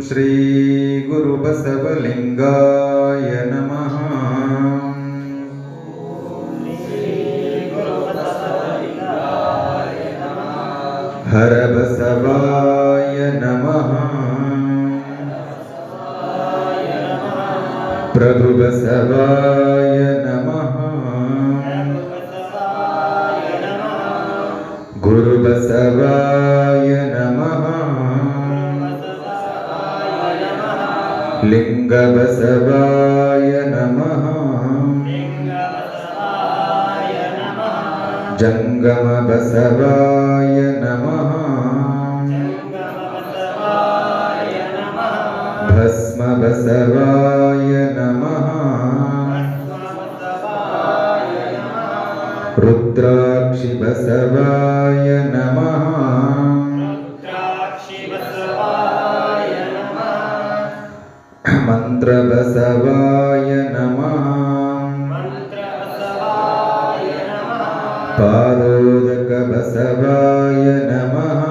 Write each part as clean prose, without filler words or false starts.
ಶ್ರೀ ಗುರುಬಸವಲಿಂಗಾಯ ನಮಃ. ಹರಬಸವಾಯ ನಮಃ. ಪ್ರಭುಬಸವಾಯ ನಮಃ. ಗುರುಬಸವಾಯ ನಮಃ. ಲಿಂಗಬಸವಾಯ ನಮಃ. ಜಂಗಮ ಬಸವಾಯ ನಮಃ. ಭಸ್ಮ ಬಸವಾಯ ನಮಃ. ರುದ್ರಾಕ್ಷಿ ಬಸವಾಯ ನಮಃ. ಮಂತ್ರ ಬಸವಾಯ ನಮಃ. ಪಾದೋದಕ ಬಸವಾಯ ನಮಃ.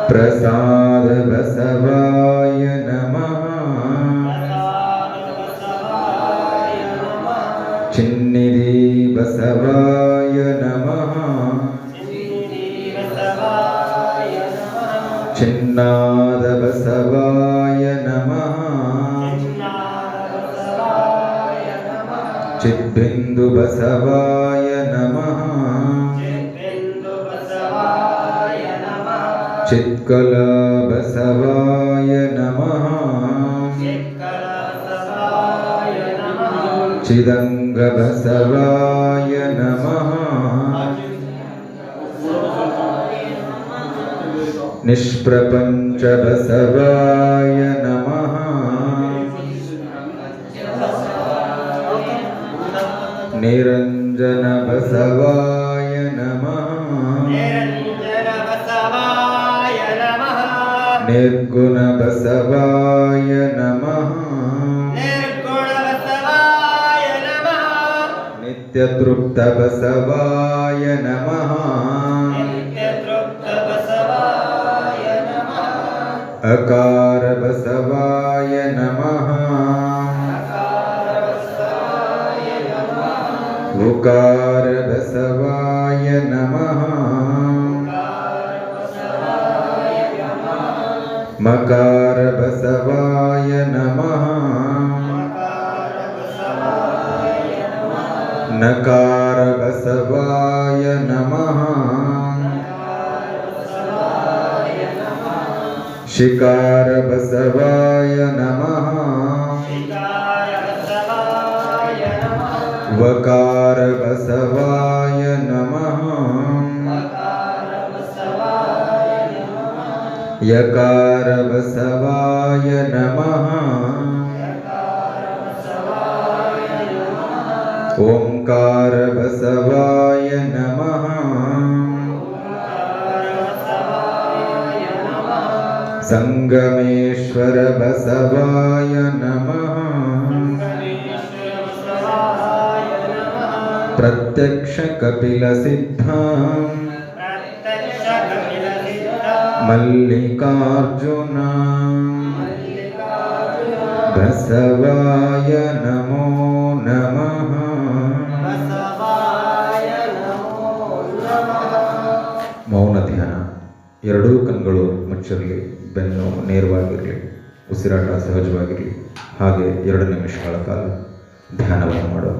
ಪ್ರಸಾದ ಬಸವಾಯ ನಮಃ. ಚಿನ್ನಿಧಿ ಬಸವಾಯ ನಮಃ. ಚಿನ್ನಾದ ಬಸವಾಯ ನಮಃ. ಚಿದ್ಬಿಂದು ಬಸವಾಯ ನಮಃ. ಚಿತ್ಕಲ ಬಸವಾಯ ನಮಃ. ಚಿದಂಗ ಬಸವಾಯ ನಮಃ. ನಿಷ್ಪ್ರಪಂಚ ಬಸವಾಯ ನಮಃ. ನಿರಂಜನ ಬಸವಾಯ ನಮಃ. ನಿರ್ಗುಣ ಬಸವಾಯ ನಮಃ. ನಿತ್ಯತೃಪ್ತ ಬಸವಾಯ ನಮಃ. ಅಕಾರ ಬಸವಾಯ ನಮಃ. ಉಕಾರ ಬಸವಾಯ ನಮಃ. ಮಕಾರ ಬಸವಾಯ ನಮಃ. ನಕಾರ ಬಸವಾಯ ನಮಃ. ಶಿಕಾರ ಬಸವಾಯ ನಮಃ. ವಕಾರ ಬಸವಾಯ ನಮಃ. ಯಕಾರ ಬಸವಾಯ ನಮಃ. ಓಂಕಾರ ಬಸವಾಯ ನಮಃ. ಸಂಗಮೇಶ್ವರ ಬಸವಾಯ ನಮಃ. ಪ್ರತ್ಯಕ್ಷ ಕಪಿಲ ಸಿದ್ಧ ಮಲ್ಲಿಕಾರ್ಜುನ ಬಸವಾಯ ನಮೋ ನಮಃ. ಮೌನ ಧ್ಯಾನ. ಎರಡೂ ಕಣ್ಗಳು ಮುಚ್ಚಿರಲಿ, ಬೆನ್ನು ನೇರವಾಗಿರಲಿ, ಉಸಿರಾಟ ಸಹಜವಾಗಿರಲಿ. ಹಾಗೆ 2 ನಿಮಿಷಗಳ ಕಾಲ ಧ್ಯಾನವನ್ನು ಮಾಡೋಣ.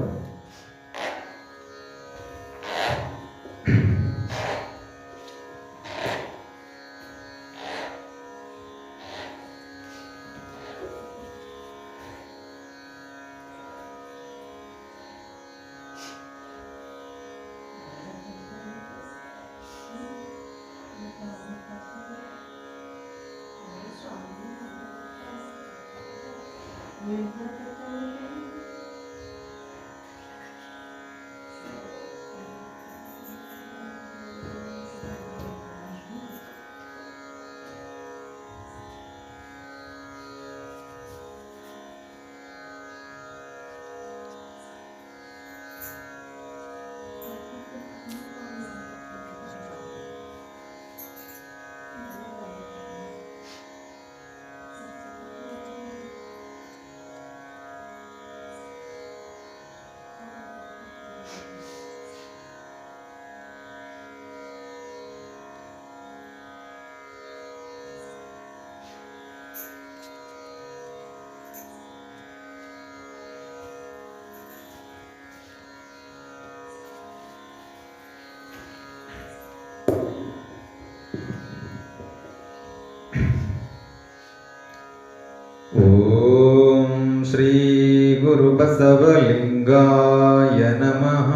ಓಂ ಶ್ರೀ ಗುರು ಬಸವಲಿಂಗಾಯ ನಮಃ.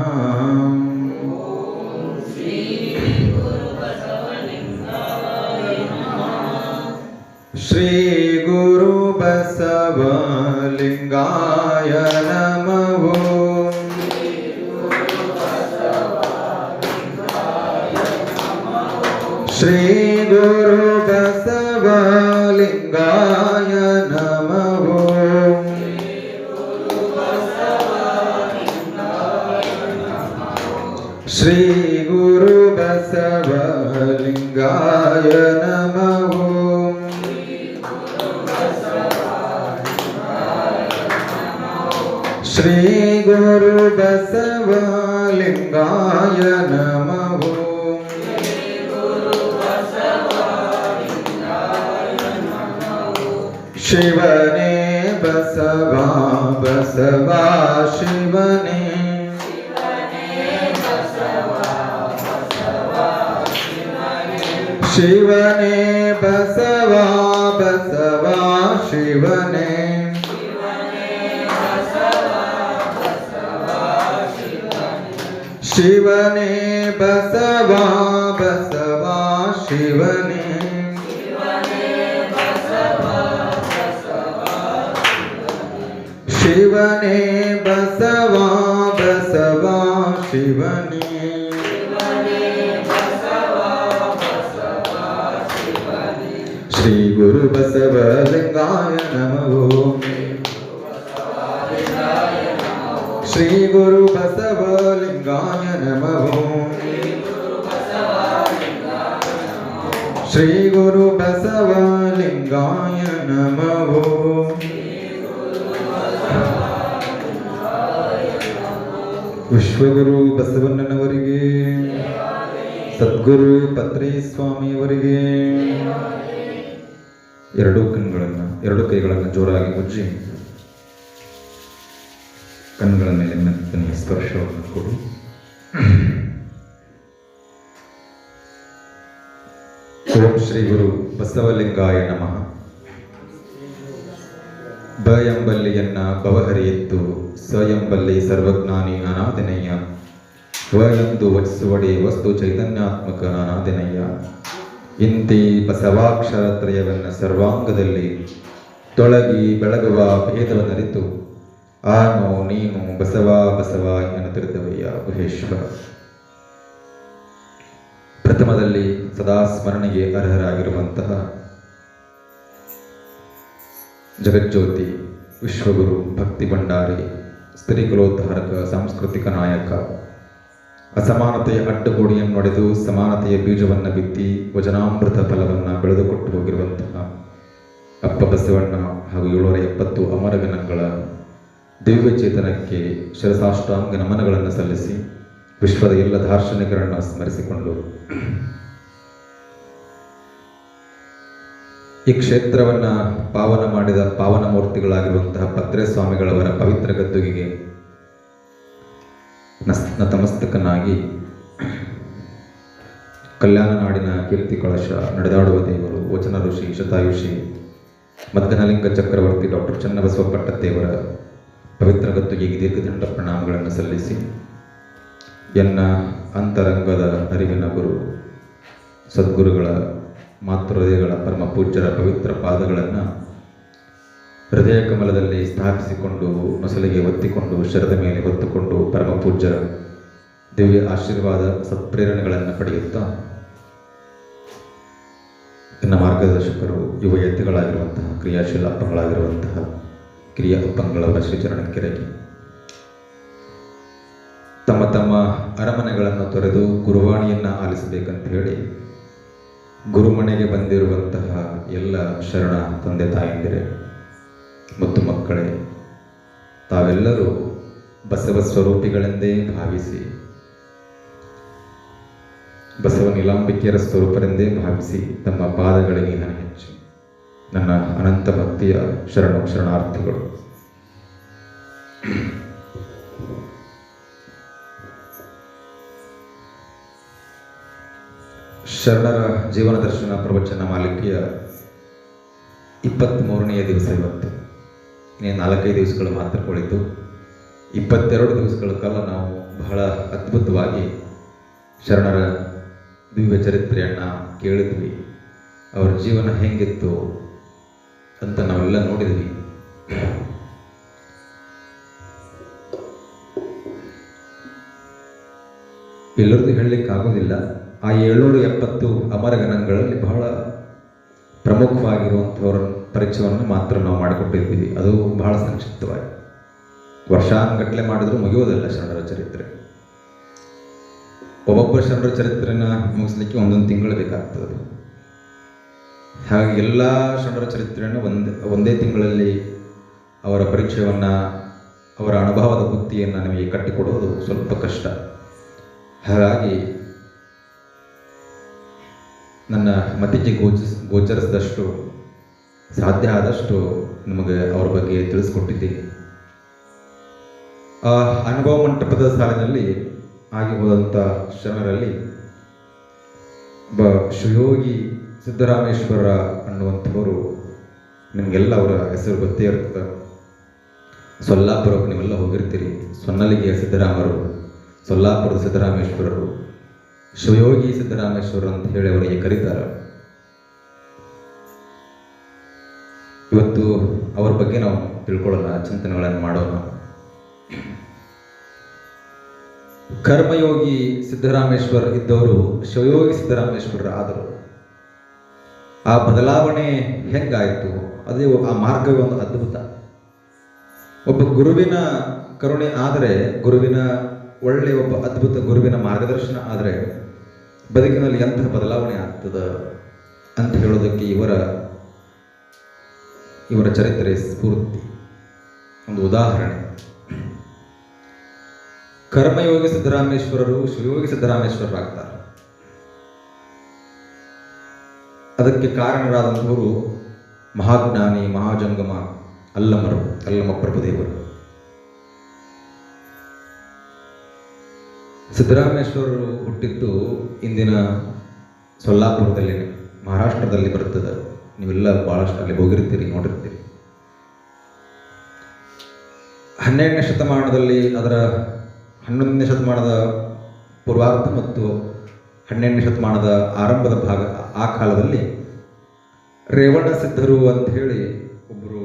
ಶ್ರೀ ಗುರು ಬಸವಲಿಂಗಾಯ ನಮಃ. ಶ್ರೀ ಗುರು ಬಸವಲಿಂಗಾಯ ನಮಃ. ಶ್ರೀ ಗುರು ಬಸವಲಿಂಗಾಯ ನಮಃ. ಶ್ರೀ ಗುರು ಬಸವಲಿಂಗಾಯ ನಮಃ. ಶಿವನೇ ಬಸವ ಬಸವ ಶಿವನೇ. ಶಿವನೇ ಬಸವ ಬಸವ ಶಿವನೇ. ಶಿವನೇ ಬಸವ ಬಸವ ಶಿವನೇ. ಶಿವನೇ ಬಸವ ಬಸವ ಶಿವನೇ. ಶ್ರೀ ಗುರು ಬಸವಲಿಂಗಾಯ ನಮಃ. ಶ್ರೀ ಗುರು ಬಸವಲಿಂಗಾಯ ನಮಃ. ಶ್ರೀ ಗುರು ಬಸವಲಿಂಗಾಯ ನಮಃ. ವಿಶ್ವಗುರು ಬಸವಣ್ಣನವರಿಗೆ, ಸದ್ಗುರು ಪತ್ರಿ ಸ್ವಾಮಿಯವರಿಗೆ ಎರಡು ಕೈಗಳನ್ನು ಜೋರಾಗಿ ಮುಚ್ಚಿ ಕಣ್ಣುಗಳ ಮೇಲೆ ಮೆತ್ತನೆಯ ಸ್ಪರ್ಶವನ್ನು ಕೊಡಿ. ಓಂ ಶ್ರೀ ಗುರು ಬಸವಲಿಂಗಾಯ ನಮಃ. ಬ ಎಂಬಲ್ಲಿಯನ್ನ ಬವಹರಿಯಿತ್ತು, ಸ ಎಂಬಲ್ಲಿ ಸರ್ವಜ್ಞಾನಿ ಅನಾದಿನಯ್ಯ, ವ ಎಂದು ವಚಿಸುವಡೆ ವಸ್ತು ಚೈತನ್ಯಾತ್ಮಕ ಅನಾದಿನಯ್ಯ. ಇಂತಿ ಬಸವಾಕ್ಷರತ್ರಯವನ್ನು ಸರ್ವಾಂಗದಲ್ಲಿ ತೊಳಗಿ ಬೆಳಗುವ ಭೇದವನ್ನರಿತು, ಆನೋ ನೀನು ಬಸವ ಬಸವ ಎನ್ನುತ್ತಿರುತ್ತವಯ್ಯ ಗುಹೇಶ್ವರ. ಪ್ರಥಮದಲ್ಲಿ ಸದಾ ಸ್ಮರಣೆಗೆ ಅರ್ಹರಾಗಿರುವಂತಹ ಜಗಜ್ಯೋತಿ ವಿಶ್ವಗುರು ಭಕ್ತಿ ಭಂಡಾರಿ, ಸ್ತ್ರೀಕುಲೋದ್ಧಾರಕ, ಸಾಂಸ್ಕೃತಿಕ ನಾಯಕ, ಅಸಮಾನತೆಯ ಅಡ್ಡಗೋಡಿಯನ್ನು ಒಡೆದು ಸಮಾನತೆಯ ಬೀಜವನ್ನು ಬಿತ್ತಿ ವಚನಾಮೃತ ಫಲವನ್ನು ಬೆಳೆದುಕೊಟ್ಟು ಹೋಗಿರುವಂತಹ ಅಪ್ಪ ಬಸವಣ್ಣ ಹಾಗೂ 770 ಅಮರಗಣಗಳ ದಿವ್ಯ ಚೇತನಕ್ಕೆ ಶಿರಸಾಷ್ಟಾಂಗ ನಮನಗಳನ್ನು ಸಲ್ಲಿಸಿ ವಿಶ್ವದ ಎಲ್ಲ ದಾರ್ಶನಿಕರನ್ನು ಸ್ಮರಿಸಿಕೊಂಡು ಈ ಕ್ಷೇತ್ರವನ್ನು ಪಾವನ ಮಾಡಿದ ಪಾವನ ಮೂರ್ತಿಗಳಾಗಿರುವಂತಹ ಪತ್ರೆ ಸ್ವಾಮಿಗಳವರ ಪವಿತ್ರ ಗದ್ದುಗೆಗೆ ನತಮಸ್ತಕನಾಗಿ ಕಲ್ಯಾಣ ನಾಡಿನ ಕೀರ್ತಿ ಕಳಶ, ನಡೆದಾಡುವ ದೇವರು, ವಚನ ಋಷಿ, ಶತಾಯುಷಿ, ಮದ್ದನಲಿಂಗ ಚಕ್ರವರ್ತಿ ಡಾಕ್ಟರ್ ಚನ್ನಬಸವ ಪಟ್ಟದೇವರ ಪವಿತ್ರ ಗದ್ದುಗೆಗೆ ದೀರ್ಘದಂಡ ಪ್ರಣಾಮಗಳನ್ನು ಸಲ್ಲಿಸಿ ಎನ್ನ ಅಂತರಂಗದ ಅರಿವಿನ ಗುರು ಸದ್ಗುರುಗಳ ಮಾತೃಹೃದಯಗಳ ಪರಮ ಪೂಜ್ಯರ ಪವಿತ್ರ ಪಾದಗಳನ್ನು ಹೃದಯ ಕಮಲದಲ್ಲಿ ಸ್ಥಾಪಿಸಿಕೊಂಡು ಮೊಸಲಿಗೆ ಒತ್ತಿಕೊಂಡು ಶರದ ಮೇಲೆ ಹೊತ್ತುಕೊಂಡು ಪರಮ ಪೂಜ್ಯರ ದಿವ್ಯ ಆಶೀರ್ವಾದ ಸತ್ಪ್ರೇರಣೆಗಳನ್ನು ಪಡೆಯುತ್ತಾ ನನ್ನ ಮಾರ್ಗದರ್ಶಕರು ಯುವ ಯತಿಗಳಾಗಿರುವಂತಹ ಕ್ರಿಯಾಶೀಲ ಅಪ್ಪಗಳಾಗಿರುವಂತಹ ಕಿರಿಯ ಅಪ್ಪಂಗಳವರ ಶ್ರೀಚರಣಕ್ಕೆರಗಿ ತಮ್ಮ ತಮ್ಮ ಅರಮನೆಗಳನ್ನು ತೊರೆದು ಗುರುವಾಣಿಯನ್ನು ಆಲಿಸಬೇಕಂತ ಹೇಳಿ ಗುರುಮನೆಗೆ ಬಂದಿರುವಂತಹ ಎಲ್ಲ ಶರಣ ತಂದೆ ತಾಯಂದಿರೇ ಮತ್ತು ಮಕ್ಕಳೇ, ತಾವೆಲ್ಲರೂ ಬಸವ ಸ್ವರೂಪಿಗಳೆಂದೇ ಭಾವಿಸಿ, ಬಸವ ನೀಲಾಂಬಿಕೆಯರ ಸ್ವರೂಪರೆಂದೇ ಭಾವಿಸಿ ತಮ್ಮ ಪಾದಗಳಿಗೆ ಹನಿ ಹೆಚ್ಚಿ ನನ್ನ ಅನಂತ ಭಕ್ತಿಯ ಶರಣಾರ್ಥಿಗಳು. ಶರಣರ ಜೀವನ ದರ್ಶನ ಪ್ರವಚನ ಮಾಲಿಕೆಯ 23ನೇ ದಿವಸ ಇವತ್ತು. ಇನ್ನೇನು 4-5 ದಿವಸಗಳು ಮಾತ್ರ ಕುಳಿತು 22 ದಿವಸಗಳ ಕಾಲ ನಾವು ಬಹಳ ಅದ್ಭುತವಾಗಿ ಶರಣರ ದಿವ್ಯ ಚರಿತ್ರೆಯನ್ನು ಕೇಳಿದ್ವಿ. ಅವರ ಜೀವನ ಹೆಂಗಿತ್ತು ಅಂತ ನಾವೆಲ್ಲ ನೋಡಿದ್ವಿ. ಎಲ್ಲರದ್ದು ಹೇಳಲಿಕ್ಕೆ ಆಗೋದಿಲ್ಲ. ಆ 770 ಅಮರಗಣಗಳಲ್ಲಿ ಬಹಳ ಪ್ರಮುಖವಾಗಿರುವಂಥವರ ಪರಿಚಯವನ್ನು ಮಾತ್ರ ನಾವು ಮಾಡಿಕೊಟ್ಟಿದ್ದೀವಿ. ಅದು ಬಹಳ ಸಂಕ್ಷಿಪ್ತವಾಗಿ, ವರ್ಷಾನುಗಟ್ಟಲೆ ಮಾಡಿದರೂ ಮುಗಿಯೋದಿಲ್ಲ ಶರಣರ ಚರಿತ್ರೆ. ಒಬ್ಬೊಬ್ಬರ ಶರಣರ ಚರಿತ್ರೆನ ಮುಗಿಸ್ಲಿಕ್ಕೆ ಒಂದೊಂದು ತಿಂಗಳು ಬೇಕಾಗ್ತದೆ. ಹಾಗೆ ಎಲ್ಲ ಶರಣರ ಚರಿತ್ರೆಯನ್ನು ಒಂದೇ ತಿಂಗಳಲ್ಲಿ ಅವರ ಪರಿಚಯವನ್ನು, ಅವರ ಅನುಭವದ ಬುದ್ಧಿಯನ್ನು ನಮಗೆ ಕಟ್ಟಿಕೊಡೋದು ಸ್ವಲ್ಪ ಕಷ್ಟ. ಹಾಗಾಗಿ ನನ್ನ ಮತಿಗೆ ಗೋಚರಿಸಿದಷ್ಟು ಸಾಧ್ಯ ಆದಷ್ಟು ನಿಮಗೆ ಅವ್ರ ಬಗ್ಗೆ ತಿಳಿಸ್ಕೊಟ್ಟಿದ್ದೀನಿ. ಆ ಅನುಭವ ಮಂಟಪದ ಸಾಲಿನಲ್ಲಿ ಆಗಿ ಹೋದಂಥ ಶರಣರಲ್ಲಿ ಶಿವಯೋಗಿ ಸಿದ್ದರಾಮೇಶ್ವರ ಅನ್ನುವಂಥವರು, ನಿಮಗೆಲ್ಲ ಅವರ ಹೆಸರು ಗೊತ್ತೇ ಇರ್ತದೆ. ಸೊಲ್ಲಾಪುರಕ್ಕೆ ನೀವೆಲ್ಲ ಹೋಗಿರ್ತೀರಿ. ಸೊನ್ನಲಿಗೆಯ ಸಿದ್ದರಾಮರು, ಸೊಲ್ಲಾಪುರದ ಸಿದ್ದರಾಮೇಶ್ವರರು, ಶಿವಯೋಗಿ ಸಿದ್ದರಾಮೇಶ್ವರ ಅಂತ ಹೇಳಿ ಅವರಿಗೆ ಕರೀತಾರೆ. ಇವತ್ತು ಅವರ ಬಗ್ಗೆ ನಾವು ತಿಳ್ಕೊಳ್ಳೋಣ, ಚಿಂತನೆಗಳನ್ನು ಮಾಡೋಣ. ಕರ್ಮಯೋಗಿ ಸಿದ್ದರಾಮೇಶ್ವರ ಇದ್ದವರು ಶಿವಯೋಗಿ ಸಿದ್ದರಾಮೇಶ್ವರ ಆದರು. ಆ ಬದಲಾವಣೆ ಹೆಂಗಾಯಿತು? ಅದೇ ಆ ಮಾರ್ಗವೇ ಒಂದು ಅದ್ಭುತ. ಒಬ್ಬ ಗುರುವಿನ ಕರುಣೆ ಆದರೆ, ಗುರುವಿನ ಒಳ್ಳೆಯ ಒಬ್ಬ ಅದ್ಭುತ ಗುರುವಿನ ಮಾರ್ಗದರ್ಶನ ಆದರೆ ಬದುಕಿನಲ್ಲಿ ಎಂತಹ ಬದಲಾವಣೆ ಆಗ್ತದೆ ಅಂತ ಹೇಳೋದಕ್ಕೆ ಇವರ ಚರಿತ್ರೆ ಸ್ಫೂರ್ತಿ, ಒಂದು ಉದಾಹರಣೆ. ಕರ್ಮಯೋಗಿ ಸಿದ್ದರಾಮೇಶ್ವರರು ಶಿವಯೋಗಿ ಸಿದ್ದರಾಮೇಶ್ವರರಾಗ್ತಾರೆ. ಅದಕ್ಕೆ ಕಾರಣರಾದಂಥವರು ಮಹಾಜ್ಞಾನಿ, ಮಹಾಜಂಗಮ ಅಲ್ಲಮ ಪ್ರಭುದೇವರು. ಸಿದ್ದರಾಮೇಶ್ವರರು ಹುಟ್ಟಿದ್ದು ಇಂದಿನ ಸೊಲ್ಲಾಪುರದಲ್ಲಿ, ಮಹಾರಾಷ್ಟ್ರದಲ್ಲಿ ಬರ್ತದೆ. ನೀವೆಲ್ಲ ಭಾಳಷ್ಟು ಅಲ್ಲಿ ಹೋಗಿರ್ತೀರಿ, ನೋಡಿರ್ತೀರಿ. 12ನೇ ಶತಮಾನದಲ್ಲಿ, ಅದರ 11ನೇ ಶತಮಾನದ ಪೂರ್ವಾರ್ಧ ಮತ್ತು 12ನೇ ಶತಮಾನದ ಆರಂಭದ ಭಾಗ, ಆ ಕಾಲದಲ್ಲಿ ರೇವಣ ಸಿದ್ಧರು ಅಂತ ಹೇಳಿ ಒಬ್ಬರು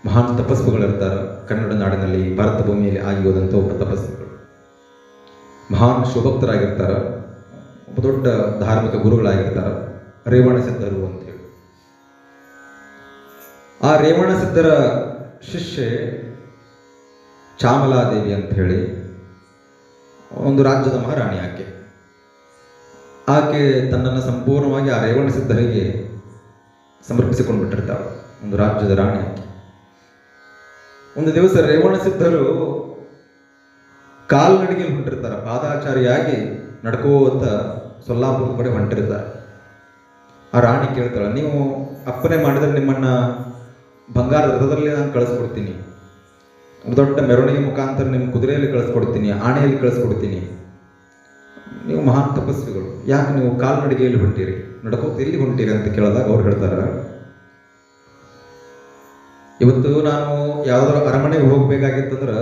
ಮಹಾನ್ ತಪಸ್ವಿಗಳಿರ್ತಾರೆ. ಕನ್ನಡ ನಾಡಿನಲ್ಲಿ, ಭಾರತ ಭೂಮಿಯಲ್ಲಿ ಆಗಿ ಹೋದಂಥ ಒಬ್ಬ ತಪಸ್ವಿಗಳು, ಮಹಾನ್ ಶಿವಭಕ್ತರಾಗಿರ್ತಾರೆ, ಒಬ್ಬ ದೊಡ್ಡ ಧಾರ್ಮಿಕ ಗುರುಗಳಾಗಿರ್ತಾರೆ, ರೇವಣ ಸಿದ್ಧರು ಅಂತ ಹೇಳಿ. ಆ ರೇವಣ ಸಿದ್ಧರ ಶಿಷ್ಯೆ ಚಾಮಲಾದೇವಿ ಅಂತ ಹೇಳಿ ಒಂದು ರಾಜ್ಯದ ಮಹಾರಾಣಿ. ಆಕೆ ತನ್ನನ್ನು ಸಂಪೂರ್ಣವಾಗಿ ಆ ರೇವಣ ಸಿದ್ಧರಿಗೆ ಸಮರ್ಪಿಸಿಕೊಂಡು ಬಿಟ್ಟಿರ್ತಾಳೆ. ಒಂದು ರಾಜ್ಯದ ರಾಣಿ ಆಕೆ. ಒಂದು ದಿವಸ ರೇವಣ ಸಿದ್ಧರು ಕಾಲ್ನಡಿಗೆಯಲ್ಲಿ ಹೊಂಟಿರ್ತಾರೆ, ಪಾದಾಚಾರಿಯಾಗಿ ನಡ್ಕೋತ ಸೊಲ್ಲಾಪುರದ ಕಡೆ ಹೊಂಟಿರ್ತಾರೆ. ಆ ರಾಣಿ ಕೇಳ್ತಾಳೆ, ನೀವು ಅಪ್ಪನೆ ಮಾಡಿದ್ರೆ ನಿಮ್ಮನ್ನ ಬಂಗಾರದ ರಥದಲ್ಲಿ ನಾನು ಕಳಿಸ್ಕೊಡ್ತೀನಿ, ದೊಡ್ಡ ಮೆರವಣಿಗೆ ಮುಖಾಂತರ ನಿಮ್ಮ ಕುದುರೆಯಲ್ಲಿ ಕಳಿಸ್ಕೊಡ್ತೀನಿ, ಆಣೆಯಲ್ಲಿ ಕಳಿಸ್ಕೊಡ್ತೀನಿ. ನೀವು ಮಹಾನ್ ತಪಸ್ವಿಗಳು, ಯಾಕೆ ನೀವು ಕಾಲ್ನಡಿಗೆಯಲ್ಲಿ ಹೊಂಟಿರಿ, ನಡ್ಕೋತ ಎಲ್ಲಿ ಹೊಂಟಿರಿ ಅಂತ ಕೇಳಿದಾಗ ಅವ್ರು ಹೇಳ್ತಾರೆ, ಇವತ್ತು ನಾನು ಯಾವುದಾದ್ರು ಅರಮನೆಗೆ ಹೋಗ್ಬೇಕಾಗಿತ್ತಂದ್ರೆ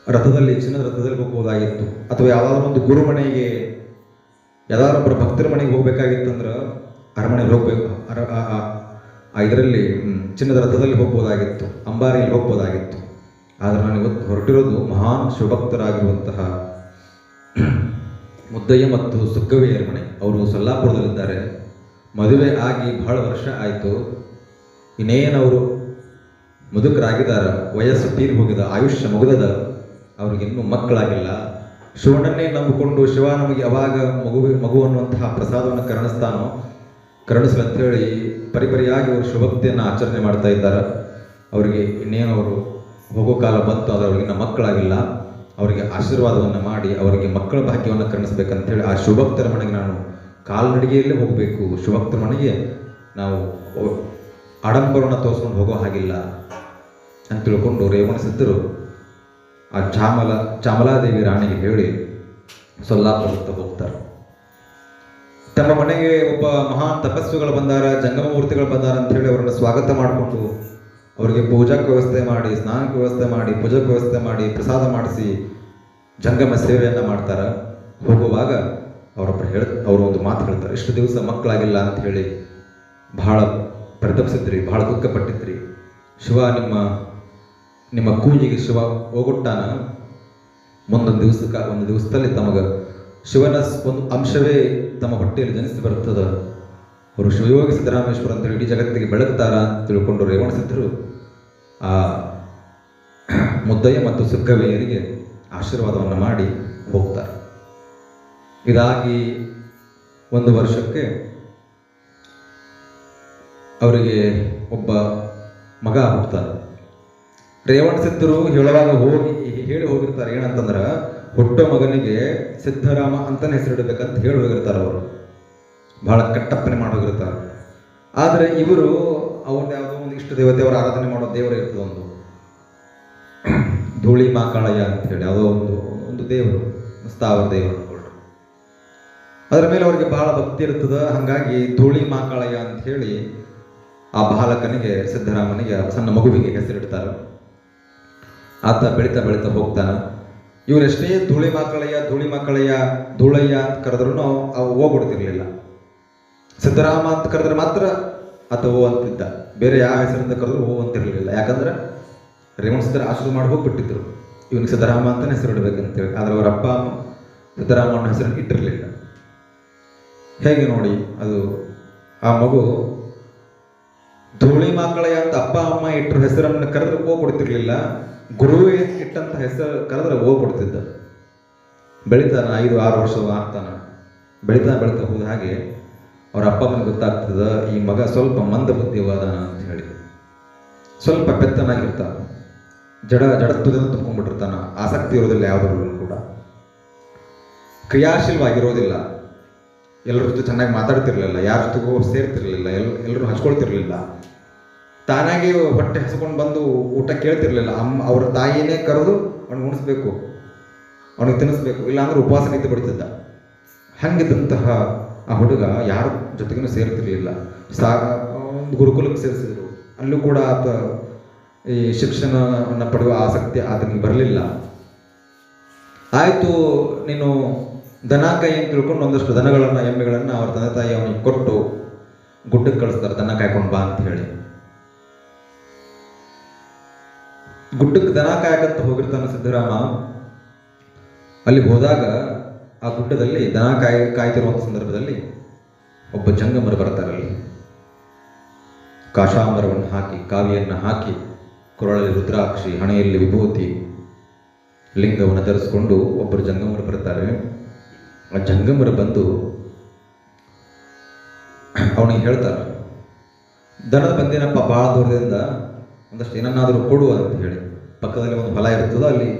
ರಥದಲ್ಲಿ, ಚಿನ್ನದ ರಥದಲ್ಲಿ ಹೋಗ್ಬೋದಾಗಿತ್ತು. ಅಥವಾ ಯಾವುದಾದ್ರೂ ಒಂದು ಗುರು ಮನೆಗೆ, ಯಾವ್ದಾದ್ರು ಒಬ್ಬರ ಭಕ್ತರ ಮನೆಗೆ ಹೋಗ್ಬೇಕಾಗಿತ್ತಂದ್ರೆ ಅರಮನೆಗೆ ಹೋಗ್ಬೇಕು, ಇದರಲ್ಲಿ ಚಿನ್ನದ ರಥದಲ್ಲಿ ಹೋಗ್ಬೋದಾಗಿತ್ತು, ಅಂಬಾರಿಯಲ್ಲಿ ಹೋಗ್ಬೋದಾಗಿತ್ತು. ಆದರೆ ನಾನು ಇವತ್ತು ಹೊರಟಿರೋದು ಮಹಾನ್ ಶಿವಭಕ್ತರಾಗಿರುವಂತಹ ಮುದ್ದಯ್ಯ ಮತ್ತು ಸುಗ್ಗವಿಯರ ಮನೆ. ಅವರು ಸೊಲ್ಲಾಪುರದಲ್ಲಿದ್ದಾರೆ. ಮದುವೆ ಆಗಿ ಬಹಳ ವರ್ಷ ಆಯಿತು. ಇನ್ನೇನವರು ಮುದುಕರಾಗಿದ್ದಾರೆ, ವಯಸ್ಸು ತೀರಿ ಹೋಗಿದೆ, ಆಯುಷ್ಯ ಮುಗಿದದ, ಅವ್ರಿಗಿನ್ನೂ ಮಕ್ಕಳಾಗಿಲ್ಲ. ಶಿವನನ್ನೇ ನಂಬಿಕೊಂಡು ಶಿವ ನಮಗೆ ಯಾವಾಗ ಮಗು ಅನ್ನುವಂತಹ ಪ್ರಸಾದವನ್ನು ಕರುಣಿಸಲು ಅಂಥೇಳಿ ಪರಿಪರಿಯಾಗಿ ಅವರು ಶಿವಭಕ್ತಿಯನ್ನು ಆಚರಣೆ ಮಾಡ್ತಾ ಇದ್ದಾರೆ. ಅವರಿಗೆ ಇನ್ನೇನು ಅವರು ಹೋಗೋ ಕಾಲ ಬಂತು, ಆದರೆ ಅವ್ರಿಗಿನ್ನ ಮಕ್ಕಳಾಗಿಲ್ಲ. ಅವರಿಗೆ ಆಶೀರ್ವಾದವನ್ನು ಮಾಡಿ ಅವರಿಗೆ ಮಕ್ಕಳ ಭಾಗ್ಯವನ್ನು ಕರುಣಿಸ್ಬೇಕಂತೇಳಿ ಆ ಶಿವಭಕ್ತರ ಮನೆಗೆ ನಾನು ಕಾಲ್ನಡಿಗೆಯಲ್ಲೇ ಹೋಗಬೇಕು, ಶಿವಭಕ್ತರ ಮನೆಗೆ ನಾವು ಆಡಂಬರವನ್ನು ತೋರಿಸ್ಕೊಂಡು ಹೋಗೋ ಹಾಗಿಲ್ಲ ಅಂತ ತಿಳ್ಕೊಂಡು ರೇವಣ ಸಿದ್ಧರು ಆ ಚಾಮಲಾದೇವಿ ರಾಣಿಗೆ ಹೇಳಿ ಸೊಲ್ಲಾಪುರಕ್ಕೆ ಹೋಗ್ತಾರೆ. ತಮ್ಮ ಮನೆಗೆ ಒಬ್ಬ ಮಹಾನ್ ತಪಸ್ವಿಗಳು ಬಂದಾರ, ಜಂಗಮ ಮೂರ್ತಿಗಳು ಬಂದಾರ ಅಂತ ಹೇಳಿ ಅವರನ್ನು ಸ್ವಾಗತ ಮಾಡಿಕೊಂಡು ಅವರಿಗೆ ಪೂಜಾಕ್ಕೆ ವ್ಯವಸ್ಥೆ ಮಾಡಿ, ಸ್ನಾನಕ್ಕೆ ವ್ಯವಸ್ಥೆ ಮಾಡಿ, ಪೂಜಾಕ್ಕೆ ವ್ಯವಸ್ಥೆ ಮಾಡಿ, ಪ್ರಸಾದ ಮಾಡಿಸಿ ಜಂಗಮ ಸೇವೆಯನ್ನು ಮಾಡ್ತಾರೆ. ಹೋಗುವಾಗ ಅವರು ಒಂದು ಮಾತು ಹೇಳ್ತಾರೆ, ಇಷ್ಟು ದಿವಸ ಮಕ್ಕಳಾಗಿಲ್ಲ ಅಂತ ಹೇಳಿ ಬಹಳ ಪರಿತಪಿಸಿದ್ರಿ, ಬಹಳ ದುಃಖಪಟ್ಟಿದ್ರಿ. ಶಿವ ನಿಮ್ಮ ಕೂಜಿಗೆ ಶಿವ ಹೋಗುಟ್ಟಾನ. ಒಂದು ದಿವಸದಲ್ಲಿ ತಮಗೆ ಶಿವನ ಒಂದು ಅಂಶವೇ ತಮ್ಮ ಹೊಟ್ಟೆಯಲ್ಲಿ ಜನಿಸಿ ಬರುತ್ತದೆ. ಅವರು ಶಿವಯೋಗಿ ಸಿದ್ದರಾಮೇಶ್ವರ ಅಂತ ಇಡೀ ಜಗತ್ತಿಗೆ ಬೆಳಗ್ತಾರ ಅಂತ ತಿಳ್ಕೊಂಡು ರೇವಣಸಿದ್ದರು ಆ ಮುದ್ದಯ್ಯ ಮತ್ತು ಸುಗ್ಗವೆಯರಿಗೆ ಆಶೀರ್ವಾದವನ್ನು ಮಾಡಿ ಹೋಗ್ತಾರೆ. ಇದಾಗಿ 1 ವರ್ಷಕ್ಕೆ ಅವರಿಗೆ ಒಬ್ಬ ಮಗ ಹುಟ್ಟುತ್ತಾನೆ. ರೇವಣಸಿದ್ದರು ಹೇಳುವಾಗ ಹೇಳಿ ಹೋಗಿರ್ತಾರೆ, ಏನಂತಂದ್ರೆ ಹುಟ್ಟೋ ಮಗನಿಗೆ ಸಿದ್ದರಾಮ ಅಂತಲೇ ಹೆಸರಿಡಬೇಕಂತ ಹೇಳಿ ಹೋಗಿರ್ತಾರೆ. ಅವರು ಬಹಳ ಕಟ್ಟಪ್ಪನೆ ಮಾಡೋಗಿರ್ತಾರೆ. ಆದರೆ ಇವರು ಅವ್ರದ್ದು ಯಾವುದೋ ಒಂದು ಇಷ್ಟ ದೇವತೆ ಅವರ ಆರಾಧನೆ ಮಾಡೋ ದೇವರು ಇರ್ತದೆ, ಒಂದು ಧೂಳಿ ಮಾಕಾಳಯ್ಯ ಅಂತ ಹೇಳಿ ಯಾವುದೋ ಒಂದು ದೇವರು, ಸ್ಥಾವರ ದೇವರು ಅನ್ಕೊಳ್ರಿ. ಅದರ ಮೇಲೆ ಅವರಿಗೆ ಬಹಳ ಭಕ್ತಿ ಇರ್ತದೆ. ಹಾಗಾಗಿ ಧೂಳಿ ಮಾಕಾಳಯ್ಯ ಅಂತ ಹೇಳಿ ಆ ಬಾಲಕನಿಗೆ, ಸಿದ್ದರಾಮನಿಗೆ, ಸಣ್ಣ ಮಗುವಿಗೆ ಹೆಸರಿಡ್ತಾರೆ. ಆತ ಬೆಳೀತಾ ಬೆಳೀತಾ ಹೋಗ್ತಾನೆ. ಇವರೆಷ್ಟೇ ಧೂಳಿ ಮಕ್ಕಳಯ್ಯ ಧೂಳಯ್ಯ ಅಂತ ಕರೆದ್ರೂ ಅವು ಹೋಗ್ಬಿಡ್ತಿರ್ಲಿಲ್ಲ. ಸಿದ್ದರಾಮ ಅಂತ ಕರೆದ್ರೆ ಮಾತ್ರ ಆತ ಓ ಅಂತಿದ್ದ, ಬೇರೆ ಯಾವ ಹೆಸರಿಂದ ಕರೆದ್ರು ಓ ಅಂತಿರಲಿಲ್ಲ. ಯಾಕಂದ್ರೆ ರೇವಣ ಸಿದ್ದರ ಆಶೀರ್ವಾದ ಮಾಡಿ ಹೋಗ್ಬಿಟ್ಟಿದ್ರು, ಇವನಿಗೆ ಸಿದ್ದರಾಮ ಅಂತಲೇ ಹೆಸರು ಇಡಬೇಕಂತೇಳಿ. ಆದರೆ ಅವರ ಅಪ್ಪ ಅಮ್ಮ ಸಿದ್ದರಾಮ ಅನ್ನೋ ಹೆಸರನ್ನು ಇಟ್ಟಿರಲಿಲ್ಲ. ಹೇಗೆ ನೋಡಿ, ಅದು ಆ ಮಗು ಧೂಳಿ ಮಕ್ಕಳಯ್ಯ ಅಂತ ಅಪ್ಪ ಅಮ್ಮ ಇಟ್ಟರು ಹೆಸರನ್ನು ಕರೆದ್ರೆ ಹೋಗ್ಬಿಡ್ತಿರ್ಲಿಲ್ಲ. ಗುರುವೇ ಇಟ್ಟಂತ ಹೆಸರು ಕರೆದ್ರೆ ಹೋಗ್ಬಿಡ್ತಿದ್ದ. ಬೆಳಿತಾನ 5-6 ವರ್ಷ ಆಗ್ತಾನ. ಬೆಳಿತಾ ಹೋದ ಹಾಗೆ ಅವ್ರ ಅಪ್ಪ ಅಮ್ಮನಿಗೆ ಗೊತ್ತಾಗ್ತದ, ಈ ಮಗ ಸ್ವಲ್ಪ ಮಂದ ಬುದ್ಧಿವಾದನ ಅಂತ ಹೇಳಿ. ಸ್ವಲ್ಪ ಪೆತ್ತನಾಗಿರ್ತಾನ, ಜಡತ್ವದಿಂದ ತುಂಬ್ಕೊಂಡ್ಬಿಟ್ಟಿರ್ತಾನ. ಆಸಕ್ತಿ ಇರೋದಿಲ್ಲ ಯಾವುದ್ರಲ್ಲೂ ಕೂಡ, ಕ್ರಿಯಾಶೀಲವಾಗಿರೋದಿಲ್ಲ. ಎಲ್ಲರ ಜೊತೆ ಚೆನ್ನಾಗಿ ಮಾತಾಡ್ತಿರ್ಲಿಲ್ಲ, ಯಾರ ಜೊತೆಗೂ ಸೇರ್ತಿರ್ಲಿಲ್ಲ, ಎಲ್ಲರೂ ಹಚ್ಕೊಳ್ತಿರ್ಲಿಲ್ಲ. ತಾನಾಗಿ ಹೊಟ್ಟೆ ಹಸ್ಕೊಂಡು ಬಂದು ಊಟ ಕೇಳ್ತಿರ್ಲಿಲ್ಲ. ಅವ್ರ ತಾಯಿನೇ ಕರೆದು ಅವ್ನಿಗೆ ಉಣಿಸ್ಬೇಕು, ಅವನಿಗೆ ತಿನ್ನಿಸ್ಬೇಕು, ಇಲ್ಲಾಂದ್ರೆ ಉಪವಾಸ ನಿಂತು ಬಿಡ್ತಿದ್ದ. ಹಂಗಿದ್ದಂತಹ ಆ ಹುಡುಗ ಯಾರ ಜೊತೆಗೂ ಸೇರ್ತಿರ್ಲಿಲ್ಲ. ಒಂದು ಗುರುಕುಲಕ್ಕೆ ಸೇರಿಸಿದ್ರು. ಅಲ್ಲೂ ಕೂಡ ಆತ ಈ ಶಿಕ್ಷಣವನ್ನು ಪಡೆಯುವ ಆಸಕ್ತಿ ಆತನಿಗೆ ಬರಲಿಲ್ಲ. ಆಯಿತು, ನೀನು ದನ ಕಾಯಿ ಅಂತ ತಿಳ್ಕೊಂಡು ಒಂದಷ್ಟು ದನಗಳನ್ನು, ಎಮ್ಮೆಗಳನ್ನು ಅವ್ರ ತಂದೆ ತಾಯಿ ಅವನಿಗೆ ಕೊಟ್ಟು ಗುಡ್ಡಕ್ಕೆ ಕಳಿಸ್ತಾರೆ, ದನ ಕಾಯ್ಕೊಂಡು ಬಾ ಅಂತ ಹೇಳಿ. ಗುಡ್ಡಕ್ಕೆ ದನ ಕಾಯಕಂತ ಹೋಗಿರ್ತಾನೆ ಸಿದ್ದರಾಮ. ಅಲ್ಲಿ ಹೋದಾಗ ಆ ಗುಡ್ಡದಲ್ಲಿ ದನ ಕಾಯ್ತಿರುವಂಥ ಸಂದರ್ಭದಲ್ಲಿ ಒಬ್ಬ ಜಂಗಮರು ಬರ್ತಾರಲ್ಲಿ. ಕಾಶಾಂಬರವನ್ನು ಹಾಕಿ, ಕಾವಿಯನ್ನು ಹಾಕಿ, ಕೊರಳಲ್ಲಿ ರುದ್ರಾಕ್ಷಿ, ಹಣೆಯಲ್ಲಿ ವಿಭೂತಿ, ಲಿಂಗವನ್ನು ಧರಿಸ್ಕೊಂಡು ಒಬ್ಬರು ಜಂಗಮರು ಬರ್ತಾರೆ. ಆ ಜಂಗಮರು ಬಂದು ಅವನಿಗೆ ಹೇಳ್ತಾರೆ, ದನದ ಬಂದಿನಪ್ಪ ಭಾಳ ದೂರದಿಂದ, ಒಂದಷ್ಟು ಏನನ್ನಾದರೂ ಕೊಡು ಅಂತ ಹೇಳಿ. ಪಕ್ಕದಲ್ಲಿ ಒಂದು ಹೊಲ ಇರ್ತದೆ, ಅಲ್ಲಿ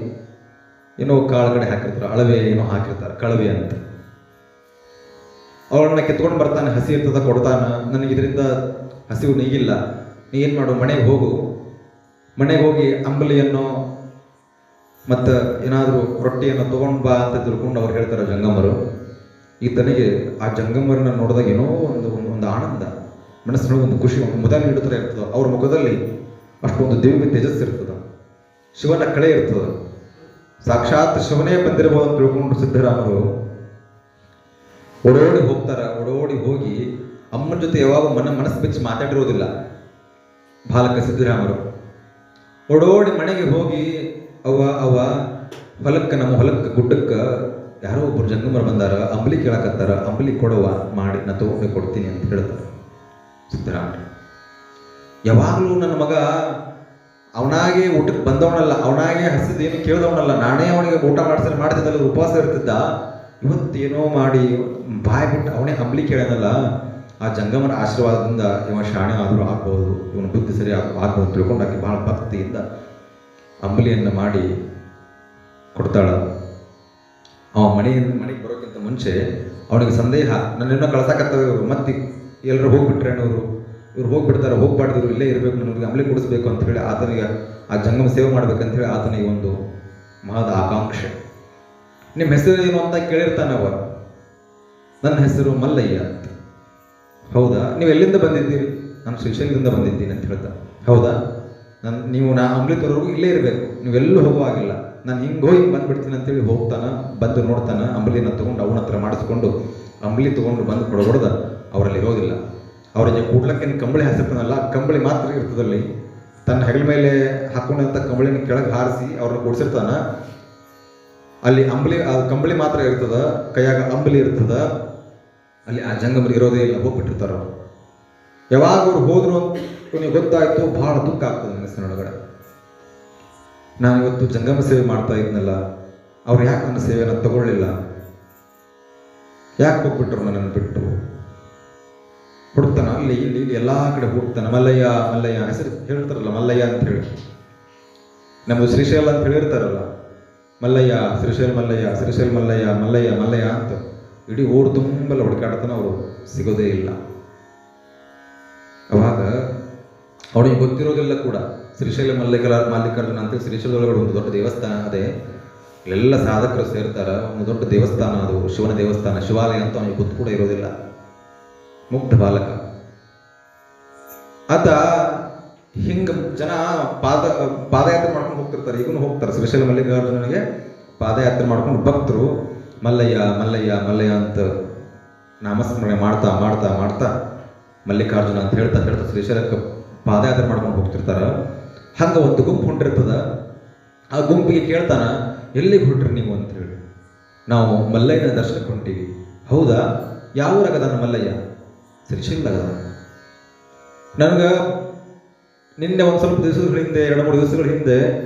ಏನೋ ಕಾಳುಗಡೆ ಹಾಕಿರ್ತಾರೆ, ಅಳವೆ ಏನೋ ಹಾಕಿರ್ತಾರೆ, ಕಳವೆ ಅಂತ. ಅವಳನ್ನ ಕಿತ್ಕೊಂಡು ಬರ್ತಾನೆ, ಹಸಿ ಇರ್ತದ ಕೊಡ್ತಾನ. ನನಗೆ ಇದರಿಂದ ಹಸಿವು ನೀಗಿಲ್ಲ, ನೀ ಏನು ಮಾಡು, ಮನೆಗೆ ಹೋಗು, ಮನೆಗೆ ಹೋಗಿ ಅಂಬಲಿಯನ್ನು ಮತ್ತು ಏನಾದರೂ ರೊಟ್ಟಿಯನ್ನು ತೊಗೊಂಡು ಬಾ ಅಂತ ತಿಳ್ಕೊಂಡು ಅವ್ರು ಹೇಳ್ತಾರೆ ಜಂಗಮರು. ಈತನಿಗೆ ಆ ಜಂಗಮರನ್ನ ನೋಡಿದಾಗ ಏನೋ ಒಂದು ಆನಂದ, ಮನಸ್ಸಿನೊಳಗೆ ಒಂದು ಖುಷಿ, ಒಂದು ಮುದ ನೀಡುತ್ತಾರೆ ಇರ್ತದೆ. ಅವ್ರ ಮುಖದಲ್ಲಿ ಅಷ್ಟೊಂದು ದಿವ್ಯ ತೇಜಸ್ಸು ಇರ್ತದೆ, ಶಿವನ ಕಳೆ ಇರ್ತದೆ. ಸಾಕ್ಷಾತ್ ಶಿವನೇ ಬಂದಿರಬಹುದು ಅಂತ ತಿಳ್ಕೊಂಡು ಸಿದ್ದರಾಮರು ಓಡೋಡಿ ಹೋಗ್ತಾರೆ. ಓಡೋಡಿ ಹೋಗಿ ಅಮ್ಮನ ಜೊತೆ ಯಾವಾಗ ಮನಸ್ಸು ಬಿಚ್ಚಿ ಮಾತಾಡಿರೋದಿಲ್ಲ ಬಾಲಕ ಸಿದ್ದರಾಮರು. ಓಡೋಡಿ ಮನೆಗೆ ಹೋಗಿ ಅವ್ವ ನಮ್ಮ ಹೊಲಕ್ಕೆ ಗುಡ್ಡಕ್ಕೆ ಯಾರೋ ಒಬ್ಬರು ಜಂಗಮರು ಬಂದಾರ, ಅಂಬಲಿ ಕೇಳಕತ್ತಾರ, ಅಂಬಲಿ ಕೊಡುವ ಮಾಡಿ ನಾ ತಗೊಂಡು ಕೊಡ್ತೀನಿ ಅಂತ ಹೇಳ್ತಾರೆ ಸಿದ್ದರಾಮರು. ಯಾವಾಗಲೂ ನನ್ನ ಮಗ ಅವನಾಗೆ ಊಟಕ್ಕೆ ಬಂದವನಲ್ಲ, ಅವನಾಗೆ ಹಸಿದೇನು ಕೇಳಿದವನಲ್ಲ, ನಾನೇ ಅವನಿಗೆ ಊಟ ಮಾಡ್ತಿದ್ದಲ್ಲ, ಉಪವಾಸ ಇರ್ತಿದ್ದ. ಇವತ್ತೇನೋ ಮಾಡಿ ಬಾಯ್ ಬಿಟ್ಟು ಅವನೇ ಅಂಬಲಿ ಕೇಳೋನಲ್ಲ. ಆ ಜಂಗಮರ ಆಶೀರ್ವಾದದಿಂದ ಇವ ಶಾಣೆ ಆದರೂ ಆಗ್ಬೋದು, ಇವನ ಬುದ್ಧಿ ಸರಿ ಆಗ್ಬೋದು ತಿಳ್ಕೊಂಡು ಆಕೆ ಭಾಳ ಭಕ್ತಿಯಿಂದ ಅಂಬಲಿಯನ್ನು ಮಾಡಿ ಕೊಡ್ತಾಳ. ಅವ ಮನೆಗೆ ಬರೋಕ್ಕಿಂತ ಮುಂಚೆ ಅವನಿಗೆ ಸಂದೇಹ, ನನ್ನೇನೋ ಕಳ್ಸಾಕತ್ತವ ಇವರು, ಮತ್ತೆ ಎಲ್ಲರೂ ಹೋಗ್ಬಿಟ್ರೆ ಇವ್ರು ಹೋಗ್ಬಿಡ್ತಾರೆ, ಹೋಗ್ಬಾರ್ದು, ಇಲ್ಲೇ ಇರಬೇಕು, ನನಗೆ ಅಂಬಲಿ ಕೊಡಿಸ್ಬೇಕು ಅಂತ ಹೇಳಿ ಆತನಿಗೆ ಆ ಜಂಗಮ ಸೇವೆ ಮಾಡ್ಬೇಕಂತ ಹೇಳಿ ಆತನಿಗೆ ಒಂದು ಮಹದ ಆಕಾಂಕ್ಷೆ. ನಿಮ್ಮ ಹೆಸರು ಏನು ಅಂತ ಕೇಳಿರ್ತಾನವ. ನನ್ನ ಹೆಸರು ಮಲ್ಲಯ್ಯ ಅಂತ. ಹೌದಾ, ನೀವು ಎಲ್ಲಿಂದ ಬಂದಿದ್ದೀರಿ? ನಾನು ಶ್ರೀಶೈಲದಿಂದ ಬಂದಿದ್ದೀನಿ ಅಂತ ಹೇಳ್ತಾ. ಹೌದಾ, ನೀವು ಅಂಬಲಿ ತೋರೋರ್ಗು ಇಲ್ಲೇ ಇರಬೇಕು, ನೀವೆಲ್ಲೂ ಹೋಗುವಾಗಿಲ್ಲ. ನಾನು ಹಿಂಗೆ ಹೋಗಿ ಬಂದುಬಿಡ್ತೀನಿ ಅಂತೇಳಿ ಹೋಗ್ತಾನೆ, ಬಂದು ನೋಡ್ತಾನೆ, ಅಂಬಲಿನ ತೊಗೊಂಡು ಅವನ ಹತ್ರ ಮಾಡಿಸ್ಕೊಂಡು ಅಂಬಲಿ ತೊಗೊಂಡು ಬಂದು ಕೊಡಗೊಡ್ದ ಅವರಲ್ಲಿ ಇರೋದಿಲ್ಲ. ಅವರಿಗೆ ಕೂಡ್ಲಕ್ಕೆ ಕಂಬಳಿ ಹಾಸಿರ್ತಾನಲ್ಲ, ಕಂಬಳಿ ಮಾತ್ರ ಇರ್ತದಲ್ಲಿ. ತನ್ನ ಹೆಗಲ ಮೇಲೆ ಹಾಕೊಂಡಂಥ ಕಂಬಳಿನ ಕೆಳಗೆ ಹಾರಿಸಿ ಅವ್ರನ್ನ ಕೂಡಿಸಿರ್ತಾನ. ಅಲ್ಲಿ ಅಂಬಲಿ ಕಂಬಳಿ ಮಾತ್ರ ಇರ್ತದ, ಕೈಯಾಗ ಅಂಬಲಿ ಇರ್ತದ. ಅಲ್ಲಿ ಆ ಜಂಗಮರಿಗೆ ಇರೋದೇ ಇಲ್ಲ, ಹೋಗ್ಬಿಟ್ಟಿರ್ತಾರ. ಯಾವಾಗ ಅವ್ರು ಹೋದ್ರು ಅಂತ ನೀವು ಗೊತ್ತಾಯ್ತು, ಬಹಳ ದುಃಖ ಆಗ್ತದೆ ಮನಸ್ಸಿನೊಳಗಡೆ. ನಾನು ಇವತ್ತು ಜಂಗಮ ಸೇವೆ ಮಾಡ್ತಾ ಇದ್ನಲ್ಲ, ಅವ್ರು ಯಾಕೆ ನನ್ನ ಸೇವೆಯನ್ನು ತಗೊಳ್ಳಿಲ್ಲ, ಯಾಕೆ ಹೋಗ್ಬಿಟ್ರು ನನ್ನನ್ನು ಬಿಟ್ಟು? ಹುಡುಕ್ತಾನ, ಅಲ್ಲಿ ಇಲ್ಲಿ ಇಲ್ಲಿ ಎಲ್ಲ ಕಡೆ ಹುಡುಕ್ತಾನ. ಮಲ್ಲಯ್ಯ ಮಲ್ಲಯ್ಯ ಹೆಸರು ಹೇಳ್ತಾರಲ್ಲ, ಮಲ್ಲಯ್ಯ ಅಂತ ಹೇಳಿ. ನಮ್ಮದು ಶ್ರೀಶೈಲ ಅಂತ ಹೇಳಿರ್ತಾರಲ್ಲ, ಮಲ್ಲಯ್ಯ ಶ್ರೀಶೈಲ ಮಲ್ಲಯ್ಯ ಶ್ರೀಶೈಲ ಮಲ್ಲಯ್ಯ ಮಲ್ಲಯ್ಯ ಮಲ್ಲಯ್ಯ ಅಂತ ಇಡೀ ಊರು ತುಂಬೆಲ್ಲ ಹುಡುಕಾಡ್ತಾನೆ. ಅವರು ಸಿಗೋದೇ ಇಲ್ಲ. ಅವಾಗ ಅವನಿಗೆ ಗೊತ್ತಿರೋದಿಲ್ಲ ಕೂಡ. ಶ್ರೀಶೈಲ ಮಲ್ಲಿಕಾರ್ಜುನ ಅಂತೇಳಿ ಶ್ರೀಶೈಲದೊಳಗಡೆ ಒಂದು ದೊಡ್ಡ ದೇವಸ್ಥಾನ ಅದೇ. ಇಲ್ಲೆಲ್ಲ ಸಾಧಕರು ಸೇರ್ತಾರೆ. ಒಂದು ದೊಡ್ಡ ದೇವಸ್ಥಾನ ಅದು, ಶಿವನ ದೇವಸ್ಥಾನ, ಶಿವಾಲಯ ಅಂತ ಅವನಿಗೆ ಗೊತ್ತು ಕೂಡ ಇರೋದಿಲ್ಲ. ಮುಗ್ಧ ಬಾಲಕ ಆತ. ಹಿಂಗೆ ಜನ ಪಾದಯಾತ್ರೆ ಮಾಡ್ಕೊಂಡು ಹೋಗ್ತಿರ್ತಾರೆ, ಈಗೂ ಹೋಗ್ತಾರೆ. ಶ್ರೀಶೈಲ ಮಲ್ಲಿಕಾರ್ಜುನನಿಗೆ ಪಾದಯಾತ್ರೆ ಮಾಡ್ಕೊಂಡು ಭಕ್ತರು ಮಲ್ಲಯ್ಯ ಮಲ್ಲಯ್ಯ ಮಲ್ಲಯ್ಯ ಅಂತ ನಾಮಸ್ಮರಣೆ ಮಾಡ್ತಾ ಮಾಡ್ತಾ ಮಾಡ್ತಾ ಮಲ್ಲಿಕಾರ್ಜುನ ಅಂತ ಹೇಳ್ತಾ ಹೇಳ್ತಾ ಶ್ರೀಶೈಲಕ್ಕೆ ಪಾದಯಾತ್ರೆ ಮಾಡ್ಕೊಂಡು ಹೋಗ್ತಿರ್ತಾರ. ಹಂಗೆ ಒಂದು ಗುಂಪು ಹೊಂಟಿರ್ತದ. ಆ ಗುಂಪಿಗೆ ಕೇಳ್ತಾನ, ಎಲ್ಲಿಗೆ ಹೊರಟ್ರಿ ನೀವು ಅಂತ ಹೇಳಿ. ನಾವು ಮಲ್ಲಯ್ಯನ ದರ್ಶನಕ್ಕೆ ಹೊಂಟೀವಿ. ಹೌದಾ, ಯಾವ ಊರಾಗದಾನ ಮಲ್ಲಯ್ಯ? ಶ್ರೀಶೈಲದಾಗದ. ನನಗೆ ನಿನ್ನೆ ಒಂದು ಸ್ವಲ್ಪ ದಿವಸಗಳ ಹಿಂದೆ, 2-3 ದಿವಸಗಳ ಹಿಂದೆ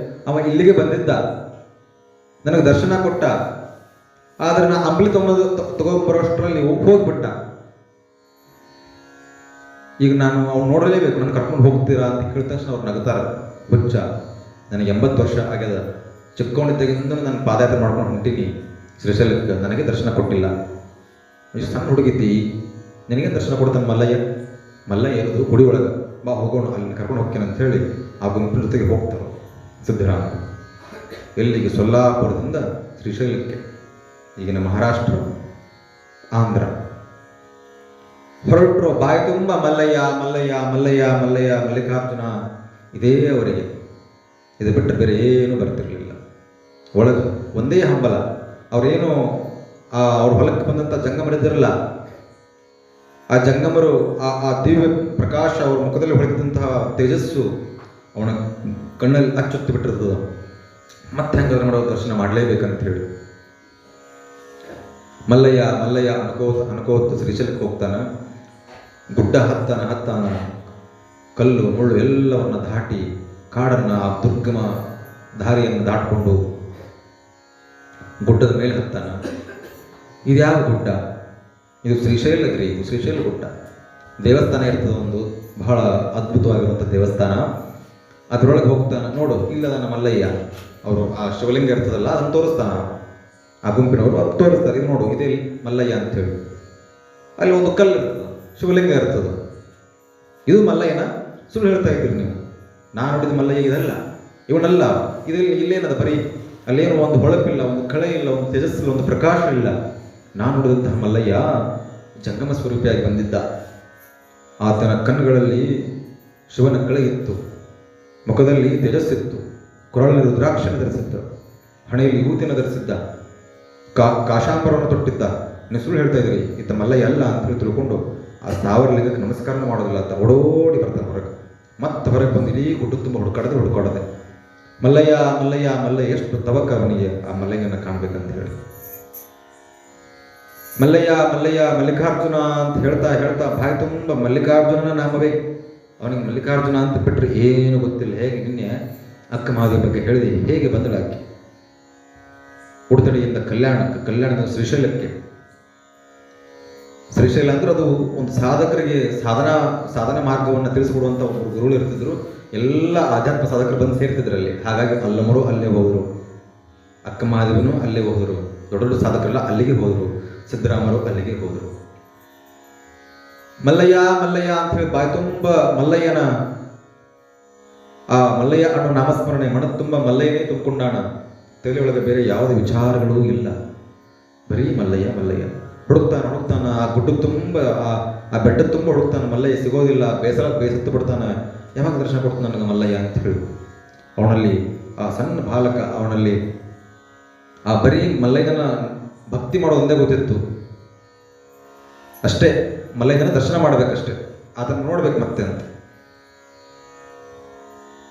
ಅವ ಇಲ್ಲಿಗೆ ಬಂದಿದ್ದ, ನನಗೆ ದರ್ಶನ ಕೊಟ್ಟ. ಆದರೆ ನಾ ಅಂಬಲಿ ತಗೊಂಬರೋಷ್ಟರಲ್ಲಿ ಹೋಗ್ಬಿಟ್ಟ. ಈಗ ನಾನು ಅವ್ನು ನೋಡಲೇಬೇಕು, ನನ್ನ ಕರ್ಕೊಂಡು ಹೋಗ್ತೀರಾ ಅಂತ ಕೇಳಿದ ತಕ್ಷಣ ಅವ್ರು ನಗ್ತಾರ. ಹುಚ್ಚ, ನನಗೆ 80 ವರ್ಷ ಆಗ್ಯದ, ಚಿಕ್ಕವನಿದ್ದಾಗಿಂದ ನಾನು ಪಾದಯಾತ್ರೆ ಮಾಡ್ಕೊಂಡು ಹೊಂಟೀನಿ ಶ್ರೀಶೈಲಕ್ಕೆ, ನನಗೆ ದರ್ಶನ ಕೊಟ್ಟಿಲ್ಲ. ಇಷ್ಟು ಸಣ್ಣ ಹುಡುಗಿತಿ, ನಿನಗೆ ದರ್ಶನ ಕೊಡ್ತಾನೆ ಮಲ್ಲಯ್ಯ? ಮಲ್ಲಯ್ಯ ಇರೋದು ಗುಡಿ ಒಳಗೆ, ಬಾ ಹೋಗೋಣ, ಅಲ್ಲಿ ಕರ್ಕೊಂಡು ಹೋಗ್ತೇನೆ ಅಂತ ಹೇಳಿ ಆ ಗುಂಪಿನ ಜೊತೆಗೆ ಹೋಗ್ತಾರೆ ಸಿದ್ದರಾಮ. ಎಲ್ಲಿಗೆ? ಸೊಲ್ಲಾಪುರದಿಂದ ಶ್ರೀಶೈಲಕ್ಕೆ, ಈಗಿನ ಮಹಾರಾಷ್ಟ್ರ, ಆಂಧ್ರ. ಹೊರಟರು. ಬಾಯಿ ತುಂಬ ಮಲ್ಲಯ್ಯ ಮಲ್ಲಯ್ಯ ಮಲ್ಲಯ್ಯ ಮಲ್ಲಯ್ಯ ಮಲ್ಲಿಕಾರ್ಜುನ, ಇದೇ ಅವರಿಗೆ. ಇದು ಬಿಟ್ಟರೆ ಬೇರೆ ಏನೂ ಬರ್ತಿರ್ಲಿಲ್ಲ. ಒಳಗೆ ಒಂದೇ ಹಂಬಲ. ಅವರೇನು ಅವ್ರ ಹೊಲಕ್ಕೆ ಬಂದಂಥ ಜಂಗಮರಿದ್ದಿರಲ್ಲ, ಆ ಜಂಗಮರು ಆ ದಿವ್ಯ ಪ್ರಕಾಶ ಅವ್ರ ಮುಖದಲ್ಲಿ ಹೊಳೆದಂತಹ ತೇಜಸ್ಸು ಅವನ ಕಣ್ಣಲ್ಲಿ ಅಚ್ಚೊತ್ತಿ ಬಿಟ್ಟಿರ್ತದ. ಮತ್ತೆ ಹೆಂಗಾದ್ರೆ ಮಾಡೋ ದರ್ಶನ ಮಾಡಲೇಬೇಕಂತ ಹೇಳಿ ಮಲ್ಲಯ್ಯ ಮಲ್ಲಯ್ಯ ಅನ್ಕೋತ ಶ್ರೀಶೈಲಕ್ಕೆ ಹೋಗ್ತಾನ. ಗುಡ್ಡ ಹತ್ತಾನ, ಕಲ್ಲು ಮುಳ್ಳು ಎಲ್ಲವನ್ನ ದಾಟಿ ಕಾಡನ್ನು, ಆ ದುರ್ಗಮ ದಾರಿಯನ್ನು ದಾಟಿಕೊಂಡು ಗುಡ್ಡದ ಮೇಲೆ ಹತ್ತಾನ. ಇದ್ಯಾವ ಗುಡ್ಡ? ಇದು ಶ್ರೀಶೈಲಗಿರಿ, ಇದು ಶ್ರೀಶೈಲ ಗುಡ್ಡ. ದೇವಸ್ಥಾನ ಇರ್ತದೆ ಒಂದು, ಬಹಳ ಅದ್ಭುತವಾಗಿರುವಂಥ ದೇವಸ್ಥಾನ. ಅದರೊಳಗೆ ಹೋಗ್ತಾನೆ. ನೋಡು, ಇಲ್ಲದಾನ ಮಲ್ಲಯ್ಯ. ಅವರು ಆ ಶಿವಲಿಂಗ ಇರ್ತದಲ್ಲ, ಅದನ್ನು ತೋರಿಸ್ತಾನ. ಆ ಗುಂಪಿನವರು ಅದು ತೋರಿಸ್ತಾರೆ. ಇದು ನೋಡು, ಇದೇ ಮಲ್ಲಯ್ಯ ಅಂತೇಳಿ. ಅಲ್ಲಿ ಒಂದು ಕಲ್ಲು ಇರ್ತದೆ, ಶಿವಲಿಂಗ ಇರ್ತದೆ. ಇದು ಮಲ್ಲಯ್ಯನ? ಸುಳ್ಳು ಹೇಳ್ತಾ ಇದ್ದೀರಿ ನೀವು. ನಾನು ನೋಡಿದ ಮಲ್ಲಯ್ಯ ಇದಲ್ಲ, ಇವನಲ್ಲ. ಇದರಲ್ಲಿ ಇಲ್ಲೇನದ ಬರೀ, ಅಲ್ಲೇನು ಒಂದು ಹೊಳಪಿಲ್ಲ, ಒಂದು ಕಳೆ ಇಲ್ಲ, ಒಂದು ತೇಜಸ್ಸಿಲ್ಲ, ಒಂದು ಪ್ರಕಾಶ ಇಲ್ಲ. ನಾನು ನೋಡಿದಂತಹ ಮಲ್ಲಯ್ಯ ಜಂಗಮ ಸ್ವರೂಪಿಯಾಗಿ ಬಂದಿದ್ದ. ಆತನ ಕಣ್ಣುಗಳಲ್ಲಿ ಶಿವನ ಕಳೆ ಇತ್ತು, ಮುಖದಲ್ಲಿ ತೇಜಸ್ಸಿತ್ತು, ಕೊರಳಲ್ಲಿ ರುದ್ರಾಕ್ಷನ ಧರಿಸಿದ್ದ, ಹಣೆಯಲ್ಲಿ ಯೂತಿನ ಧರಿಸಿದ್ದ, ಕಾಶಾಂಬರವನ್ನು ತೊಟ್ಟಿದ್ದ. ನೀವು ಸುಳ್ಳು ಹೇಳ್ತಾ ಇದ್ರಿ, ಇತ್ತ ಮಲ್ಲಯ್ಯ ಅಲ್ಲ ಅಂತ ತಿಳ್ಕೊಂಡು ಆ ಸ್ಥಾವರಲಿಂಗಕ್ಕೆ ನಮಸ್ಕಾರ ಮಾಡೋದಿಲ್ಲ ಅಂತ ಓಡೋಡಿ ಬರ್ತಾನೆ ಹೊರಗೆ. ಮತ್ತೆ ಹೊರಗೆ ಬಂದು ಇಡೀ ಗುಡ್ಡ ತುಂಬ ಹುಡುಕಾಡದೆ ಮಲ್ಲಯ್ಯ ಮಲ್ಲಯ್ಯ ಮಲ್ಲಯ್ಯ. ಎಷ್ಟು ತವಕ ಅವನಿಗೆ ಆ ಮಲ್ಲಯ್ಯನ ಕಾಣ್ಬೇಕಂತ ಹೇಳಿ. ಮಲ್ಲಯ್ಯ ಮಲ್ಲಯ್ಯ ಮಲ್ಲಿಕಾರ್ಜುನ ಅಂತ ಹೇಳ್ತಾ ಹೇಳ್ತಾ ಬಾಯಿ ತುಂಬ ಮಲ್ಲಿಕಾರ್ಜುನನ ನಾಮವೇ. ಅವನಿಗೆ ಮಲ್ಲಿಕಾರ್ಜುನ ಅಂತ ಬಿಟ್ಟರೆ ಏನು ಗೊತ್ತಿಲ್ಲ. ಹೇಗೆ ನಿನ್ನೆ ಅಕ್ಕ ಮಹಾದೇವಿ ಬಗ್ಗೆ ಹೇಳಿದೆ, ಹೇಗೆ ಬಂದಳಾಕಿ ಉಡುತಡಿಯಿಂದ ಕಲ್ಯಾಣದ ಶ್ರೀಶೈಲಕ್ಕೆ. ಶ್ರೀಶೈಲ ಅಂದ್ರೆ ಅದು ಒಂದು ಸಾಧಕರಿಗೆ ಸಾಧನಾ ಮಾರ್ಗವನ್ನು ತಿಳಿಸಿಕೊಡುವಂಥ ಒಂದು ಗುರುಗಳು ಇರ್ತಿದ್ರು. ಎಲ್ಲ ಆಧ್ಯಾತ್ಮ ಸಾಧಕರು ಬಂದು ಸೇರ್ತಿದ್ರಲ್ಲಿ. ಹಾಗಾಗಿ ಅಲ್ಲಮರು ಅಲ್ಲೇ ಹೋದರು, ಅಕ್ಕ ಮಹಾದೇವನು ಅಲ್ಲೇ ಹೋದರು, ದೊಡ್ಡ ದೊಡ್ಡ ಸಾಧಕರೆಲ್ಲ ಅಲ್ಲಿಗೆ ಹೋದರು, ಸಿದ್ದರಾಮರು ಅಲ್ಲಿಗೆ ಹೋದರು. ಮಲ್ಲಯ್ಯ ಮಲ್ಲಯ್ಯ ಅಂತ ಹೇಳಿ ಬಾಯಿ ತುಂಬ ಮಲ್ಲಯ್ಯನ ಆ ಮಲ್ಲಯ್ಯ ಅನ್ನೋ ನಾಮಸ್ಮರಣೆ ಮನ ತುಂಬ ಮಲ್ಲಯ್ಯನೇ ತುಂಬಿಕೊಂಡಾಣ. ತಲೆಯೊಳಗೆ ಬೇರೆ ಯಾವುದೇ ವಿಚಾರಗಳೂ ಇಲ್ಲ, ಬರೀ ಮಲ್ಲಯ್ಯ ಮಲ್ಲಯ್ಯ. ಹುಡುಕ್ತಾನ ಆ ಗುಡ್ಡ ತುಂಬ ಆ ಬೆಟ್ಟ ತುಂಬ ಹುಡುಕ್ತಾನೆ. ಮಲ್ಲಯ್ಯ ಸಿಗೋದಿಲ್ಲ, ಬೇಸತ್ತು ಬಿಡ್ತಾನೆ. ಯಾವಾಗ ದರ್ಶನ ಕೊಡ್ತಾನೆ ನನಗೆ ಮಲ್ಲಯ್ಯ ಅಂತ ಹೇಳಿ. ಅವನಲ್ಲಿ ಆ ಸಣ್ಣ ಬಾಲಕ, ಅವನಲ್ಲಿ ಆ ಬರೀ ಮಲ್ಲಯ್ಯನ ಭಕ್ತಿ ಮಾಡೋ ಒಂದೇ ಗೊತ್ತಿತ್ತು ಅಷ್ಟೇ. ಮಲ್ಲಯ್ಯನ ದರ್ಶನ ಮಾಡ್ಬೇಕಷ್ಟೇ, ಅದನ್ನು ನೋಡ್ಬೇಕು ಮತ್ತೆ ಅಂತ.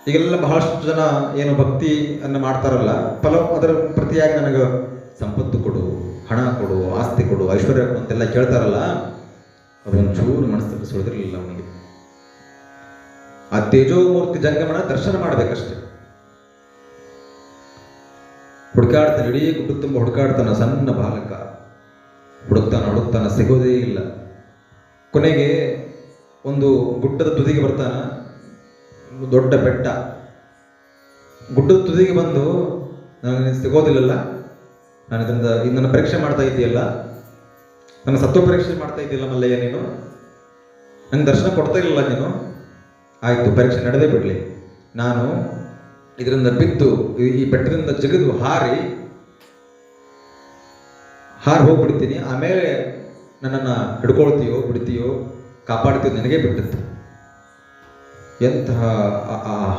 ಈಗೆಲ್ಲ ಬಹಳಷ್ಟು ಜನ ಏನು ಭಕ್ತಿಯನ್ನು ಮಾಡ್ತಾರಲ್ಲ, ಅದರ ಪ್ರತಿಯಾಗಿ ನನಗೆ ಸಂಪತ್ತು ಕೊಡು, ಹಣ ಕೊಡು, ಆಸ್ತಿ ಕೊಡು, ಐಶ್ವರ್ಯ ಕೊಡು ಅಂತೆಲ್ಲ ಕೇಳ್ತಾರಲ್ಲ, ಅದೊಂಚೂರು ಮನಸ್ಸಲ್ಲಿ ಸುಳಿದಿರಲಿಲ್ಲ ಅವನಿಗೆ. ಆ ತೇಜೋಮೂರ್ತಿ ಜಂಗಮನ ದರ್ಶನ ಮಾಡ್ಬೇಕಷ್ಟೆ. ಹುಡುಕಾಡ್ತಾನೆ, ಇಡೀ ಗುಡ್ಡ ತುಂಬ ಹುಡುಕಾಡ್ತಾನ. ಸಣ್ಣ ಬಾಲಕ ಹುಡುಕ್ತಾನ, ಸಿಗೋದೇ ಇಲ್ಲ. ಕೊನೆಗೆ ಒಂದು ಗುಡ್ಡದ ತುದಿಗೆ ಬರ್ತಾನ. ದೊಡ್ಡ ಬೆಟ್ಟ, ಗುಡ್ಡದ ತುದಿಗೆ ಬಂದು, ನನಗೆ ಸಿಗೋದಿಲ್ಲಲ್ಲ, ನಾನು ಇದನ್ನ ಪರೀಕ್ಷೆ ಮಾಡ್ತಾ ಇದ್ದೀಯಲ್ಲ, ನನ್ನ ಸತ್ವ ಪರೀಕ್ಷೆ ಮಾಡ್ತಾ ಇದ್ದೀಯಲ್ಲ ಮಲ್ಲಯ್ಯ, ನೀನು ನಂಗೆ ದರ್ಶನ ಕೊಡ್ತಾ ಇಲ್ಲ ನೀನು. ಆಯಿತು, ಪರೀಕ್ಷೆ ನಡೆದೇ ಬಿಡಲಿ. ನಾನು ಇದರಿಂದ ಬಿದ್ದು ಈ ಬೆಟ್ಟದಿಂದ ಜಿಗಿದು ಹಾರಿ ಹೋಗ್ಬಿಡ್ತೀನಿ. ಆಮೇಲೆ ನನ್ನನ್ನು ಹಿಡ್ಕೊಳ್ತೀಯೋ ಬಿಡ್ತೀಯೋ ಕಾಪಾಡ್ತೀಯೋ ನನಗೇ ಬಿಟ್ಟದ್ದು. ಎಂತಹ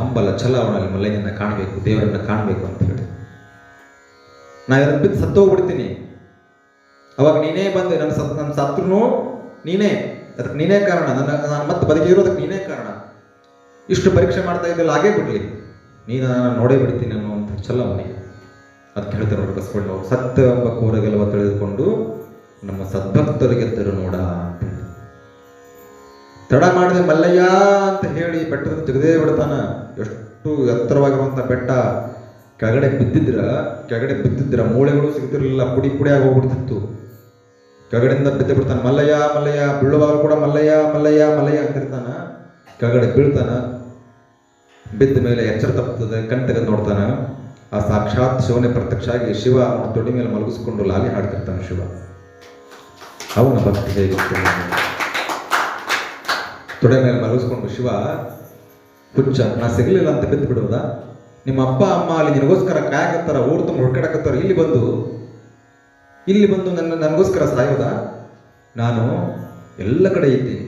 ಹಂಬಲ ಛಲ ಅವನಲ್ಲಿ, ಮಲ್ಲಯ್ಯನ ಕಾಣಬೇಕು, ದೇವರನ್ನ ಕಾಣಬೇಕು ಅಂತ ಹೇಳಿ. ನಾ ಇದನ್ನು ಬಿದ್ದು ಸತ್ತೋಗ್ಬಿಡ್ತೀನಿ, ಅವಾಗ ನೀನೇ ಬಂದು ನನ್ನ ಸತ್ರು ನೀನೇ, ಅದಕ್ಕೆ ನೀನೇ ಕಾರಣ, ನಾನು ಮತ್ತೆ ಬದುಕಿರೋದಕ್ಕೆ ನೀನೇ ಕಾರಣ. ಇಷ್ಟು ಪರೀಕ್ಷೆ ಮಾಡ್ತಾ ಇದ್ದಲ್ಲ, ಹಾಗೇ ಬಿಡ್ಲಿ, ನೀನು ನಾನು ನೋಡೇ ಬಿಡ್ತೀನಿ ಅನ್ನುವಂಥ ಛಲ ಅವನಿಗೆ. ಅದಕ್ಕೆ ಹೇಳ್ತಾರೆ ನೋಡಿ ಬಸವಣ್ಣ, ಸತ್ಯ ಎಂಬ ಕೋರ ಗೆಲುವ ತಿಳಿದುಕೊಂಡು ನಮ್ಮ ಸದ್ಭಕ್ತರಿಗೆದ್ದರು ನೋಡ ಅಂತ. ತಡ ಮಾಡಿದೆ ಮಲ್ಲಯ್ಯ ಅಂತ ಹೇಳಿ ಬೆಟ್ಟದ ತೆಗೆದೇ ಬಿಡ್ತಾನ. ಎಷ್ಟು ಎತ್ತರವಾಗಿರುವಂಥ ಬೆಟ್ಟ, ಕೆಳಗಡೆ ಬಿದ್ದಿದ್ರ ಮೂಳೆಗಳು ಸಿಗ್ತಿರ್ಲಿಲ್ಲ, ಪುಡಿ ಪುಡಿಯಾಗಿ ಹೋಗ್ಬಿಡ್ತಿತ್ತು. ಕೆಳಗಡೆಯಿಂದ ಬಿದ್ದು ಬಿಡ್ತಾನೆ. ಮಲ್ಲಯ್ಯ ಬೀಳುವಾಗ ಕೂಡ ಮಲ್ಲಯ್ಯ ಅಂತಿರ್ತಾನ. ಕೆಳಗಡೆ ಬೀಳ್ತಾನ. ಬಿದ್ದ ಮೇಲೆ ಎಚ್ಚರ ತಪ್ಪುತ್ತದೆ, ಕಣ್ ತೆಗೆದು ನೋಡ್ತಾನ. ಆ ಸಾಕ್ಷಾತ್ ಶಿವನೇ ಪ್ರತ್ಯಕ್ಷ ಆಗಿ ಶಿವ ಅವನ ತೊಡಿ ಮೇಲೆ ಮಲಗಿಸ್ಕೊಂಡು ಲಾಲಿ ಹಾಡ್ತಿರ್ತಾನೆ. ಶಿವ ಅವನ ಭಕ್ತಿ ಹೇಗಿತ್ತು, ತೊಡೆ ಮೇಲೆ ಮಲಗಿಸ್ಕೊಂಡು ಶಿವ ಹುಚ್ಚ, ನಾ ಸಿಗಲಿಲ್ಲ ಅಂತ ಬಿದ್ದು ಬಿಡೋದ? ನಿಮ್ಮ ಅಪ್ಪ ಅಮ್ಮ ಅಲ್ಲಿ ನಿನಗೋಸ್ಕರ ಕಾಯಕತ್ತಾರ, ಊರು ತುಂಬ ಹುಡ್ಕಾಡಕತ್ತಾರ, ಇಲ್ಲಿ ಬಂದು ನನಗೋಸ್ಕರ ಸಾಯೋದ? ನಾನು ಎಲ್ಲ ಕಡೆ ಇದ್ದೀನಿ.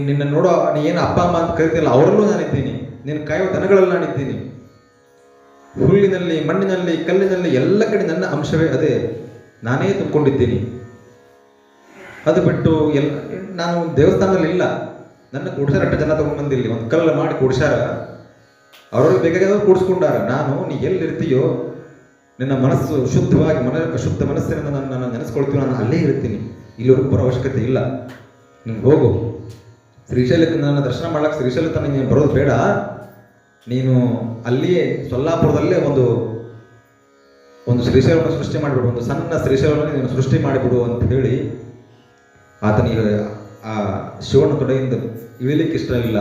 ನಿನ್ನ ನೋಡೋ, ನೀ ಏನು ಅಪ್ಪ ಅಮ್ಮ ಅಂತ ಕರಿತಿಲ್ಲ, ಅವರಲ್ಲೂ ನಾನಿದ್ದೀನಿ. ನೀನು ಕಾಯೋ ದನಗಳಲ್ಲಿ ನಾನಿದ್ದೀನಿ. ಹುಲ್ಲಿನಲ್ಲಿ, ಮಣ್ಣಿನಲ್ಲಿ, ಕಲ್ಲಿನಲ್ಲಿ ಎಲ್ಲ ಕಡೆ ನನ್ನ ಅಂಶವೇ ಅದೇ, ನಾನೇ ತುಂಬಿಕೊಂಡಿದ್ದೀನಿ. ಅದು ಬಿಟ್ಟು ನಾನು ದೇವಸ್ಥಾನದಲ್ಲಿ ಇಲ್ಲ, ನನ್ನ ಕೂಡ್ಸಾರ ಅಷ್ಟು ಜನ ತಗೊಂಡ್ಬಂದಿಲ್ಲಿ, ಒಂದು ಕಲ್ಲು ಮಾಡಿ ಕೂಡ್ಸಾರ, ಅವ್ರವ್ರಿಗೆ ಬೇಕಾಗಿರೋರು ಕೂಡಿಸ್ಕೊಂಡಾರ. ನೀ ಎಲ್ಲಿರ್ತೀಯೋ, ನಿನ್ನ ಮನಸ್ಸು ಶುದ್ಧವಾಗಿ, ಶುದ್ಧ ಮನಸ್ಸಿನಿಂದ ನಾನು ನೆನೆಸ್ಕೊಳ್ತೀವಿ, ನಾನು ಅಲ್ಲೇ ಇರ್ತೀನಿ, ಇಲ್ಲಿವರೆಗೂ ಬರೋ ಅವಶ್ಯಕತೆ ಇಲ್ಲ. ನೀನು ಹೋಗು ಶ್ರೀಶೈಲಕ್ಕೆ, ನನ್ನ ದರ್ಶನ ಮಾಡ್ಲಿಕ್ಕೆ ಶ್ರೀಶೈಲ ತನಕ ನೀನು ಬರೋದು ಬೇಡ, ನೀನು ಅಲ್ಲಿಯೇ ಸೊಲ್ಲಾಪುರದಲ್ಲೇ ಒಂದು ಶ್ರೀಶೈಲವನ್ನು ಸೃಷ್ಟಿ ಮಾಡಿಬಿಡು, ಒಂದು ಸಣ್ಣ ಶ್ರೀಶೈಲವನ್ನು ನೀನು ಸೃಷ್ಟಿ ಮಾಡಿಬಿಡು ಅಂತ ಹೇಳಿ ಆತನಿಗೆ ಆ ಶಿವನ ತೊಡೆಯಿಂದ ಇಳಿಲಿಕ್ಕೆ ಇಷ್ಟ ಇಲ್ಲ.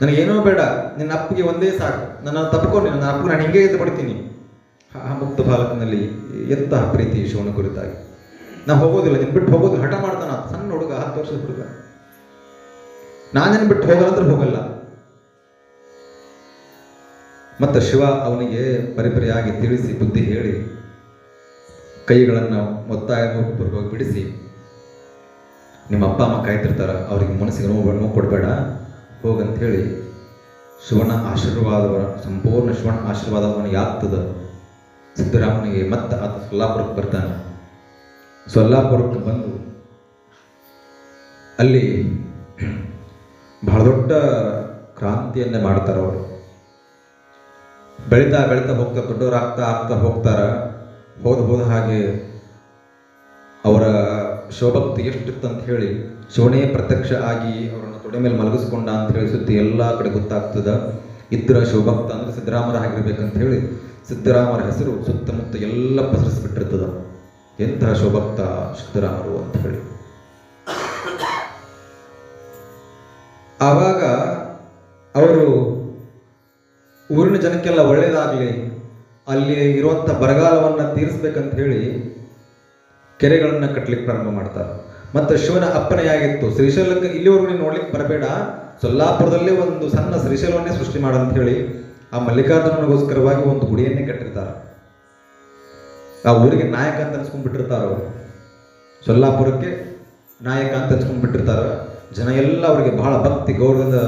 ನನಗೇನೋ ಬೇಡ, ನಿನ್ನ ಅಪ್ಪಿಗೆ ಒಂದೇ ಸಾಕು, ನನ್ನ ತಪ್ಪಿಕೊಂಡು ನನ್ನ ಅಪ್ಪಿಗೆ ನಾನು ಹಿಂಗೆ ಎದ್ದು ಬಿಡ್ತೀನಿ. ಆ ಮುಕ್ತ ಬಾಲಕನಲ್ಲಿ ಎಂತಹ ಪ್ರೀತಿ ಶಿವನ ಕುರಿತಾಗಿ. ನಾ ಹೋಗೋದಿಲ್ಲ, ನಿನ್ ಬಿಟ್ಟು ಹೋಗೋದು ಹಠ ಮಾಡ್ತಾನ. ಸಣ್ಣ ಹುಡುಗ, 10 ವರ್ಷದ ಹುಡುಗ, ನಾನೇನು ಬಿಟ್ಟು ಹೋಗಲ್ಲ ಹೋಗಲ್ಲ. ಮತ್ತೆ ಶಿವ ಅವನಿಗೆ ಪರಿಪರಿಯಾಗಿ ತಿಳಿಸಿ ಬುದ್ಧಿ ಹೇಳಿ ಕೈಗಳನ್ನು ಒತ್ತಾಯಪೂರ್ವಕವಾಗಿ ಬಿಡಿಸಿ, ನಿಮ್ಮ ಅಪ್ಪ ಅಮ್ಮ ಕಾಯ್ತಿರ್ತಾರ, ಅವ್ರಿಗೆ ಮನಸ್ಸಿಗೆ ನೋವು ಕೊಡಬೇಡ, ಹೋಗಂತ ಹೇಳಿ ಶಿವನ ಆಶೀರ್ವಾದವ, ಸಂಪೂರ್ಣ ಶಿವನ ಆಶೀರ್ವಾದ ಅವನಿಗೆ ಆಗ್ತದ. ಸಿದ್ದರಾಮನಿಗೆ ಮತ್ತೆ ಆತ ಸೊಲ್ಲಾಪುರಕ್ಕೆ ಬರ್ತಾನೆ. ಸೊಲ್ಲಾಪುರಕ್ಕೆ ಬಂದು ಅಲ್ಲಿ ಬಹಳ ದೊಡ್ಡ ಕ್ರಾಂತಿಯನ್ನೇ ಮಾಡ್ತಾರೆ ಅವರು. ಬೆಳೀತಾ ಹೋಗ್ತಾರೆ, ದೊಡ್ಡವರಾಗ್ತಾ ಹೋಗ್ತಾರ. ಹೋದ ಹಾಗೆ ಅವರ ಶಿವಭಕ್ತಿ ಎಷ್ಟಿತ್ತಂತ ಹೇಳಿ ಶಿವನೇ ಪ್ರತ್ಯಕ್ಷ ಆಗಿ ಅವರನ್ನು ತೊಡೆ ಮೇಲೆ ಮಲಗಿಸ್ಕೊಂಡ ಅಂತ ಹೇಳಿ ಸುದ್ದಿ ಎಲ್ಲ ಕಡೆ ಗೊತ್ತಾಗ್ತದ. ಇದ್ರ ಶಿವಭಕ್ತ ಅಂದ್ರೆ ಸಿದ್ದರಾಮರ ಆಗಿರ್ಬೇಕಂತ ಹೇಳಿ ಸಿದ್ದರಾಮರ ಹೆಸರು ಸುತ್ತಮುತ್ತ ಎಲ್ಲ ಪಸರಿಸ್ಬಿಟ್ಟಿರ್ತದ. ಎಂತಹ ಶಿವಭಕ್ತ ಸಿದ್ದರಾಮರು ಅಂತ ಹೇಳಿ. ಆವಾಗ ಅವರು ಊರಿನ ಜನಕ್ಕೆಲ್ಲ ಒಳ್ಳೇದಾಗಲಿ, ಅಲ್ಲಿ ಇರುವಂಥ ಬರಗಾಲವನ್ನು ತೀರಿಸ್ಬೇಕಂತ ಹೇಳಿ ಕೆರೆಗಳನ್ನು ಕಟ್ಟಲಿಕ್ಕೆ ಪ್ರಾರಂಭ ಮಾಡ್ತಾರೆ. ಮತ್ತು ಶಿವನ ಅಪ್ಪನೆಯಾಗಿತ್ತು, ಶ್ರೀಶೈಲಕ್ಕೆ ಇಲ್ಲಿವರೆಗೂ ನೀನು ನೋಡ್ಲಿಕ್ಕೆ ಬರಬೇಡ, ಸೊಲ್ಲಾಪುರದಲ್ಲೇ ಒಂದು ಸಣ್ಣ ಶ್ರೀಶೈಲವನ್ನೇ ಸೃಷ್ಟಿ ಮಾಡಂತ ಹೇಳಿ ಆ ಮಲ್ಲಿಕಾರ್ಜುನನಿಗೋಸ್ಕರವಾಗಿ ಒಂದು ಗುಡಿಯನ್ನೇ ಕಟ್ಟಿರ್ತಾರೆ. ಆ ಊರಿಗೆ ನಾಯಕ ಅಂತ ಅನ್ಸ್ಕೊಂಡ್ಬಿಟ್ಟಿರ್ತಾರ ಅವರು. ಸೊಲ್ಲಾಪುರಕ್ಕೆ ನಾಯಕ ಅಂತ ಅನ್ಸ್ಕೊಂಡ್ಬಿಟ್ಟಿರ್ತಾರ. ಜನ ಎಲ್ಲ ಅವರಿಗೆ ಬಹಳ ಭಕ್ತಿ ಗೌರವದಿಂದ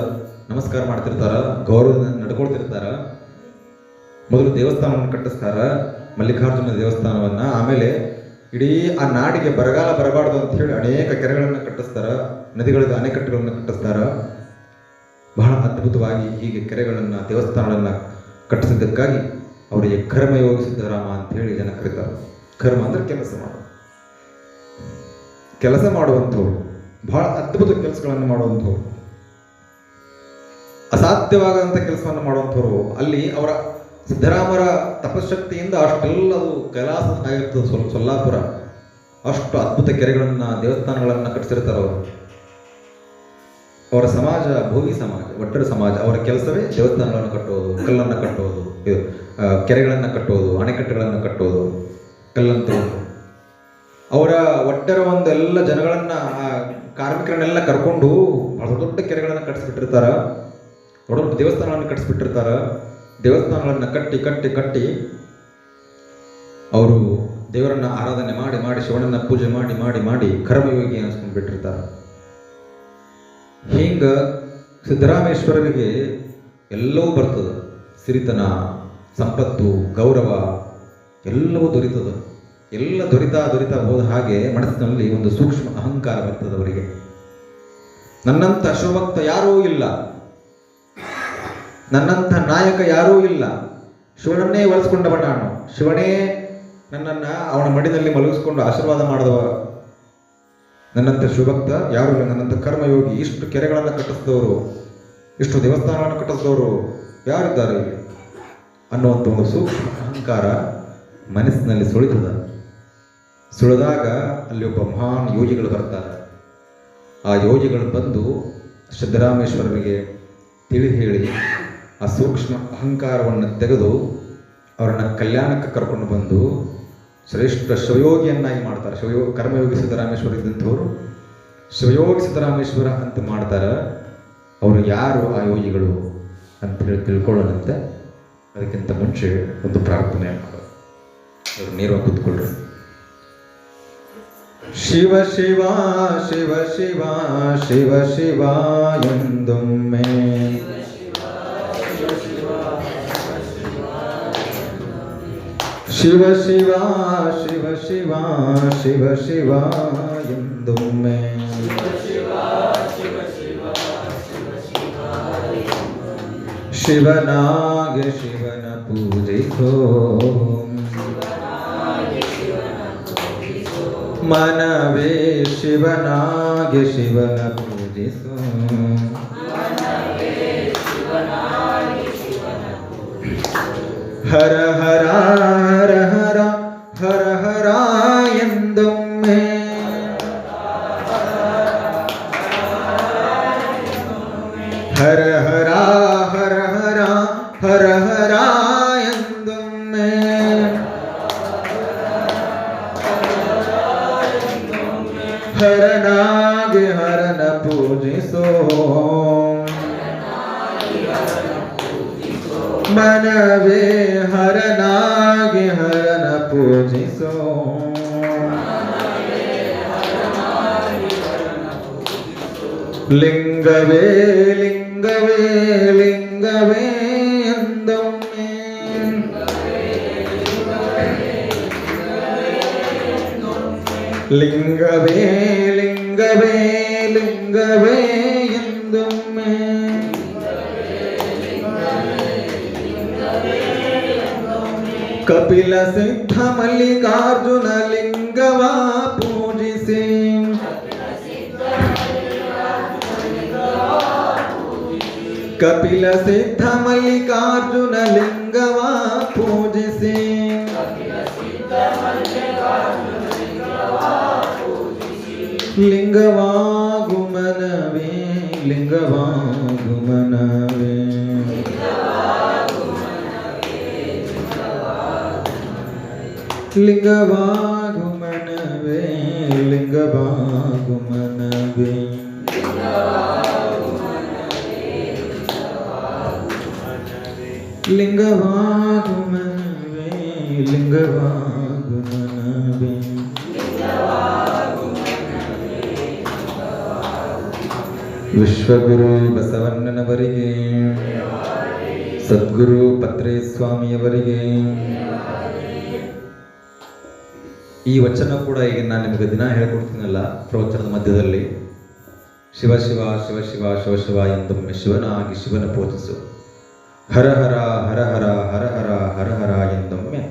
ನಮಸ್ಕಾರ ಮಾಡ್ತಿರ್ತಾರ, ಗೌರವದಿಂದ ನಡ್ಕೊಳ್ತಿರ್ತಾರ. ಮೊದಲು ದೇವಸ್ಥಾನವನ್ನು ಕಟ್ಟಿಸ್ತಾರ, ಮಲ್ಲಿಕಾರ್ಜುನ ದೇವಸ್ಥಾನವನ್ನ. ಆಮೇಲೆ ಇಡೀ ಆ ನಾಡಿಗೆ ಬರಗಾಲ ಬರಬಾರ್ದು ಅಂತ ಹೇಳಿ ಅನೇಕ ಕೆರೆಗಳನ್ನು ಕಟ್ಟಿಸ್ತಾರ, ನದಿಗಳಿಗೆ ಅಣೆಕಟ್ಟುಗಳನ್ನು ಕಟ್ಟಿಸ್ತಾರ. ಬಹಳ ಅದ್ಭುತವಾಗಿ ಹೀಗೆ ಕೆರೆಗಳನ್ನು ದೇವಸ್ಥಾನಗಳನ್ನು ಕಟ್ಟಿಸಿದ್ದಕ್ಕಾಗಿ ಅವರಿಗೆ ಕರ್ಮಯೋಗಿ ಸಿದ್ದರಾಮ ಅಂತ ಹೇಳಿ ಜನ ಕರೀತಾರೆ. ಕರ್ಮ ಅಂದ್ರೆ ಕೆಲಸ ಮಾಡುವಂಥವ್ರು, ಬಹಳ ಅದ್ಭುತ ಕೆಲಸಗಳನ್ನು ಮಾಡುವಂಥವ್ರು, ಅಸಾಧ್ಯವಾದಂಥ ಕೆಲಸವನ್ನು ಮಾಡುವಂಥವ್ರು. ಅಲ್ಲಿ ಅವರ ಸಿದ್ದರಾಮರ ತಪಶಕ್ತಿಯಿಂದ ಅಷ್ಟೆಲ್ಲ ಅದು ಕೈಲಾಸ ಆಗಿರ್ತದೆ. ಸೊಲ್ಲಾಪುರ ಅಷ್ಟು ಅದ್ಭುತ ಕೆರೆಗಳನ್ನು ದೇವಸ್ಥಾನಗಳನ್ನು ಕಟ್ಟಿಸಿರ್ತಾರೆ ಅವರು. ಅವರ ಸಮಾಜ ಭೋಗಿ ಸಮಾಜ, ಒಡ್ಡರ ಸಮಾಜ. ಅವರ ಕೆಲಸವೇ ದೇವಸ್ಥಾನಗಳನ್ನು ಕಟ್ಟುವುದು, ಕಲ್ಲನ್ನು ಕಟ್ಟುವುದು, ಕೆರೆಗಳನ್ನು ಕಟ್ಟುವುದು, ಅಣೆಕಟ್ಟುಗಳನ್ನು ಕಟ್ಟುವುದು, ಕಲ್ಲಂತರು. ಅವರ ಒಡ್ಡರ ಒಂದೆಲ್ಲ ಜನಗಳನ್ನ, ಕಾರ್ಮಿಕರನ್ನೆಲ್ಲ ಕರ್ಕೊಂಡು ಬಹಳ ದೊಡ್ಡ ಕೆರೆಗಳನ್ನು ಕಟ್ಟಿಸ್ಬಿಟ್ಟಿರ್ತಾರ, ದೊಡ್ಡ ದೊಡ್ಡ ದೇವಸ್ಥಾನಗಳನ್ನು ಕಟ್ಟಿಸ್ಬಿಟ್ಟಿರ್ತಾರ. ದೇವಸ್ಥಾನಗಳನ್ನು ಕಟ್ಟಿ ಕಟ್ಟಿ ಕಟ್ಟಿ ಅವರು ದೇವರನ್ನ ಆರಾಧನೆ ಮಾಡಿ ಮಾಡಿ ಶಿವನನ್ನ ಪೂಜೆ ಮಾಡಿ ಮಾಡಿ ಮಾಡಿ ಕರ್ಮಯೋಗಿ ಅನ್ಸ್ಕೊಂಡ್ಬಿಟ್ಟಿರ್ತಾರೆ. ಹಿಂಗ ಸಿದ್ದರಾಮೇಶ್ವರರಿಗೆ ಎಲ್ಲವೂ ಬರ್ತದೆ. ಸಿರಿತನ, ಸಂಪತ್ತು, ಗೌರವ ಎಲ್ಲವೂ ದೊರೀತದ. ಎಲ್ಲ ದೊರಿತಾ ಹೋದ ಹಾಗೆ ಮನಸ್ಸಿನಲ್ಲಿ ಒಂದು ಸೂಕ್ಷ್ಮ ಅಹಂಕಾರ ಬರ್ತದೆ ಅವರಿಗೆ. ನನ್ನಂಥ ಶಿವಭಕ್ತ ಯಾರೂ ಇಲ್ಲ, ನನ್ನಂಥ ನಾಯಕ ಯಾರೂ ಇಲ್ಲ, ಶಿವನನ್ನೇ ಒಲಿಸ್ಕೊಂಡವ ನಾನು, ಶಿವನೇ ನನ್ನನ್ನು ಅವನ ಮಡಿನಲ್ಲಿ ಮಲಗಿಸ್ಕೊಂಡು ಆಶೀರ್ವಾದ ಮಾಡಿದವ, ನನ್ನಂಥ ಶಿವಭಕ್ತ ಯಾರೂ ಇಲ್ಲ, ನನ್ನಂಥ ಕರ್ಮಯೋಗಿ, ಇಷ್ಟು ಕೆರೆಗಳನ್ನು ಕಟ್ಟಿಸಿದವರು, ಇಷ್ಟು ದೇವಸ್ಥಾನಗಳನ್ನು ಕಟ್ಟಿಸಿದವರು ಯಾರಿದ್ದಾರೆ ಅನ್ನುವಂಥ ಒಂದು ಸೂಕ್ಷ್ಮ ಅಹಂಕಾರ ಮನಸ್ಸಿನಲ್ಲಿ ಸುಳಿತದ. ಸುಳಿದಾಗ ಅಲ್ಲಿ ಒಬ್ಬ ಮಹಾನ್ ಯೋಗಿಗಳು ಬರ್ತಾರೆ. ಆ ಯೋಗಿಗಳು ಬಂದು ಸಿದ್ದರಾಮೇಶ್ವರರಿಗೆ ತಿಳಿ ಹೇಳಿ ಆ ಸೂಕ್ಷ್ಮ ಅಹಂಕಾರವನ್ನು ತೆಗೆದು ಅವರನ್ನು ಕಲ್ಯಾಣಕ್ಕೆ ಕರ್ಕೊಂಡು ಬಂದು ಶ್ರೇಷ್ಠ ಶಿವಯೋಗಿಯನ್ನಾಗಿ ಮಾಡ್ತಾರೆ. ಕರ್ಮಯೋಗಿ ಸಿದ್ದರಾಮೇಶ್ವರ ಇದ್ದಂಥವ್ರು ಶಿವಯೋಗಿ ಸಿದ್ದರಾಮೇಶ್ವರ ಅಂತ ಮಾಡ್ತಾರೆ. ಅವರು ಯಾರು ಆ ಯೋಗಿಗಳು ಅಂತ ಹೇಳಿ ತಿಳ್ಕೊಳ್ಳೋಣಂತೆ. ಅದಕ್ಕಿಂತ ಮುಂಚೆ ಒಂದು ಪ್ರಾರ್ಥನೆ ಮಾಡೋದು. ಅವರು ನೇರವಾಗಿ ಕೂತ್ಕೊಳ್ರಿ. ಶಿವ ಶಿವ ಶಿವ ಶಿವ ಶಿವ ಶಿವ ಎಂದೊಮ್ಮೆ, ಶಿವ ಶಿವ ಶಿವ ಶಿವ ಶಿವ ಶಿವ ಎಂದೊಮ್ಮೆ, ಶಿವನಾಗೆ ಶಿವನ ಪೂಜಿಸೋ, ಮನವೇ ಶಿವನಾಗೆ ಶಿವನ ಪೂಜಿಸೋ, ಹರ ಹರ ಹರ ಹರ ಹರ ಹರ ಎಂದೊಮ್ಮೆ, ಹರ ಹರ ಹರ ಹರ ಹರ ಹರ ಎಂದೊಮ್ಮೆ, ಹರನಾಗೆ ಹರನ ಪೂಜಿಸೋ, ಮನವೇ ಹರನಾಗೆ ಹರನ ಪೂಜಿಸೋ, ಲಿಂಗವೇ ಲಿಂಗವೇ ಲಿಂಗವೇ ಎಂದೊಮ್ಮೆ, ಲಿಂಗವೇ ಲಿಂಗವೇ ಲಿಂಗವೇ ಎಂದೊಮ್ಮೆ, ಕಪಿಲ ಸಿದ್ಧ ಮಲ್ಲಿಕಾರ್ಜುನ ಲಿಂಗವ ಪೂಜಿಸಿ, ಕಪಿಲ ಸಿದ್ಧ ಮಲ್ಲಿಕಾರ್ಜುನ ಲಿಂಗವ ಪೂಜಿಸಿ, ಲಿಂಗವಾಗುಮನವೇ ಲಿಂಗವಾಗುಮನವೇ, ಲಿಂಗವಾಗುಮನವೇ ಲಿಂಗವಾಗುಮನವೇ, ಲಿಂಗವಾಗುಮನವೇ ಲಿಂಗವಾಗುಮನವೇ. ವಿಶ್ವಗುರು ಬಸವಣ್ಣನವರಿಗೆ, ಸದ್ಗುರು ಪತ್ರೆ ಸ್ವಾಮಿಯವರಿಗೆ. ಈ ವಚನ ಕೂಡ ಈಗ ನಾನು ನಿಮಗೆ ದಿನ ಹೇಳ್ಕೊಡ್ತೀನಲ್ಲ ಪ್ರವಚನದ ಮಧ್ಯದಲ್ಲಿ, ಶಿವ ಶಿವ ಶಿವ ಶಿವ ಶಿವ ಶಿವ ಎಂದೊಮ್ಮೆ ಶಿವನಾಗಿ ಶಿವನ ಪೂಜಿಸು, ಹರ ಹರ ಹರ ಹರ ಹರ ಹರ ಹರ ಹರ ಎಂದೊಮ್ಮೆ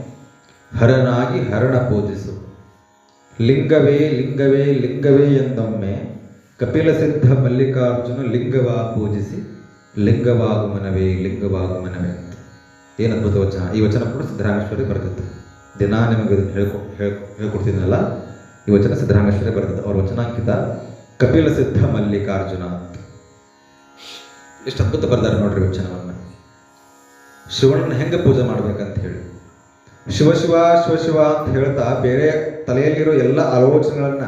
ಹರನಾಗಿ ಹರನ ಪೂಜಿಸು, ಲಿಂಗವೇ ಲಿಂಗವೇ ಲಿಂಗವೇ ಎಂದೊಮ್ಮೆ ಕಪಿಲ ಸಿದ್ಧ ಮಲ್ಲಿಕಾರ್ಜುನ ಲಿಂಗವ ಪೂಜಿಸಿ, ಲಿಂಗವಾಗು ಮನವೇ ಲಿಂಗವಾಗು ಮನವೇ ಅಂತ. ಏನು ಅದ್ಭುತ ವಚನ! ಈ ವಚನ ಕೂಡ ಸಿದ್ದರಾಮೇಶ್ವರಿ ಬರೆದಿತ್ತು. ದಿನ ನಿಮಗೆ ಹೇಳ್ಕೊಡ್ತೀನಲ್ಲ, ಈ ವಚನ ಸಿದ್ದರಾಮೇಶ್ವರಿ ಬರೆದಿದ್ದು. ಅವ್ರ ವಚನಾಂಕಿತ ಕಪಿಲ ಸಿದ್ಧ ಮಲ್ಲಿಕಾರ್ಜುನ ಅಂತ. ಎಷ್ಟು ಅದ್ಭುತ ಬರ್ದಾರೆ ನೋಡ್ರಿ ವಚನವನ್ನು. ಶಿವನನ್ನು ಹೆಂಗೆ ಪೂಜೆ ಮಾಡ್ಬೇಕಂತ ಹೇಳಿ, ಶಿವ ಶಿವ ಶಿವ ಶಿವ ಅಂತ ಹೇಳ್ತಾ ಬೇರೆ ತಲೆಯಲ್ಲಿರೋ ಎಲ್ಲ ಆಲೋಚನೆಗಳನ್ನ,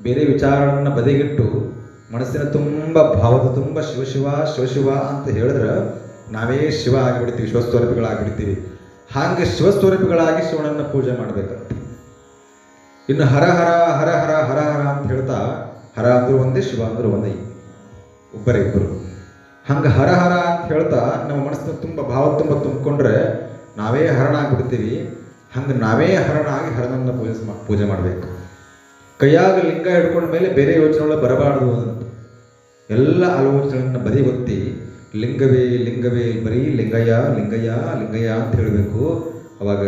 ಬೇರೆ ವಿಚಾರಗಳನ್ನ ಬದಿಗಿಟ್ಟು ಮನಸ್ಸಿನ ತುಂಬ ಭಾವದ ತುಂಬ ಶಿವ ಶಿವ ಶಿವ ಶಿವ ಅಂತ ಹೇಳಿದ್ರೆ ನಾವೇ ಶಿವ ಆಗಿಬಿಡ್ತೀವಿ, ಶಿವಸ್ವರೂಪಿಗಳಾಗಿಬಿಡ್ತೀವಿ. ಹಾಗೆ ಶಿವಸ್ವರೂಪಿಗಳಾಗಿ ಶಿವನನ್ನು ಪೂಜೆ ಮಾಡ್ಬೇಕಂತ. ಇನ್ನು ಹರ ಹರ ಹರ ಹರ ಹರ ಹರ ಅಂತ ಹೇಳ್ತಾ, ಹರ ಅಂದ್ರೂ ಒಂದೇ, ಶಿವ ಅಂದ್ರೂ ಒಂದೇ, ಒಬ್ಬರೇ ಇಬ್ಬರು. ಹಂಗೆ ಹರ ಹರ ಅಂತ ಹೇಳ್ತಾ ನಮ್ಮ ಮನಸ್ಸಿನ ತುಂಬ ಭಾವ ತುಂಬ ತುಂಬಿಕೊಂಡ್ರೆ ನಾವೇ ಹರನಾಗ್ಬಿಡ್ತೀವಿ. ಹಂಗೆ ನಾವೇ ಹರನಾಗಿ ಹರನನ್ನು ಪೂಜೆ ಮಾಡಬೇಕು. ಕೈಯಾಗ ಲಿಂಗ ಹಿಡ್ಕೊಂಡ ಮೇಲೆ ಬೇರೆ ಯೋಚನೆಗಳು ಬರಬಾರ್ದು ಅಂತ ಎಲ್ಲ ಆಲೋಚನೆಗಳನ್ನು ಬದಿಗೊತ್ತಿ ಲಿಂಗವೇ ಲಿಂಗವೇ ಬರೀ ಲಿಂಗಯ್ಯ ಲಿಂಗಯ್ಯ ಲಿಂಗಯ್ಯ ಅಂತ ಹೇಳಬೇಕು. ಅವಾಗ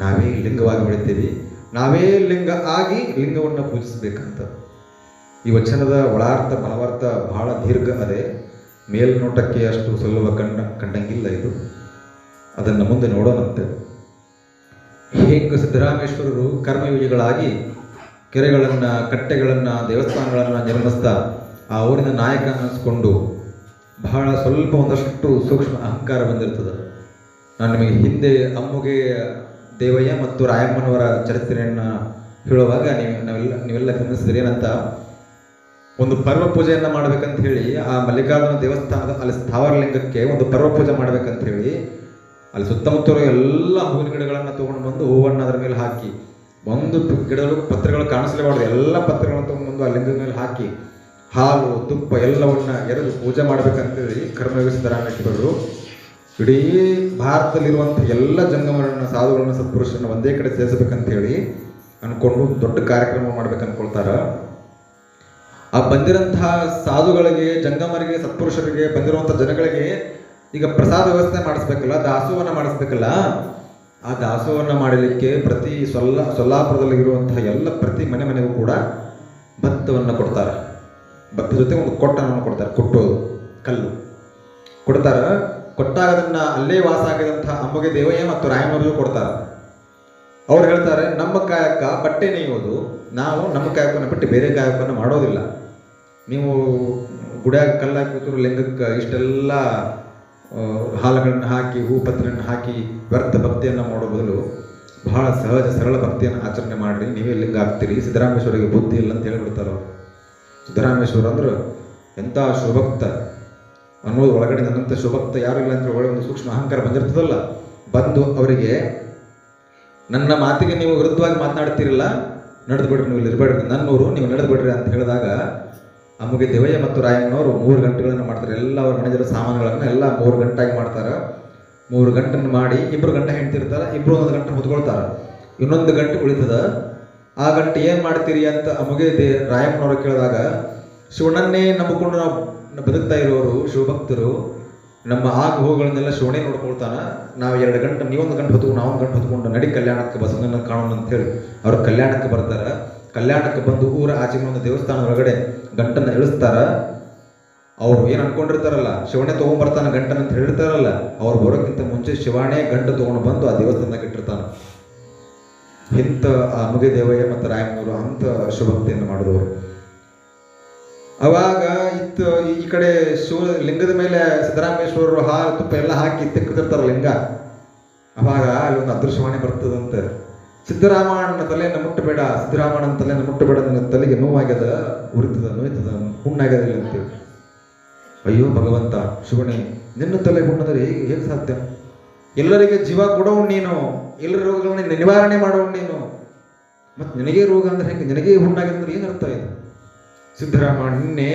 ನಾವೇ ಲಿಂಗವಾಗಿ ಬಿಡ್ತೀವಿ, ನಾವೇ ಲಿಂಗ ಆಗಿ ಲಿಂಗವನ್ನು ಪೂಜಿಸ್ಬೇಕಂತ. ಈ ವಚನದ ಒಳಾರ್ಥ ಭಾವಾರ್ಥ ಬಹಳ ದೀರ್ಘ ಅದೇ, ಮೇಲ್ನೋಟಕ್ಕೆ ಅಷ್ಟು ಸುಲಭ ಕಂಡಂಗಿಲ್ಲ ಇದು. ಅದನ್ನು ಮುಂದೆ ನೋಡೋಣಂತೆ. ಹೇಗೆ ಸಿದ್ದರಾಮೇಶ್ವರರು ಕರ್ಮಯೋಗಿಗಳಾಗಿ ಕೆರೆಗಳನ್ನು, ಕಟ್ಟೆಗಳನ್ನು, ದೇವಸ್ಥಾನಗಳನ್ನು ನಿರ್ಮಿಸ್ತಾ ಆ ಊರಿನ ನಾಯಕ ಅನ್ನಿಸ್ಕೊಂಡು ಬಹಳ ಸ್ವಲ್ಪ ಒಂದಷ್ಟು ಸೂಕ್ಷ್ಮ ಅಹಂಕಾರ ಬಂದಿರ್ತದೆ. ನಾನು ನಿಮಗೆ ಹಿಂದೆ ಅಮ್ಮುಗೆ ದೇವಯ್ಯ ಮತ್ತು ರಾಯಮ್ಮನವರ ಚರಿತ್ರೆಯನ್ನು ಹೇಳುವಾಗ ನೀವೆಲ್ಲ ಗಮನಿಸಿದ್ರಿ. ಏನಂತ, ಒಂದು ಪರ್ವ ಪೂಜೆಯನ್ನು ಮಾಡ್ಬೇಕಂತ ಹೇಳಿ ಆ ಮಲ್ಲಿಕಾರ್ಜುನ ದೇವಸ್ಥಾನದ ಅಲ್ಲಿ ಸ್ಥಾವರ ಲಿಂಗಕ್ಕೆ ಒಂದು ಪರ್ವ ಪೂಜೆ ಮಾಡ್ಬೇಕಂತ ಹೇಳಿ ಅಲ್ಲಿ ಸುತ್ತಮುತ್ತಲು ಎಲ್ಲ ಹೂವಿನ ಗಿಡಗಳನ್ನು ತೊಗೊಂಡು ಬಂದು ಹೂವನ್ನು ಅದರ ಮೇಲೆ ಹಾಕಿ, ಒಂದು ಗಿಡಗಳು ಪತ್ರೆಗಳು ಕಾಣಿಸಲೇಬಾರ್ದು, ಎಲ್ಲ ಪತ್ರೆಗಳನ್ನು ತೊಗೊಂಡ್ಬಂದು ಆ ಲಿಂಗದ ಮೇಲೆ ಹಾಕಿ ಹಾಲು ತುಪ್ಪ ಎಲ್ಲವನ್ನ ಎರೆದು ಪೂಜೆ ಮಾಡ್ಬೇಕಂತೇಳಿ ಕರ್ಮಯೋಗಿ ಸಿದ್ದರಾಮೇಶ್ವರರು ಇಡೀ ಭಾರತದಲ್ಲಿರುವಂಥ ಎಲ್ಲ ಜಂಗಮರನ್ನ, ಸಾಧುಗಳನ್ನ, ಸತ್ಪುರುಷರನ್ನ ಒಂದೇ ಕಡೆ ಸೇರಿಸಬೇಕಂತ ಹೇಳಿ ಅನ್ಕೊಂಡು ದೊಡ್ಡ ಕಾರ್ಯಕ್ರಮ ಮಾಡ್ಬೇಕು ಅನ್ಕೊಳ್ತಾರ. ಆ ಬಂದಿರೋಂತಹ ಸಾಧುಗಳಿಗೆ, ಜಂಗಮರಿಗೆ, ಸತ್ಪುರುಷರಿಗೆ, ಬಂದಿರುವಂಥ ಜನಗಳಿಗೆ ಈಗ ಪ್ರಸಾದ ವ್ಯವಸ್ಥೆ ಮಾಡಿಸ್ಬೇಕಲ್ಲ, ದಾಸೋಹನ ಮಾಡಿಸ್ಬೇಕಲ್ಲ. ಆ ದಾಸೋಹನ ಮಾಡಲಿಕ್ಕೆ ಪ್ರತಿ ಸೊಲ್ಲಾಪುರದಲ್ಲಿರುವಂತಹ ಎಲ್ಲ ಪ್ರತಿ ಮನೆಗೂ ಕೂಡ ಭತ್ತವನ್ನು ಕೊಡ್ತಾರೆ. ಭತ್ತ ಜೊತೆ ಒಂದು ಕೊಟ್ಟನನ್ನು ಕೊಡ್ತಾರೆ, ಕೊಟ್ಟೋದು ಕಲ್ಲು ಕೊಡ್ತಾರೆ. ಕೊಟ್ಟಾಗ ಅದನ್ನ ಅಲ್ಲೇ ವಾಸ ಆಗಿದಂತಹ ಅಮ್ಮಗೆ ದೇವಯ್ಯ ಮತ್ತು ರಾಯಮ್ಮನಿಗೂ ಕೊಡ್ತಾರೆ. ಅವ್ರು ಹೇಳ್ತಾರೆ, ನಮ್ಮ ಕಾಯಕ ಬಟ್ಟೆ ನೇಯೋದು, ನಾವು ನಮ್ಮ ಕಾಯಕವನ್ನು ಬಿಟ್ಟು ಬೇರೆ ಕಾಯಕವನ್ನು ಮಾಡೋದಿಲ್ಲ. ನೀವು ಗುಡಿಯಾಗ ಕಲ್ಲಾಕಿ ಕೂತರು ಲಿಂಗಕ್ಕೆ ಇಷ್ಟೆಲ್ಲ ಹಾಲುಗಳನ್ನು ಹಾಕಿ, ಹೂ ಪತ್ರೆಯನ್ನು ಹಾಕಿ ವ್ಯರ್ಥ ಭಕ್ತಿಯನ್ನು ಮಾಡೋ ಬದಲು ಬಹಳ ಸಹಜ ಸರಳ ಭಕ್ತಿಯನ್ನು ಆಚರಣೆ ಮಾಡಿರಿ, ನೀವೇ ಲಿಂಗ ಆಗ್ತೀರಿ. ಸಿದ್ದರಾಮೇಶ್ವರಿಗೆ ಬುದ್ಧಿ ಇಲ್ಲ ಅಂತ ಹೇಳ್ಬಿಡ್ತಾರೆ ಅವರು. ಸಿದ್ದರಾಮೇಶ್ವರ ಅಂದ್ರೆ ಎಂಥ ಶಿವಭಕ್ತ ಅನ್ನೋದು ಒಳಗಡೆ ನನ್ನಂಥ ಶಿವಭಕ್ತ ಯಾರು ಇಲ್ಲ ಅಂತ ಒಳ್ಳೆ ಒಂದು ಸೂಕ್ಷ್ಮ ಅಹಂಕಾರ ಬಂದಿರ್ತದಲ್ಲ. ಬಂದು ಅವರಿಗೆ, ನನ್ನ ಮಾತಿಗೆ ನೀವು ವಿರುದ್ಧವಾಗಿ ಮಾತನಾಡ್ತೀರಲ್ಲ, ನಡೆದು ಬಿಡ್ರಿ, ನೀವು ಇಲ್ಲಿ ಇರಬೇಡ್ರಿ, ನನ್ನೂರು, ನೀವು ನಡೆದು ಬಿಡ್ರಿ ಅಂತ ಹೇಳಿದಾಗ ಅಮ್ಮಗೆ ದೇವಯ್ಯ ಮತ್ತು ರಾಯಣ್ಣನವರು 3 ಗಂಟೆಗಳನ್ನು ಮಾಡ್ತಾರೆ. ಎಲ್ಲ ಅವ್ರು ಮನೆದಿರೋ ಸಾಮಾನುಗಳನ್ನು ಎಲ್ಲ 3 ಗಂಟೆಯಾಗಿ ಮಾಡ್ತಾರೆ. 3 ಗಂಟೆಯನ್ನು ಮಾಡಿ 2 ಗಂಟೆ ಹೆಣ್ತಿರ್ತಾರೆ, 1 ಗಂಟೆ ಹೊತ್ಕೊಳ್ತಾರೆ. ಇನ್ನೊಂದು ಗಂಟೆ ಉಳಿತದ. ಆ ಗಂಟೆ ಏನು ಮಾಡ್ತೀರಿ ಅಂತ ಅಮ್ಮಗೆ ರಾಯಮ್ಮನವರು ಕೇಳಿದಾಗ, ಶಿವನನ್ನೇ ನಂಬಿಕೊಂಡು ನಾವು ಬದುಕ್ತಾ ಇರೋರು ಶಿವಭಕ್ತರು, ನಮ್ಮ ಆಗ ಹೋಗುಗಳನ್ನೆಲ್ಲ ಶಿವನೇ ನೋಡ್ಕೊಳ್ತಾನ. ನಾವು 2 ಗಂಟೆ, ನೀವೊಂದು ಗಂಟೆ ಹೊತ್ಕೊಂಡು ನಾವೊಂದು ಗಂಟೆ ಹೊತ್ಕೊಂಡು ನಡಿ ಕಲ್ಯಾಣಕ್ಕೆ ಬಸವನನ್ನ ಕಾಣೋಣ ಅಂತ ಹೇಳಿ ಅವ್ರು ಕಲ್ಯಾಣಕ್ಕೆ ಬರ್ತಾರೆ. ಕಲ್ಯಾಣಕ್ಕೆ ಬಂದು ಊರ ಆಚೆಗೆ ಒಂದು ದೇವಸ್ಥಾನ ಒಳಗಡೆ ಗಂಟನ್ನು ಇಳಿಸ್ತಾರ. ಅವ್ರು ಏನು ಅನ್ಕೊಂಡಿರ್ತಾರಲ್ಲ, ಶಿವನೇ ತೊಗೊಂಡ್ಬರ್ತಾನೆ ಗಂಟನ್ನು ಅಂತ ಹೇಳಿರ್ತಾರಲ್ಲ, ಅವ್ರು ಬರೋಕ್ಕಿಂತ ಮುಂಚೆ ಶಿವನೇ ಗಂಟು ತೊಗೊಂಡು ಬಂದು ಆ ದೇವಸ್ಥಾನದಾಗ ಇಟ್ಟಿರ್ತಾನೆ. ಇಂಥ ಆ ಅಮ್ಮಗೆ ದೇವಯ್ಯ ಮತ್ತು ರಾಯಮ್ಮನವರು ಅಂಥ ಶಿವಭಕ್ತಿಯನ್ನು ಮಾಡಿದವರು. ಅವಾಗ ಈ ಕಡೆ ಲಿಂಗದ ಮೇಲೆ ಸಿದ್ದರಾಮೇಶ್ವರರು ಹಾಲು ತುಪ್ಪ ಎಲ್ಲ ಹಾಕಿ ತಿಕ್ಕಿರ್ತಾರ ಲಿಂಗ. ಅವಾಗ ಅಲ್ಲಿ ಒಂದು ಅದೃಶ್ಯವಾಣಿ ಬರ್ತದಂತೆ, ಸಿದ್ದರಾಮಣ್ಣನ ತಲೆಯನ್ನು ಮುಟ್ಟಬೇಡ, ಸಿದ್ದರಾಮಣ್ಣನ ತಲೆಯನ್ನು ಮುಟ್ಟಬೇಡ, ನನ್ನ ತಲೆಗೆ ನೋವಾಗ್ಯದ, ಉರಿತದ, ನೋಯ್ತದ, ಹುಣ್ಣಾಗ್ಯದ ಅಂತೇಳಿ. ಅಯ್ಯೋ ಭಗವಂತ ಶಿವನೇ, ನಿನ್ನ ತಲೆ ಹುಣ್ಣದರೆ ಹೇಗೆ ಸಾಧ್ಯ? ಎಲ್ಲರಿಗೆ ಜೀವ ಕೊಡೋನು ನೀನು, ಎಲ್ಲರ ರೋಗಗಳನ್ನ ನಿವಾರಣೆ ಮಾಡೋನು ನೀನು, ಮತ್ತು ನಿನಗೇ ರೋಗ ಅಂದ್ರೆ ಹೆಂಗೆ? ನಿನಗೇ ಹುಣ್ಣಾಗಿದೆ ಅಂದ್ರೆ ಏನು ಅರ್ಥ ಇದೆ? ಸಿದ್ದರಾಮ ನಿನ್ನೆ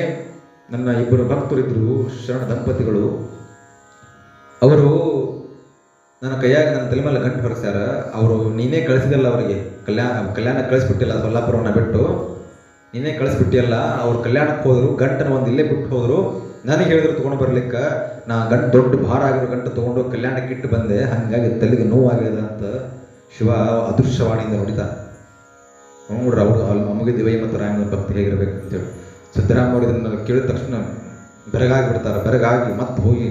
ನನ್ನ ಇಬ್ಬರು ಭಕ್ತರಿದ್ದರು, ಶರಣ ದಂಪತಿಗಳು. ಅವರು ನನ್ನ ಕೈಯಾಗ ನನ್ನ ತಲೆ ಮೇಲೆ ಗಂಟು ಹೊರಸ್ಯಾರ. ಅವರು ನೀನೇ ಕಳಿಸಿದಲ್ಲ ಅವರಿಗೆ ಕಲ್ಯಾಣ ಕಳಿಸ್ಬಿಟ್ಟಿಲ್ಲ, ಸೊಲ್ಲಾಪುರವನ್ನ ಬಿಟ್ಟು ನೀನೇ ಕಳಿಸ್ಬಿಟ್ಟಿಯಲ್ಲ. ಅವ್ರು ಕಲ್ಯಾಣಕ್ಕೆ ಹೋದರು, ಗಂಟನ್ನು ಒಂದು ಇಲ್ಲೇ ಬಿಟ್ಟು ಹೋದರು. ನನಗೆ ಹೇಳಿದ್ರು ತೊಗೊಂಡು ಬರ್ಲಿಕ್ಕೆ. ನಾ ಗಂಟು ದೊಡ್ಡ ಭಾರ ಆಗಿರೋ ಗಂಟು ತೊಗೊಂಡು ಕಲ್ಯಾಣಕ್ಕೆ ಇಟ್ಟು ಬಂದೆ, ಹಾಗಾಗಿ ತಲೆಗೆ ನೋವಾಗಿದೆ ಅಂತ ಶಿವ ಅದೃಶ್ಯವಾಣಿಯಿಂದ ಹೊಡಿತ. ನೋಡ್ರಿ ಅವರು ಅಮಗೆ ದಿವೈ ಮತ್ತು ರಾಯನ ಭಕ್ತಿ ಹೇಗಿರ್ಬೇಕು ಅಂತೇಳಿ. ಸಿದ್ದರಾಮ ಅವರು ಇದನ್ನು ಕೇಳಿದ ತಕ್ಷಣ ಬೆರಗಾಗಿ ಬಿಡ್ತಾರೆ. ಬೆರಗಾಗಿ ಮತ್ತೆ ಹೋಗಿ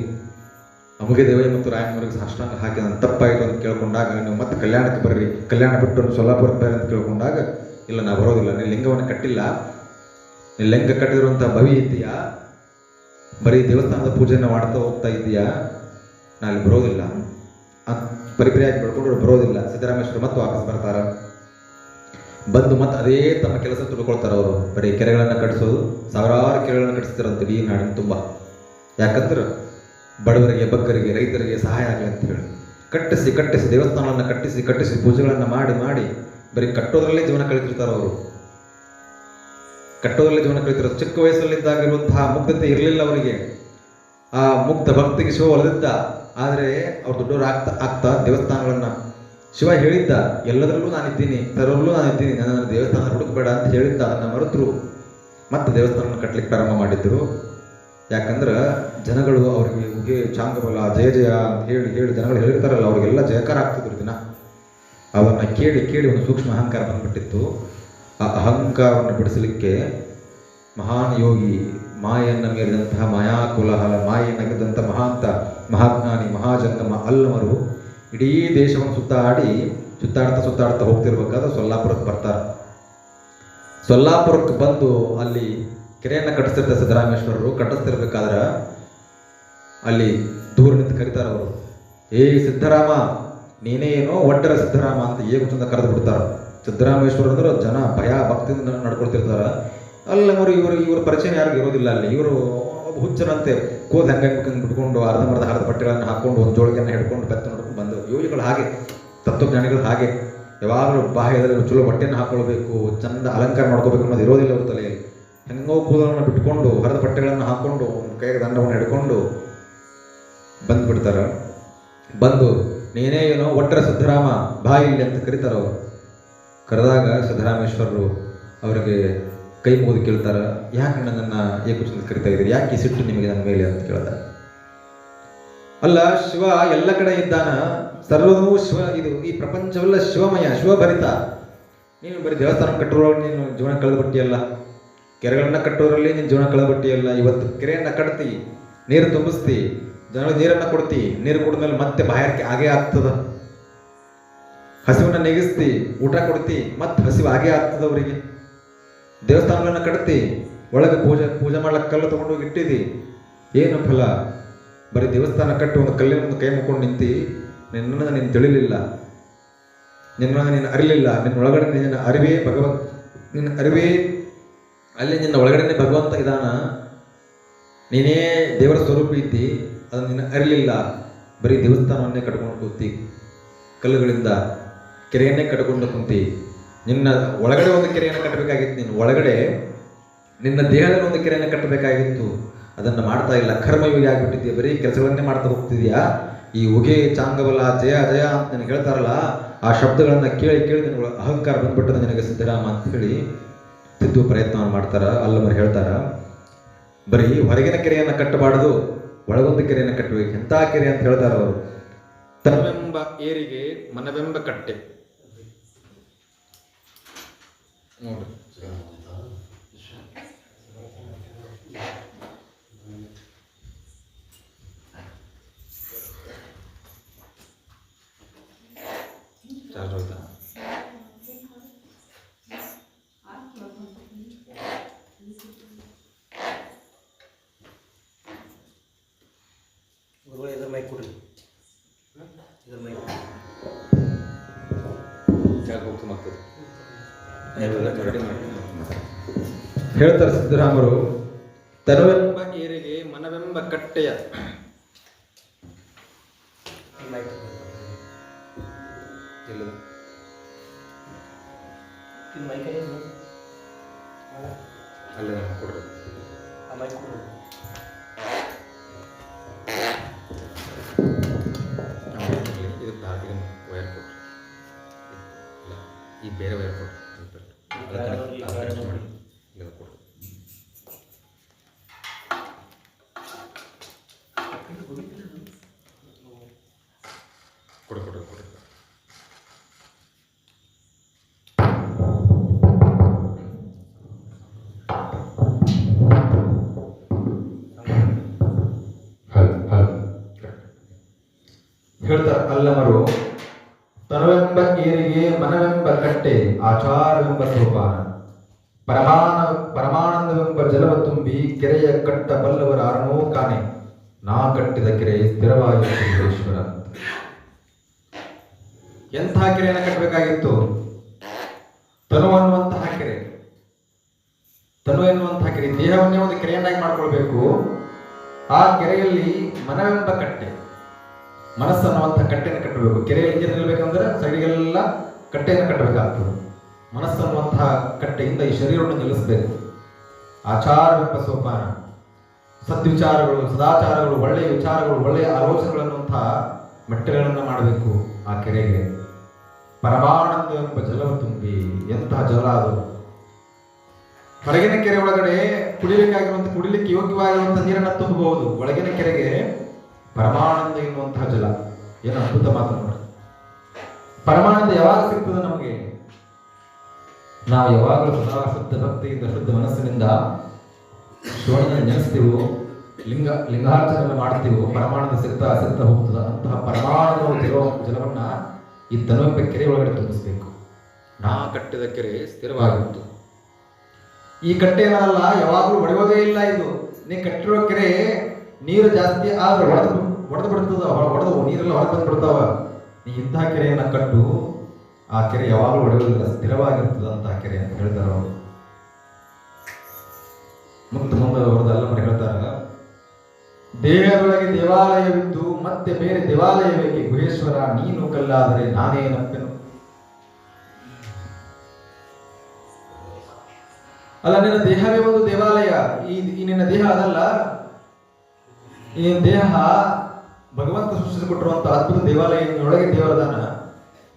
ಅಮಗೆ ದೇವಯ್ಯ ಮತ್ತು ರಾಯನವರಿಗೆ ಸಾಷ್ಟಾಂಗ ಹಾಕಿ ನಾನು ತಪ್ಪಾಯಿತು ಅಂತ ಕೇಳ್ಕೊಂಡಾಗ, ನೀವು ಮತ್ತೆ ಕಲ್ಯಾಣಕ್ಕೆ ಬರ್ರಿ, ಕಲ್ಯಾಣ ಬಿಟ್ಟು ಸೊಲ್ಲಾಪುರಕ್ಕೆ ಬರ್ರಿ ಅಂತ ಕೇಳ್ಕೊಂಡಾಗ, ಇಲ್ಲ ನಾ ಬರೋದಿಲ್ಲ, ನೀನು ಲಿಂಗವನ್ನು ಕಟ್ಟಿಲ್ಲ, ನೀನು ಲಿಂಗ ಕಟ್ಟಿರುವಂಥ ಭವಿ ಇದ್ದೀಯಾ, ಬರೀ ದೇವಸ್ಥಾನದ ಪೂಜೆಯನ್ನು ಮಾಡ್ತಾ ಹೋಗ್ತಾ ಇದ್ದೀಯಾ, ನಾ ಅಲ್ಲಿ ಬರೋದಿಲ್ಲ ಅಂತ ಪರಿಪ್ರಿಯಾಗಿ ಬೆಳ್ಕೊಂಡ್ರು. ಬರೋದಿಲ್ಲ. ಸಿದ್ದರಾಮೇಶ್ವರ ಮತ್ತೆ ವಾಪಸ್ ಬರ್ತಾರ. ಬಂದು ಮತ್ತೆ ಅದೇ ತಮ್ಮ ಕೆಲಸ ತಿಳ್ಕೊಳ್ತಾರೆ. ಅವರು ಬರೀ ಕೆರೆಗಳನ್ನು ಕಟ್ಟಿಸೋದು, ಸಾವಿರಾರು ಕೆರೆಗಳನ್ನು ಕಟ್ಟಿಸ್ತಾರಂತ ಇಡೀ ನಾಡಿನ ತುಂಬ. ಯಾಕಂದ್ರೆ ಬಡವರಿಗೆ, ಬಗ್ಗರಿಗೆ, ರೈತರಿಗೆ ಸಹಾಯ ಆಗಲಿ ಅಂತ ಹೇಳಿ ಕಟ್ಟಿಸಿ ದೇವಸ್ಥಾನವನ್ನು ಕಟ್ಟಿಸಿ ಪೂಜೆಗಳನ್ನು ಮಾಡಿ ಬರೀ ಕಟ್ಟೋದ್ರಲ್ಲೇ ಜೀವನ ಕಳಿತಿರ್ತಾರೆ. ಅವರು ಕಟ್ಟೋದ್ರಲ್ಲೇ ಜೀವನ ಕಳಿತಿರೋದು. ಚಿಕ್ಕ ವಯಸ್ಸಲ್ಲಿದ್ದಾಗಿರುವಂತಹ ಮುಗ್ಧತೆ ಇರಲಿಲ್ಲ ಅವರಿಗೆ. ಆ ಮುಗ್ಧ ಭಕ್ತಿಗೆ ಶಿವ ಒಲಿದಿದ್ದ. ಆದರೆ ಅವ್ರು ದೊಡ್ಡವರು ಆಗ್ತಾ ದೇವಸ್ಥಾನಗಳನ್ನು ಶಿವ ಹೇಳಿದ್ದ, ಎಲ್ಲದರಲ್ಲೂ ನಾನಿದ್ದೀನಿ, ಸರ್ವಲ್ಲೂ ನಾನಿದ್ದೀನಿ, ನನ್ನ ದೇವಸ್ಥಾನ ಹುಡುಕಬೇಡ ಅಂತ ಹೇಳಿದ್ದ. ಅದನ್ನು ಮರೆತರು. ಮತ್ತೆ ದೇವಸ್ಥಾನವನ್ನು ಕಟ್ಟಲಿಕ್ಕೆ ಪ್ರಾರಂಭ ಮಾಡಿದ್ರು. ಯಾಕಂದ್ರೆ ಜನಗಳು ಅವ್ರಿಗೆ ಉಗೆ ಚಾಂಗಬಲ ಜಯ ಜಯ ಅಂತ ಹೇಳಿ ಜನಗಳು ಹೇಳಿರ್ತಾರಲ್ಲ, ಅವ್ರಿಗೆಲ್ಲ ಜಯಕಾರ ಆಗ್ತಿದ್ರು ದಿನ. ಅವನ್ನ ಕೇಳಿ ಒಂದು ಸೂಕ್ಷ್ಮ ಅಹಂಕಾರ ಬಂದ್ಬಿಟ್ಟಿತ್ತು. ಆ ಅಹಂಕಾರವನ್ನು ಬಿಡಿಸಲಿಕ್ಕೆ ಮಹಾನ್ ಯೋಗಿ, ಮಾಯನ್ನು ಮೀರಿದಂತಹ ಮಾಯಾಕುಲಹಲ, ಮಾಯೆನಗೆದಂಥ ಮಹಾಜ್ಞಾನಿ, ಮಹಾಜಂಗಮ ಅಲ್ಲಮರು ಇಡೀ ದೇಶವನ್ನು ಸುತ್ತಾಡ್ತಾ ಹೋಗ್ತಿರ್ಬೇಕಾದ್ರೆ ಸೊಲ್ಲಾಪುರಕ್ಕೆ ಬರ್ತಾರೆ. ಸೊಲ್ಲಾಪುರಕ್ಕೆ ಬಂದು ಅಲ್ಲಿ ಕೆರೆಯನ್ನು ಕಟ್ಟಿಸ್ತಿರ್ತಾರೆ ಸಿದ್ದರಾಮೇಶ್ವರರು. ಕಟ್ಟಿಸ್ತಿರ್ಬೇಕಾದ್ರೆ ಅಲ್ಲಿ ದೂರ ನಿಂತು ಕರೀತಾರೆ ಅವರು, ಏ ಸಿದ್ದರಾಮ, ನೀನೇ ಏನೋ ಒಡ್ಡರ ಸಿದ್ದರಾಮ ಅಂತ ಏಗುಚಂದ ಕರೆದು ಬಿಡ್ತಾರೆ. ಸಿದ್ದರಾಮೇಶ್ವರ ಅಂದ್ರೆ ಜನ ಭಯ ಭಕ್ತಿಯಿಂದ ನಡ್ಕೊಳ್ತಿರ್ತಾರ. ಅಲ್ಲವರು ಇವ್ರ ಪರಿಚಯ ಯಾರಿಗೂ ಇರೋದಿಲ್ಲ. ಅಲ್ಲಿ ಇವರು ಹುಚ್ಚರಂತೆ ಕೋದ್ ಹಂಗೆ ಬಿಟ್ಕೊಂಡು ಅರ್ಧಂಬರ್ಧ ಹರಿದ ಬಟ್ಟೆಗಳನ್ನು ಹಾಕೊಂಡು ಒಂದು ಜೋಳಿಗೆಯನ್ನು ಹಿಡ್ಕೊಂಡು ಬೆತ್ತ ನೋಡ್ಕೊಂಡು ಬಂದು ಯೋಗಿಗಳು ಹಾಗೆ, ತತ್ವಜ್ಞಾನಿಗಳು ಹಾಗೆ ಯಾವಾಗಲೂ ಬಾಹ್ಯದಲ್ಲಿ ಚಲೋ ಬಟ್ಟೆಯನ್ನು ಹಾಕೊಳ್ಬೇಕು, ಚಂದ ಅಲಂಕಾರ ಮಾಡ್ಕೋಬೇಕು ಅನ್ನೋದು ಇರೋದಿಲ್ಲ ಅವ್ರ ತಲೆಯಲ್ಲಿ. ಹೆಂಗೋ ಕೂದಲನ್ನು ಬಿಟ್ಕೊಂಡು ಹರಿದ ಬಟ್ಟೆಗಳನ್ನು ಹಾಕೊಂಡು ಕೈಗೆ ದಂಡವನ್ನು ಹಿಡ್ಕೊಂಡು ಬಂದ್ಬಿಡ್ತಾರ. ಬಂದು ನೀನೇ ಏನೋ ಒಟ್ಟರ ಸಿದ್ದರಾಮ ಬಾ ಇಲ್ಲಿ ಅಂತ ಕರೀತಾರ. ಅವರು ಕರೆದಾಗ ಸಿದ್ದರಾಮೇಶ್ವರರು ಅವರಿಗೆ ಕೈ ಮುಗಿದು ಕೇಳ್ತಾರ, ಯಾಕೆ ನನ್ನನ್ನು ಏಕುಚಂದ ಕರಿತಾ ಇದ್ದೀರಿ, ಯಾಕೆ ಸಿಟ್ಟು ನಿಮಗೆ ನನ್ನ ಮೇಲೆ ಅಂತ ಕೇಳ್ತಾರೆ. ಅಲ್ಲ, ಶಿವ ಎಲ್ಲ ಕಡೆ ಇದ್ದಾನ, ಸರ್ವನೂ ಶಿವ, ಇದು ಈ ಪ್ರಪಂಚವೆಲ್ಲ ಶಿವಮಯ, ಶಿವಭರಿತ. ನೀನು ಬರೀ ದೇವಸ್ಥಾನ ಕಟ್ಟೋದ್ರೊಳಗೆ ನೀನು ಜೀವನ ಕಳೆದುಬಿಟ್ಟಿಯಲ್ಲ, ಕೆರೆಗಳನ್ನ ಕಟ್ಟೋದ್ರಲ್ಲಿ ನೀನು ಜೀವನ ಕಳೆದುಬಿಟ್ಟಿಯಲ್ಲ. ಇವತ್ತು ಕೆರೆಯನ್ನು ಕಟ್ತಿ, ನೀರು ತುಂಬಿಸ್ತಿ, ಜನಗಳಿಗೆ ನೀರನ್ನು ಕೊಡ್ತಿ, ನೀರು ಕುಡಿದ್ಮೇಲೆ ಮತ್ತೆ ಬಾಯಾರಿಕೆ ಆಗೇ ಆಗ್ತದ. ಹಸಿವನ್ನ ನೆಗಿಸ್ತಿ, ಊಟ ಕೊಡ್ತಿ, ಮತ್ತೆ ಹಸಿವು ಆಗೇ ಆಗ್ತದ ಅವರಿಗೆ. ದೇವಸ್ಥಾನಗಳನ್ನ ಕಟ್ತಿ, ಒಳಗೆ ಪೂಜೆ ಮಾಡ್ಲಿಕ್ಕೆ ಕಲ್ಲು ತಗೊಂಡೋಗಿ ಇಟ್ಟಿದಿ, ಏನು ಫಲ? ಬರೀ ದೇವಸ್ಥಾನ ಕಟ್ಟಿ ಒಂದು ಕಲ್ಲಿನ ಒಂದು ಕೈ ಮುಕ್ಕೊಂಡು ನಿಂತಿ, ನಿನ್ನನ್ನು ನೀನು ತಿಳಿಲಿಲ್ಲ, ನಿನ್ನನ್ನು ನೀನು ಅರಿಲಿಲ್ಲ. ನಿನ್ನ ಒಳಗಡೆ ನಿನ್ನ ಅರಿವೇ ನಿನ್ನ ಅರಿವೇ ಅಲ್ಲಿ ನಿನ್ನ ಒಳಗಡೆನೆ ಭಗವಂತ ಇದಾನ, ನೀನೇ ದೇವರ ಸ್ವರೂಪ ಇದ್ದಿ, ಅದನ್ನು ನಿನ್ನ ಅರಿಲಿಲ್ಲ. ಬರೀ ದೇವಸ್ಥಾನವನ್ನೇ ಕಟ್ಕೊಂಡು ಕೂತಿ, ಕಲ್ಲುಗಳಿಂದ ಕೆರೆಯನ್ನೇ ಕಟ್ಕೊಂಡು ಕುಂತಿ. ನಿನ್ನ ಒಳಗಡೆ ಒಂದು ಕೆರೆಯನ್ನು ಕಟ್ಟಬೇಕಾಗಿತ್ತು, ನಿನ್ನ ಒಳಗಡೆ ನಿನ್ನ ದೇಹದಲ್ಲಿ ಒಂದು ಕೆರೆಯನ್ನು ಕಟ್ಟಬೇಕಾಗಿತ್ತು. ಅದನ್ನು ಮಾಡ್ತಾ ಇಲ್ಲ. ಕರ್ಮಯೋಗಿ ಆಗಿಬಿಟ್ಟಿದ್ದೀಯ, ಬರೀ ಕೆಲಸಗಳನ್ನೇ ಮಾಡ್ತಾ ಹೋಗ್ತಿದ್ಯಾ. ಈ ಉಗೆ ಚಾಂಗಬಲ ಜಯ ಜಯ ಅಂತ ನನಗೆ ಹೇಳ್ತಾರಲ್ಲ, ಆ ಶಬ್ದಗಳನ್ನು ಕೇಳಿ ನಿನಗೆ ಅಹಂಕಾರ ಬಂದ್ಬಿಟ್ಟದ ನಿನಗೆ ಸಿದ್ದರಾಮ ಅಂತ ಹೇಳಿ ತಿದ್ದುವ ಪ್ರಯತ್ನವನ್ನು ಮಾಡ್ತಾರ. ಅಲ್ಲಮರು ಹೇಳ್ತಾರ, ಬರೀ ಹೊರಗಿನ ಕೆರೆಯನ್ನು ಕಟ್ಟಬಾರ್ದು, ಒಳಗೊಂದು ಕೆರೆಯನ್ನು ಕಟ್ಟಬೇಕು. ಎಂಥ ಕೆರೆ ಅಂತ ಹೇಳ್ತಾರ ಅವರು. ತನವೆಂಬ ಏರಿಗೆ ಮನವೆಂಬ ಕಟ್ಟೆ ನೋಡ್ರಿ. ಚಾರ್ಜ್ ಹೋಯ್ತಾ? ಇದ್ರ ಮೈಕ್ ಕೊಡ್ರಿ, ಇದ್ರ ಮೈಕ್ ಹೇಳ್ತಾರೆ ಸಿದ್ದರಾಮರು, ತನುವೆಂಬ ಏರಿಗೆ ಮನವೆಂಬ ಕಟ್ಟೆಯ ಅಲ್ಲೇ ಕೊಡ್ರಿ. ಆ ಮೈಕ್ ಕೊಡ್ರಿ. ಇದನ್ನು ವೈರ್ ಕೊಟ್ಟು ಇಲ್ಲ ಈ ಬೇರೆ ವೈರ್ ಕೊಟ್ಟು ಕನೆಕ್ಟ್ ಮಾಡಿ ಇಲ್ಲ ಕೊಟ್ಟು ಕೊಡು ಕೊಡು ಕೊಡು ಹೇಳ್ತಾರೆ ಅಲ್ಲಮರು ತನುವೆಂಬ ಏರಿಗೆ ಮನವೆಂಬ ಕಟ್ಟೆ ಆಚಾರವೆಂಬ ಸೋಪಾನ ಪರಮಾನಂದವೆಂಬ ಜಲವ ತುಂಬಿ ಕೆರೆಯ ಕಟ್ಟ ಬಲ್ಲವರ ಆರಣೋ ಕಾಣೆ ನಾ ಕಟ್ಟಿದ ಕೆರೆ ಸ್ಥಿರವಾಗಿ ಈಶ್ವರ. ಎಂಥ ಕೆರೆಯನ್ನು ಕಟ್ಟಬೇಕಾಗಿತ್ತು? ತನು ಅನ್ನುವಂತಹ ಕೆರೆ, ತನು ಎನ್ನುವಂತಹ ಕೆರೆ, ದೇಹವನ್ನೇ ಒಂದು ಕೆರೆಯನ್ನಾಗಿ ಮಾಡ್ಕೊಳ್ಬೇಕು. ಆ ಕೆರೆಯಲ್ಲಿ ಮನವೆಂಬ ಕಟ್ಟೆ, ಮನಸ್ಸು ಅನ್ನುವಂಥ ಕಟ್ಟೆಯನ್ನು ಕಟ್ಟಬೇಕು. ಕೆರೆಯಲ್ಲಿ ನೀರು ನಿಲ್ಲಬೇಕಂದ್ರೆ ಸೈಡಿಗೆಲ್ಲ ಕಟ್ಟೆಯನ್ನು ಕಟ್ಟಬೇಕಾಗ್ತದೆ. ಮನಸ್ಸು ಅನ್ನುವಂತಹ ಕಟ್ಟೆಯಿಂದ ಈ ಶರೀರವನ್ನು ನಿಲ್ಲಿಸಬೇಕು. ಆಚಾರವೆಂಬ ಸೋಪಾನ, ಸದ್ವಿಚಾರಗಳು, ಸದಾಚಾರಗಳು, ಒಳ್ಳೆಯ ವಿಚಾರಗಳು, ಒಳ್ಳೆಯ ಆಲೋಚನೆಗಳನ್ನುವಂತಹ ಮೆಟ್ಟಗಳನ್ನು ಮಾಡಬೇಕು ಆ ಕೆರೆಗೆ. ಪರಮಾನಂದ ಎಂಬ ಜಲವ ತುಂಬಿ, ಎಂತಹ ಜಲ ಅದು! ಹೊರಗಿನ ಕೆರೆ ಒಳಗಡೆ ಕುಡಿಲಿಕ್ಕಾಗಿರುವಂಥ, ಕುಡಿಲಿಕ್ಕೆ ಯೋಗ್ಯವಾಗಿರುವಂಥ ನೀರನ್ನು ತುಂಬಬಹುದು. ಒಳಗಿನ ಕೆರೆಗೆ ಪರಮಾನಂದ ಎನ್ನುವಂತಹ ಜಲ. ಏನು ಅದ್ಭುತ ಮಾತು ನೋಡಿ! ಪರಮಾನಂದ ಯಾವಾಗ ಸಿಗ್ತದೆ ನಮಗೆ? ನಾವು ಯಾವಾಗಲೂ ಸದಾ ಶುದ್ಧ ಭಕ್ತಿಯಿಂದ, ಶುದ್ಧ ಮನಸ್ಸಿನಿಂದ ಶಿವನನ್ನು ನೆನೆಸ್ತೀವೋ, ಲಿಂಗಾರ್ಚನೆ ಮಾಡ್ತೀವೋ, ಪರಮಾನಂದ ಸಿಗ್ತಾ ಹೋಗ್ತದ. ಅಂತಹ ಪರಮಾನಂದ ಜಲವನ್ನ ಈ ತನುವೆಂಬ ಕೆರೆ ಒಳಗಡೆ ತುಂಬಿಸ್ಬೇಕು. ನಾ ಕಟ್ಟಿದ ಕೆರೆ ಸ್ಥಿರವಾಗಿತ್ತು. ಈ ಕಟ್ಟೆ ಏನಲ್ಲ, ಯಾವಾಗಲೂ ಒಡೆಯೋದೇ ಇಲ್ಲ. ಇದು ನೀ ಕಟ್ಟಿರೋ ಕೆರೆ ನೀರು ಜಾಸ್ತಿ ಆದ್ರೆ ಒಡೆದು ಬಿಡ್ತದ, ನೀರೆಲ್ಲ ಹೊರಗೆ ಬಂದ್ಬಿಡ್ತಾವ. ನೀ ಇಂತಹ ಕೆರೆಯನ್ನ ಕಟ್ಟು, ಆ ಕೆರೆ ಯಾವಾಗಲೂ ಒಡೆಯೋದಿಲ್ಲ, ಸ್ಥಿರವಾಗಿರ್ತದ ಅಂತಹ ಕೆರೆ ಅಂತ ಹೇಳ್ತಾರ ಅವರು. ಮುಂದೆ ಅವರದ್ದು ಅಲ್ಲಮರು ಹೇಳ್ತಾರ, ದೇಹದೊಳಗೆ ದೇವಾಲಯವಿದ್ದು ಮತ್ತೆ ಬೇರೆ ದೇವಾಲಯವೇಕೆ ಗುಹೇಶ್ವರ, ನೀನು ಕಲ್ಲಾದರೆ ನಾನೇನಪ್ಪೆನು. ಅಲ್ಲ, ನಿನ್ನ ದೇಹವೇ ಒಂದು ದೇವಾಲಯ. ಈ ನಿನ್ನ ದೇಹ ಅದಲ್ಲ, ಈ ದೇಹ ಭಗವಂತ ಸೃಷ್ಟಿಸಿಕೊಟ್ಟಿರುವಂತಹ ಅದ್ಭುತ ದೇವಾಲಯ. ಒಳಗೆ ದೇವರದಾನ.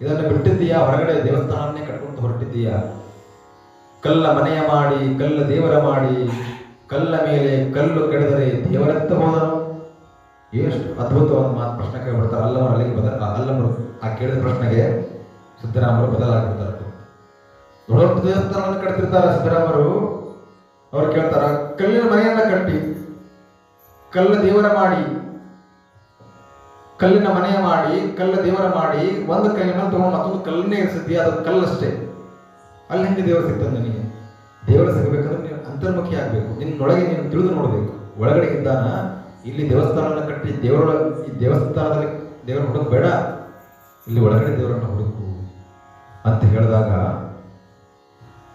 ಇದನ್ನು ಬಿಟ್ಟಿದ್ದೀಯಾ? ಹೊರಗಡೆ ದೇವಸ್ಥಾನವನ್ನೇ ಕಟ್ಕೊಂಡು ಹೊರಟಿದ್ದೀಯಾ? ಕಲ್ಲ ಮನೆಯ ಮಾಡಿ, ಕಲ್ಲ ದೇವರ ಮಾಡಿ, ಕಲ್ಲ ಮೇಲೆ ಕಲ್ಲು ಕೆಡದರೆ ದೇವರೆತ್ತ ಹೋದನು. ಎಷ್ಟು ಅದ್ಭುತವಾದ ಮಾತು ಪ್ರಶ್ನೆ ಕೇಳ್ಬಿಡ್ತಾರೆ ಅಲ್ಲಮರು. ಅಲ್ಲಿಗೆ ಅಲ್ಲಮರು ಆ ಕೇಳಿದ ಪ್ರಶ್ನೆಗೆ ಸಿದ್ದರಾಮರು ಬದಲಾಗ್ಬಿಡ್ತಾರೆ. ದೊಡ್ಡ ದೇವಸ್ಥಾನವನ್ನು ಕಟ್ತಿರ್ತಾರೆ ಸಿದ್ದರಾಮರು. ಅವ್ರು ಕೇಳ್ತಾರ, ಕಲ್ಲಿನ ಮನೆಯನ್ನ ಕಟ್ಟಿ, ಕಲ್ಲ ದೇವರ ಮಾಡಿ, ಕಲ್ಲಿನ ಮನೆಯ ಮಾಡಿ, ಕಲ್ಲ ದೇವರ ಮಾಡಿ, ಒಂದು ಕಲ್ಲಿನ ತಗೊಂಡು ಮತ್ತೊಂದು ಕಲ್ಲನ್ನೇ ಇರಿಸಿದ್ದಿ, ಅದು ಕಲ್ಲಷ್ಟೇ. ಅಲ್ಲಿ ಹೆಂಗೆ ದೇವರು ಸಿಗ್ತದೆ ನಿನಗೆ? ದೇವರು ಸಿಗಬೇಕಂದ್ರೆ ನೀನು ಅಂತರ್ಮುಖಿ ಆಗ್ಬೇಕು. ನಿನ್ನೊಳಗೆ ನೀನು ತಿಳಿದು ನೋಡಬೇಕು. ಒಳಗಡೆ ಇದ್ದಾನ. ಇಲ್ಲಿ ದೇವಸ್ಥಾನವನ್ನು ಕಟ್ಟಿ ಈ ದೇವಸ್ಥಾನದಲ್ಲಿ ದೇವರ ಹುಡುಕು ಬೇಡ, ಇಲ್ಲಿ ಒಳಗಡೆ ದೇವರನ್ನು ಹುಡುಕು ಅಂತ ಹೇಳಿದಾಗ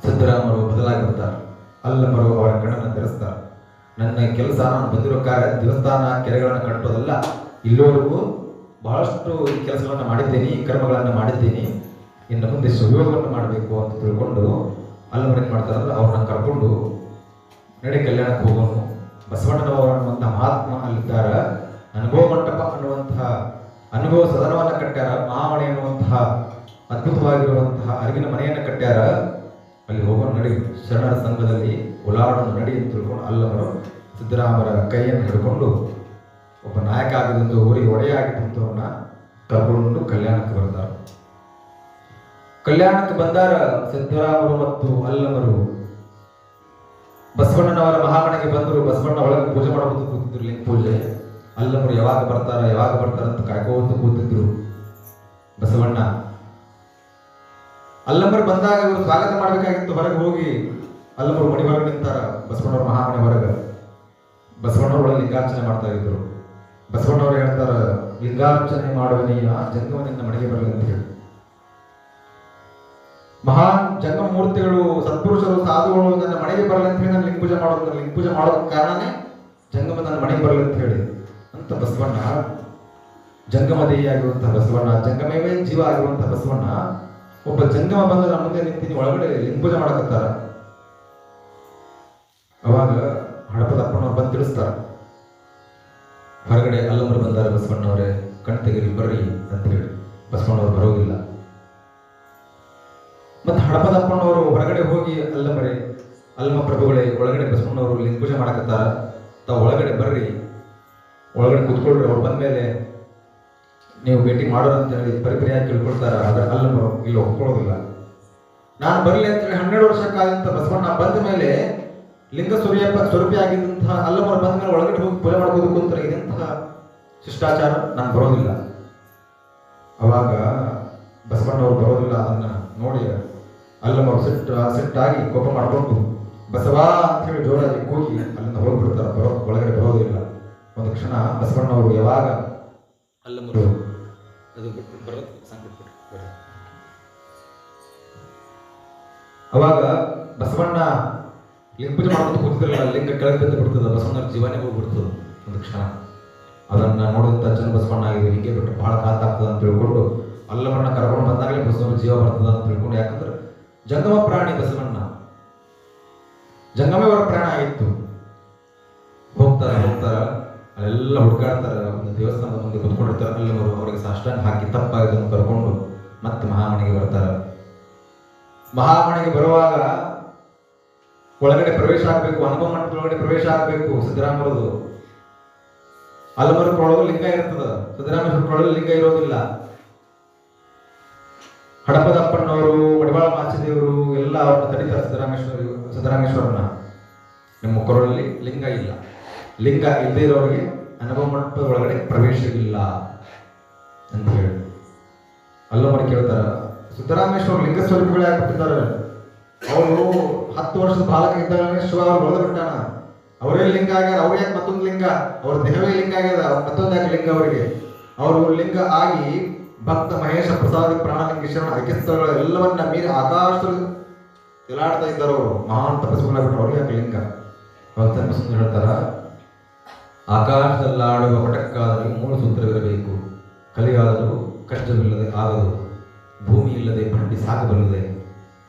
ಸಿದ್ದರಾಮರು ಬದಲಾಗಿರ್ತಾರೆ. ಅಲ್ಲಮರು ಅವರ ಕಣ್ಣನ್ನು ತೆರೆಸ್ತಾರೆ. ನನ್ನ ಕೆಲಸ, ನಾನು ಬಂದಿರೋ ಕಾರ್ಯ ದೇವಸ್ಥಾನ ಕೆರೆಗಳನ್ನು ಕಟ್ಟೋದಲ್ಲ. ಇಲ್ಲಿವರೆಗೂ ಬಹಳಷ್ಟು ಕೆಲಸಗಳನ್ನು ಮಾಡಿದ್ದೀನಿ, ಕರ್ಮಗಳನ್ನು ಮಾಡಿದ್ದೀನಿ. ಇನ್ನು ಮುಂದೆ ಸುಯೋಗವನ್ನು ಮಾಡಬೇಕು ಅಂತ ತಿಳ್ಕೊಂಡು ಅಲ್ಲಮರು ಏನು ಮಾಡ್ತಾರಂದ್ರೆ ಅವ್ರನ್ನ ಕರ್ಕೊಂಡು ನಡೆ ಕಲ್ಯಾಣಕ್ಕೆ ಹೋಗೋನು. ಬಸವಣ್ಣನವರು ಅನ್ನುವಂಥ ಮಹಾತ್ಮ ಅಲ್ಲಿದ್ದಾರ. ಅನುಭವ ಮಂಟಪ ಅನ್ನುವಂತಹ ಅನುಭವ ಸದನವನ್ನು ಕಟ್ಟ್ಯಾರ. ಮಹಾಮಣಿ ಅನ್ನುವಂತಹ ಅದ್ಭುತವಾಗಿರುವಂತಹ ಅರಿವಿನ ಮನೆಯನ್ನು ಕಟ್ಟ್ಯಾರ. ಅಲ್ಲಿ ಹೋಗೋಣ ನಡಿ, ಶರಣರ ಸಂಘದಲ್ಲಿ ಓಲಾಡೋಣ ನಡಿ ಅಂತ ತಿಳ್ಕೊಂಡು ಅಲ್ಲಮರು ಸಿದ್ದರಾಮರ ಕೈಯನ್ನು ಹಿಡ್ಕೊಂಡು ಒಬ್ಬ ನಾಯಕ ಆಗಿದ್ದು ಊರಿಗೆ ಒಡೆಯ ಆಗಿದ್ದಂಥವ್ರನ್ನ ಕರ್ಕೊಂಡು ಕಲ್ಯಾಣಕ್ಕೆ ಬರ್ತಾರೆ. ಕಲ್ಯಾಣಕ್ಕೆ ಬಂದಾರ ಸಿದ್ದರಾಮರು ಮತ್ತು ಅಲ್ಲಮರು. ಬಸವಣ್ಣನವರ ಮಹಾಮನೆಗೆ ಬಂದರು. ಬಸವಣ್ಣ ಒಳಗೆ ಪೂಜೆ ಮಾಡೋದು ಕೂತಿದ್ರು, ಲಿಂಗ ಪೂಜೆ. ಅಲ್ಲಮರು ಯಾವಾಗ ಬರ್ತಾರ ಅಂತ ಕಾಯ್ಕೋತ ಕೂತಿದ್ರು. ಬಸವಣ್ಣ ಅಲ್ಲಮರು ಬಂದಾಗ ಇವರು ಸ್ವಾಗತ ಮಾಡಬೇಕಾಗಿತ್ತು. ಹೊರಗೆ ಹೋಗಿ ಅಲ್ಲಮರು ಮಣಿ ಹೊರಗೆ ನಿಂತಾರ, ಬಸವಣ್ಣವ್ರ ಮಹಾಮನೆ ಹೊರಗೆ. ಬಸವಣ್ಣವ್ರ ಒಳಗೆ ಲಿಂಗಾರ್ಚನೆ ಮಾಡ್ತಾ ಇದ್ರು. ಬಸವಣ್ಣವ್ರು ಹೇಳ್ತಾರ, ಲಿಂಗಾರ್ಚನೆ ಮಾಡುವನೆಯ ಜಂಗಮನಿಂದ ಮನೆಗೆ ಬರಲಿ ಅಂತ ಹೇಳಿ. ಮಹಾನ್ ಜಂಗಮ ಮೂರ್ತಿಗಳು, ಸತ್ಪುರುಷರು, ಸಾಧುಗಳು ನನ್ನ ಮನೆಗೆ ಬರಲಿ ಅಂತ ಹೇಳಿ ನಾನು ಲಿಂಗ ಪೂಜೆ ಮಾಡೋದು. ಲಿಂಗ ಪೂಜೆ ಮಾಡೋದಕ್ಕೆ ಕಾರಣನೇ ಜಂಗಮ ನನ್ನ ಮನೆಗೆ ಬರಲಿ ಅಂತ ಹೇಳಿ ಅಂತ ಬಸವಣ್ಣ, ಜಂಗಮದೇಹಿ ಆಗಿರುವಂತಹ ಬಸವಣ್ಣ, ಜಂಗಮವೇ ಜೀವ ಆಗಿರುವಂತಹ ಬಸವಣ್ಣ ಒಬ್ಬ ಜಂಗಮ ಬಂದು ನಮ್ಮ ಮುಂದೆ ನಿಂತೀನಿ ಒಳಗಡೆ ಲಿಂಗ ಪೂಜೆ ಮಾಡಕತ್ತಾರ. ಅವಾಗ ಹಡಪ ಹಡಪದ ಅಪ್ಪನವ್ರು ಬಂದು ತಿಳಿಸ್ತಾರೆ. ಹೊರಗಡೆ ಅಲ್ಲಮರು ಬಂದಾರೆ ಬಸವಣ್ಣವರೇ, ಕಣ್ ತೆಗಿರಿ ಬರ್ರಿ ಅಂತ ಹೇಳಿ. ಬಸವಣ್ಣವ್ರು ಬರೋಗಿಲ್ಲ. ಮತ್ತೆ ಹಡಪದಪ್ಪನವರು ಹೊರಗಡೆ ಹೋಗಿ ಅಲ್ಲಮ ಪ್ರಭುಗಳೇ ಒಳಗಡೆ ಬಸವಣ್ಣವರು ಲಿಂಗ ಪೂಜೆ ಮಾಡಕತ್ತಾರ, ತಾವು ಒಳಗಡೆ ಬರ್ರಿ, ಒಳಗಡೆ ಕೂತ್ಕೊಳ್ರಿ, ಅವ್ರು ಬಂದ್ಮೇಲೆ ನೀವು ಭೇಟಿ ಮಾಡೋರು ಅಂತ ಹೇಳಿ ಪರಿಪರಿಯಾಗಿ ಕೇಳ್ಕೊಳ್ತಾರ. ಆದ್ರೆ ಅಲ್ಲಮರು ಇಲ್ಲಿ ಒಪ್ಕೊಳ್ಳೋದಿಲ್ಲ. ನಾನು ಬರಲಿ ಅಂತೇಳಿ 12 ವರ್ಷ ಕಾಲಂತ ಬಸವಣ್ಣ ಬಂದ ಮೇಲೆ ಲಿಂಗ ಸ್ವರೂಪಿ ಆಗಿದ್ದಂತಹ ಅಲ್ಲಮರು ಬಂದ ಮೇಲೆ ಒಳಗಡೆ ಹೋಗಿ ಪೂಜೆ ಮಾಡ್ಕೋಬೇಕು ಅಂತ ಇದಂತಹ ಶಿಷ್ಟಾಚಾರ, ನಾನು ಬರೋದಿಲ್ಲ. ಅವಾಗ ಬಸವಣ್ಣವ್ರು ಬರೋದಿಲ್ಲ. ಅದನ್ನ ನೋಡಿ ಅಲ್ಲಮರು ಸಿಟ್ಟಾಗಿ ಕೋಪ ಮಾಡ್ಕೊಂಡು ಬಸವಾ ಅಂತ ಹೇಳಿ ಜೋರಾಗಿ ಕೂಗಿ ಅಲ್ಲಿಂದ ಹೋಗ್ಬಿಡ್ತಾರೆ. ಒಳಗಡೆ ಬರೋದಿಲ್ಲ. ಒಂದು ಕ್ಷಣ ಬಸವಣ್ಣವರು ಯಾವಾಗ ಅಲ್ಲಮರು ಅದು ಬರೋದು ಅವಾಗ ಬಸವಣ್ಣ ಲಿಂಗ ಪೂಜೆ ಮಾಡ್ಕೊಂಡು ಕೂತಿದ್ರಲ್ಲ, ಲಿಂಗ ಕೆಳಗೆ ಬಿದ್ದು ಬಿಡ್ತದ, ಬಸವಣ್ಣವ್ರ ಜೀವನೇ ಹೋಗ್ಬಿಡ್ತದೆ ಒಂದು ಕ್ಷಣ. ಅದನ್ನ ನೋಡಿದಂತ ಜನ ಬಸವಣ್ಣ ಇದು ಹಿಂಗೆ ಬಿಟ್ಟರೆ ಬಹಳ ಕಾತಾಗ್ತದ ಅಂತ ತಿಳ್ಕೊಂಡು ಅಲ್ಲಮರನ್ನ ಕರ್ಕೊಂಡು ಬಂದಾಗಲೇ ಬಸವಣ್ಣ ಜೀವ ಬರ್ತದ ಅಂತ ತಿಳ್ಕೊಂಡು, ಯಾಕಂದ್ರೆ ಜಂಗಮ ಪ್ರಾಣಿ ಬಸವಣ್ಣ, ಜಂಗಮವರ ಪ್ರಾಣ ಆಗಿತ್ತು. ಹೋಗ್ತಾರ ಅಲ್ಲೆಲ್ಲ ಹುಡುಕಾಡ್ತಾರ. ಒಂದು ದೇವಸ್ಥಾನದ ಮುಂದೆ ಕುತ್ಕೊಂಡಿರ್ತಾರೆ. ಅಲ್ಲವರು ಅವರಿಗೆ ಸಾಷ್ಟಾಂಗ ಹಾಕಿ ತಪ್ಪಾಗಿದ್ದನ್ನು ಕರ್ಕೊಂಡು ಮತ್ತೆ ಮಹಾಮನೆಗೆ ಬರ್ತಾರ. ಮಹಾಮನೆಗೆ ಬರುವಾಗ ಒಳಗಡೆ ಪ್ರವೇಶ ಆಗಬೇಕು, ಅನುಭವ ಮಂಟಪದ ಒಳಗಡೆ ಪ್ರವೇಶ ಆಗಬೇಕು. ಸಿದ್ದರಾಮರದು ಅಲ್ಲಮರದೊಳಗೆ ಲಿಂಗ ಇರ್ತದ, ಸಿದ್ದರಾಮೇಶ್ವರದೊಳಗೆ ಲಿಂಗ ಇರೋದಿಲ್ಲ. ಹಡಪದಪ್ಪನವರು, ಮಡಿವಾಳ ಮಾಚಿದೇವರು ಎಲ್ಲ ಅವ್ರನ್ನ ತಡೀತಾರೆ. ಸಿದ್ದರಾಮೇಶ್ವರನ ನಿಮ್ಮ ಕೊರಳಲ್ಲಿ ಲಿಂಗ ಇಲ್ಲ, ಲಿಂಗ ಇಲ್ಲದೆ ಇರೋರಿಗೆ ಅನುಭವ ಮಂಟಪದ ಒಳಗಡೆ ಪ್ರವೇಶವಿಲ್ಲ ಅಂತ ಹೇಳಿ ಅಲ್ಲಮರ ಕೇಳ್ತಾರ. ಸಿದ್ದರಾಮೇಶ್ವರ ಲಿಂಗ ಸ್ವರೂಪಗಳೇ ಆಗ್ಬಿಟ್ಟಿದ್ದಾರೆ. ಅವರು 10 ವರ್ಷದ ಬಾಲಕ ಇದ್ದಾಗ ಶಿವ ಅವ್ರು ಹೊಡೆದು ಬಿಟ್ಟಾನ. ಅವರೇ ಲಿಂಗ ಆಗ್ಯಾರ. ಅವ್ರ ಯಾಕೆ ಮತ್ತೊಂದು ಲಿಂಗ? ಅವ್ರ ದೇಹವೇ ಲಿಂಗ ಆಗ್ಯದ, ಮತ್ತೊಂದು ಯಾಕೆ ಲಿಂಗ ಅವರಿಗೆ? ಅವರು ಲಿಂಗ ಆಗಿ ಭಕ್ತ ಮಹೇಶ ಪ್ರಸಾದ ಪ್ರಾಣಲಿಂಗೇಶ್ವರನ ಐಕ್ಯಸ್ಥಳಗಳ ಎಲ್ಲವನ್ನ ಮೀರಿ ಆಕಾಶದಲ್ಲಿ ತೆಲಾಡ್ತಾ ಇದ್ದಾರೆ. ಅವರು ಮಹಾನ್ ತಪಸ್ಸುಗಳಾಗ್ಬಿಟ್ರು. ಅವ್ರಿಗೆ ಯಾಕೆ ಲಿಂಗ? ತಪಸ್ಸು ಹೇಳ್ತಾರ, ಆಕಾಶದಲ್ಲಾಡುವ ಪಟಕ್ಕಾದರೂ ಮೂಲ ಸೂತ್ರವಿರಬೇಕು, ಕಲಿಯಾದರೂ ಕಷ್ಟವಿಲ್ಲದೆ ಆಗದು, ಭೂಮಿ ಇಲ್ಲದೆ ಬಂಡಿ ಸಾಕಬಲ್ಲದೆ.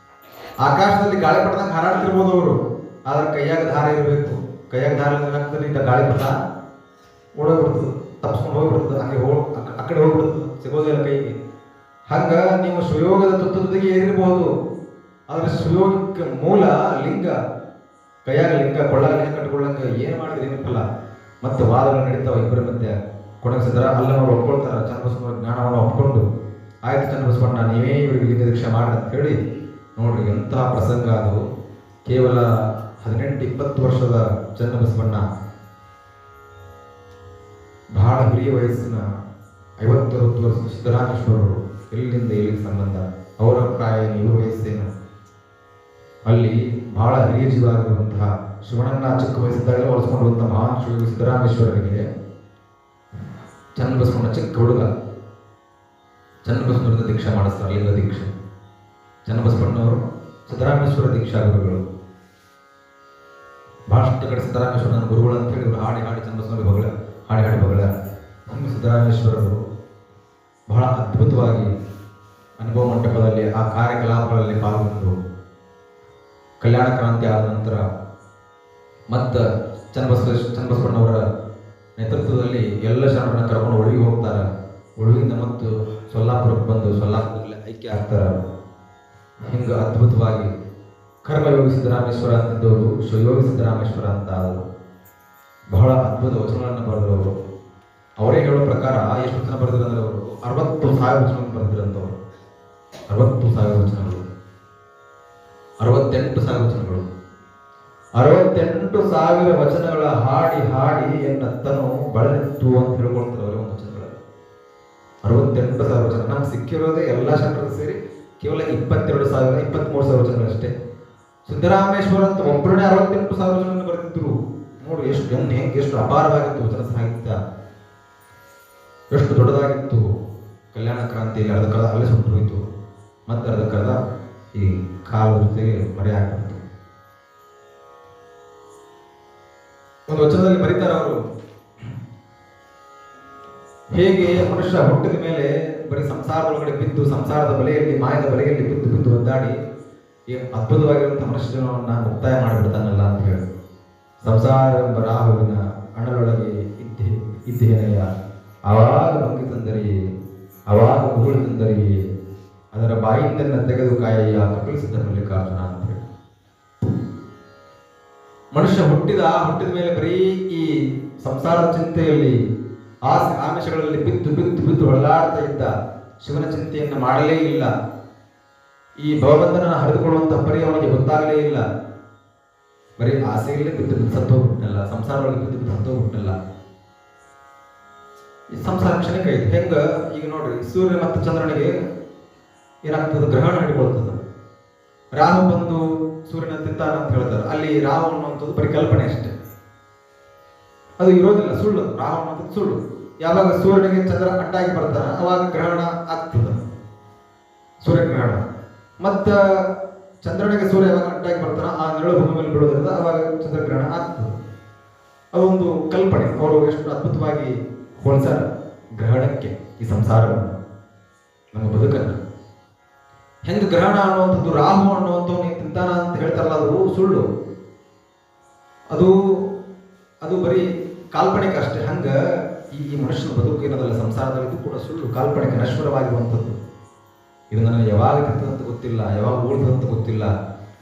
ಆಕಾಶದಲ್ಲಿ ಗಾಳಿಪಟದಂಗೆ ಹಾರಾಡ್ತಿರ್ಬೋದು ಅವರು, ಆದ್ರೆ ಕೈಯಾಗ ದಾರ ಇರಬೇಕು. ಕೈಯಾಗ ದಾರ ಏನಾಗ್ತದೆ, ಗಾಳಿಪಟ ಓಡೋಗ್ಬಿಡ್ತದೆ, ತಪ್ಸ್ಕೊಂಡು ಹೋಗ್ಬಿಡ್ತದೆ, ಹಂಗೆ ಆ ಕಡೆ ಹೋಗ್ಬಿಡ್ತದೆ, ಸಿಗೋದಿಲ್ಲ ಕೈಗೆ. ಹಂಗ ನೀವು ಸುಯೋಗದ ತುತ್ತದಿಗೆ ಏರಿರಬಹುದು, ಆದ್ರೆ ಸುಯೋಗಕ್ಕೆ ಮೂಲ ಲಿಂಗ. ಕೈಯಾಗ ಲಿಂಗ, ಕೊಳ್ಳಾಗ ಲಿಂಗ ಕಟ್ಕೊಳ್ಳಂಗ ಏನ್ ಮಾಡಿದ್ರೆ ಏನಪ್ಪಲ್ಲ. ಮತ್ತೆ ವಾದಗಳು ನಡೀತಾವ ಇಬ್ಬರ ಮಧ್ಯೆ. ಕೊನೆಗೆ ಅಲ್ಲವರು ಒಪ್ಕೊಳ್ತಾರ. ಚನ್ನಬಸವಣ್ಣವ್ರ ಜ್ಞಾನವನ್ನು ಒಪ್ಕೊಂಡು, ಆಯ್ತು ಚನ್ನಬಸವಣ್ಣ ನೀವೇ ಇವರಿಗೆ ಲಿಂಗ ದೀಕ್ಷೆ ಮಾಡಿ ಅಂತ ಹೇಳಿ. ನೋಡ್ರಿ ಎಂತಹ ಪ್ರಸಂಗ ಅದು. ಕೇವಲ 18-20 ವರ್ಷದ ಚನ್ನಬಸವಣ್ಣ ಬಹಳ ಹಿರಿಯ ವಯಸ್ಸಿನ 50-60 ವರ್ಷದ ಸಿದ್ದರಾಮೇಶ್ವರರು ಎಲ್ಲಿಂದ ಎಲ್ಲಿಗೆ ಸಂಬಂಧ, ಅವರ ಪ್ರಾಯ ಇವ್ರ ವಯಸ್ಸೇನು. ಅಲ್ಲಿ ಬಹಳ ಹಿರಿಯ ಜೀವ ಆಗಿರುವಂತಹ ಶಿವಣ್ಣನ ಚಿಕ್ಕ ವಯಸ್ಸಿದ್ದಾಗಲೇ ಹೊಲಿಸ್ಕೊಂಡುವಂತಹ ಮಹಾನ್ ಶಿವ ಸಿದ್ದರಾಮೇಶ್ವರರಿಗೆ ಚನ್ನಬಸವಣ್ಣ ಚಿಕ್ಕ ಹುಡುಗ ಚನ್ನಬಸವಣ್ಣದ ದೀಕ್ಷೆ ಮಾಡಿಸ್ತಾರೆ, ಲಿಂಗ ದೀಕ್ಷೆ. ಚನ್ನಬಸವಣ್ಣವರು ಸಿದ್ದರಾಮೇಶ್ವರ ದೀಕ್ಷಾ ಗುರುಗಳು. ಬಹಳಷ್ಟು ಕಡೆ ಸಿದ್ದರಾಮೇಶ್ವರನ ಗುರುಗಳು ಅಂತ ಹೇಳಿ ಇವರು ಹಾಡಿ ಚನ್ನಬಸವಣ್ಣ ಹಾಡಿ ಬಗಳ. ನಮ್ಮ ಸಿದ್ದರಾಮೇಶ್ವರರು ಬಹಳ ಅದ್ಭುತವಾಗಿ ಅನುಭವ ಮಂಟಪದಲ್ಲಿ ಆ ಕಾರ್ಯಕಲಾಪಗಳಲ್ಲಿ ಪಾಲ್ಗೊಂಡು ಕಲ್ಯಾಣ ಕ್ರಾಂತಿ ಆದ ನಂತರ ಮತ್ತು ಚನ್ನಬಸವಣ್ಣವರ ನೇತೃತ್ವದಲ್ಲಿ ಎಲ್ಲ ಶರಣರನ್ನ ಕರ್ಕೊಂಡು ಒಳಗೆ ಹೋಗ್ತಾರೆ. ಒಳಗಿಂದ ಮತ್ತು ಸೊಲ್ಲಾಪುರಕ್ಕೆ ಬಂದು ಸೊಲ್ಲಾಪುರದಲ್ಲಿ ಐಕ್ಯ ಆಗ್ತಾರೆ. ಹಿಂಗೆ ಅದ್ಭುತವಾಗಿ ಕರ್ಮಯೋಗಿ ಸಿದ್ದರಾಮೇಶ್ವರ ಅಂತಿದ್ದವರು ಶಿವಯೋಗಿ ಸಿದ್ದರಾಮೇಶ್ವರ ಅಂತ ಆದರು. ಬಹಳ ಅದ್ಭುತ ವಚನಗಳನ್ನು ಬರೆದವರು. ಅವರೇ ಹೇಳೋ ಪ್ರಕಾರ ಎಷ್ಟು ವಚನ ಬರೆದಿರಂದ್ರೆ ಅವರು 60,000 ವಚನಗಳನ್ನು ಬರೆದಿರಂತವ್ರು. 60,000 ವಚನಗಳು, 68,000 ವಚನಗಳು, 68,000 ವಚನಗಳ ಹಾಡಿ ಎನ್ನತ್ತನು ಬಳಲಿತ್ತು ಅಂತ ಹೇಳ್ಕೊಳ್ತಾರೆ ಅವರೇ ಒಂದು ವಚನಗಳಲ್ಲಿ. 68,000 ವಚನ ನಮ್ಗೆ ಸಿಕ್ಕಿರೋದೇ ಎಲ್ಲ ಶರಣರು ಸೇರಿ ಕೇವಲ 22,000 23,000 ವಚನಗಳಷ್ಟೇ. ಸಿದ್ದರಾಮೇಶ್ವರ ಅಂತ ಒಬ್ಬರೇ 68,000 ವಚನಗಳನ್ನು ಬರೆದಿದ್ರು. ನೋಡಿ ಎಷ್ಟು ಅಪಾರವಾಗಿತ್ತು ವಚನ ಸಾಹಿತ್ಯ, ಎಷ್ಟು ದೊಡ್ಡದಾಗಿತ್ತು. ಕಲ್ಯಾಣ ಕ್ರಾಂತಿಯಲ್ಲಿ ಅರ್ಧ ಕದ ಅಲ್ಲೇ ಸುಟ್ಟು ಹೋಯಿತು, ಮತ್ತೆ ಅರ್ಧ ಕದ ಈ ಕಾಲ ಜೊತೆಗೆ ಮರೆ ಆಗ್ಬಿಡ್ತು. ಒಂದು ವಚನದಲ್ಲಿ ಬರೀತಾರೆ ಅವರು, ಹೇಗೆ ಮನುಷ್ಯ ಹುಟ್ಟಿದ ಮೇಲೆ ಬರೀ ಸಂಸಾರದೊಳಗಡೆ ಬಿದ್ದು, ಸಂಸಾರದ ಬಲೆಯಲ್ಲಿ, ಮಾಯದ ಬಲೆಯಲ್ಲಿ ಬಿದ್ದು ಒದ್ದಾಡಿ ಈ ಅದ್ಭುತವಾಗಿರುವಂತಹ ಮನುಷ್ಯ ಜೀವನವನ್ನು ಮುಕ್ತಾಯ ಮಾಡಿಬಿಡ್ತಾನಲ್ಲ ಅಂತ ಹೇಳಿ. ಸಂಸಾರವೆಂಬ ರಾಹುವಿನ ಅಣಲೊಳಗೆ ಇದ್ದೇನೆಯ. ಆವಾಗ ಭಂಗಿ ತಂದರಿಯೇ, ಆವಾಗ ಮುಗುಳು ತಂದರಿಯೇ, ಅದರ ಬಾಯಿಂದನ್ನ ತೆಗೆದು ಕಾಯಯ್ಯ ಕಪಿಲಿಸಿದ ಮಲ್ಲಿಕಾರ್ಜುನ ಅಂತ ಹೇಳಿ. ಮನುಷ್ಯ ಹುಟ್ಟಿದ ಮೇಲೆ ಬರೀ ಈ ಸಂಸಾರದ ಚಿಂತೆಯಲ್ಲಿ ಆಸೆ ಆಮಿಷಗಳಲ್ಲಿ ಬಿದ್ದು ಬಿದ್ದು ಬಿದ್ದು ಹೊರಲಾಡ್ತಾ ಇದ್ದ. ಶಿವನ ಚಿಂತೆಯನ್ನು ಮಾಡಲೇ ಇಲ್ಲ. ಈ ಭವಬಂಧನ ಹರಿದುಕೊಳ್ಳುವಂತ ಪರಿ ಅವನಿಗೆ ಗೊತ್ತಾಗಲೇ ಇಲ್ಲ. ಬರೀ ಆಸೆಯಲ್ಲೇ ಬಿದ್ದು ಬಿದ್ದು ಸತ್ತೋಗ್ಬಿಟ್ನಲ್ಲ, ಸಂಸಾರಗಳಿಗೆ ಬಿದ್ದು ಬಿದ್ದು ಸತ್ತೋಗ್ಬಿಟ್ನಲ್ಲ. ಈ ಸಂಸಾರ ಕ್ಷಣಿಕ ಐತೆ. ಹೆಂಗ ಈಗ ನೋಡ್ರಿ, ಸೂರ್ಯ ಮತ್ತು ಚಂದ್ರನಿಗೆ ಏನಾಗ್ತದೆ, ಗ್ರಹಣ ಹಿಡ್ಕೊಳ್ತದ. ರಾಹು ಬಂದು ಸೂರ್ಯನ ತಿಂತಾನ ಅಂತ ಹೇಳ್ತಾರೆ. ಅಲ್ಲಿ ರಾಹು ಅನ್ನುವಂಥದ್ದು ಬರೀ ಕಲ್ಪನೆ ಅಷ್ಟೇ, ಅದು ಇರೋದಿಲ್ಲ, ಸುಳ್ಳು. ರಾಹು ಅನ್ನೋದು ಸುಳ್ಳು. ಯಾವಾಗ ಸೂರ್ಯನಿಗೆ ಚಂದ್ರ ಅಡ್ಡಾಗಿ ಬರ್ತಾನ ಅವಾಗ ಗ್ರಹಣ ಆಗ್ತದ, ಸೂರ್ಯಗ್ರಹಣ. ಮತ್ತ ಚಂದ್ರನಿಗೆ ಸೂರ್ಯ ಯಾವಾಗ ಅಡ್ಡಾಗಿ ಬರ್ತಾನ ಆ ನೆರಳು ಭೂಮಿ ಮೇಲೆ ಬೀಳೋದ್ರಿಂದ ಅವಾಗ ಚಂದ್ರಗ್ರಹಣ ಆಗ್ತದೆ. ಅದೊಂದು ಕಲ್ಪನೆ. ಅವರು ಎಷ್ಟು ಅದ್ಭುತವಾಗಿ ಹೋಲಿಸ್ಯಾರ ಗ್ರಹಣಕ್ಕೆ ಈ ಸಂಸಾರವನ್ನು, ನಮ್ಮ ಬದುಕನ್ನು. ಹೆಂಗ ಗ್ರಹಣ ಅನ್ನುವಂಥದ್ದು, ರಾಹು ಅನ್ನುವಂಥವ್ನು ತಿಂತಾನ ಅಂತ ಹೇಳ್ತಾರಲ್ಲ, ಅದು ಸುಳ್ಳು. ಅದು ಬರೀ ಕಾಲ್ಪನಿಕ ಅಷ್ಟೇ. ಹಂಗ ಈ ಮನುಷ್ಯನ ಬದುಕು ಏನದಲ್ಲ ಸಂಸಾರದಲ್ಲಿ, ಇದು ಕೂಡ ಸುಳ್ಳು, ಕಾಲ್ಪನಿಕ, ನಶ್ವರವಾಗಿರುವಂಥದ್ದು. ಇದು ನನಗೆ ಯಾವಾಗ ತಿಂತದಂತ ಗೊತ್ತಿಲ್ಲ, ಯಾವಾಗ ಉಳಿದಂತ ಗೊತ್ತಿಲ್ಲ.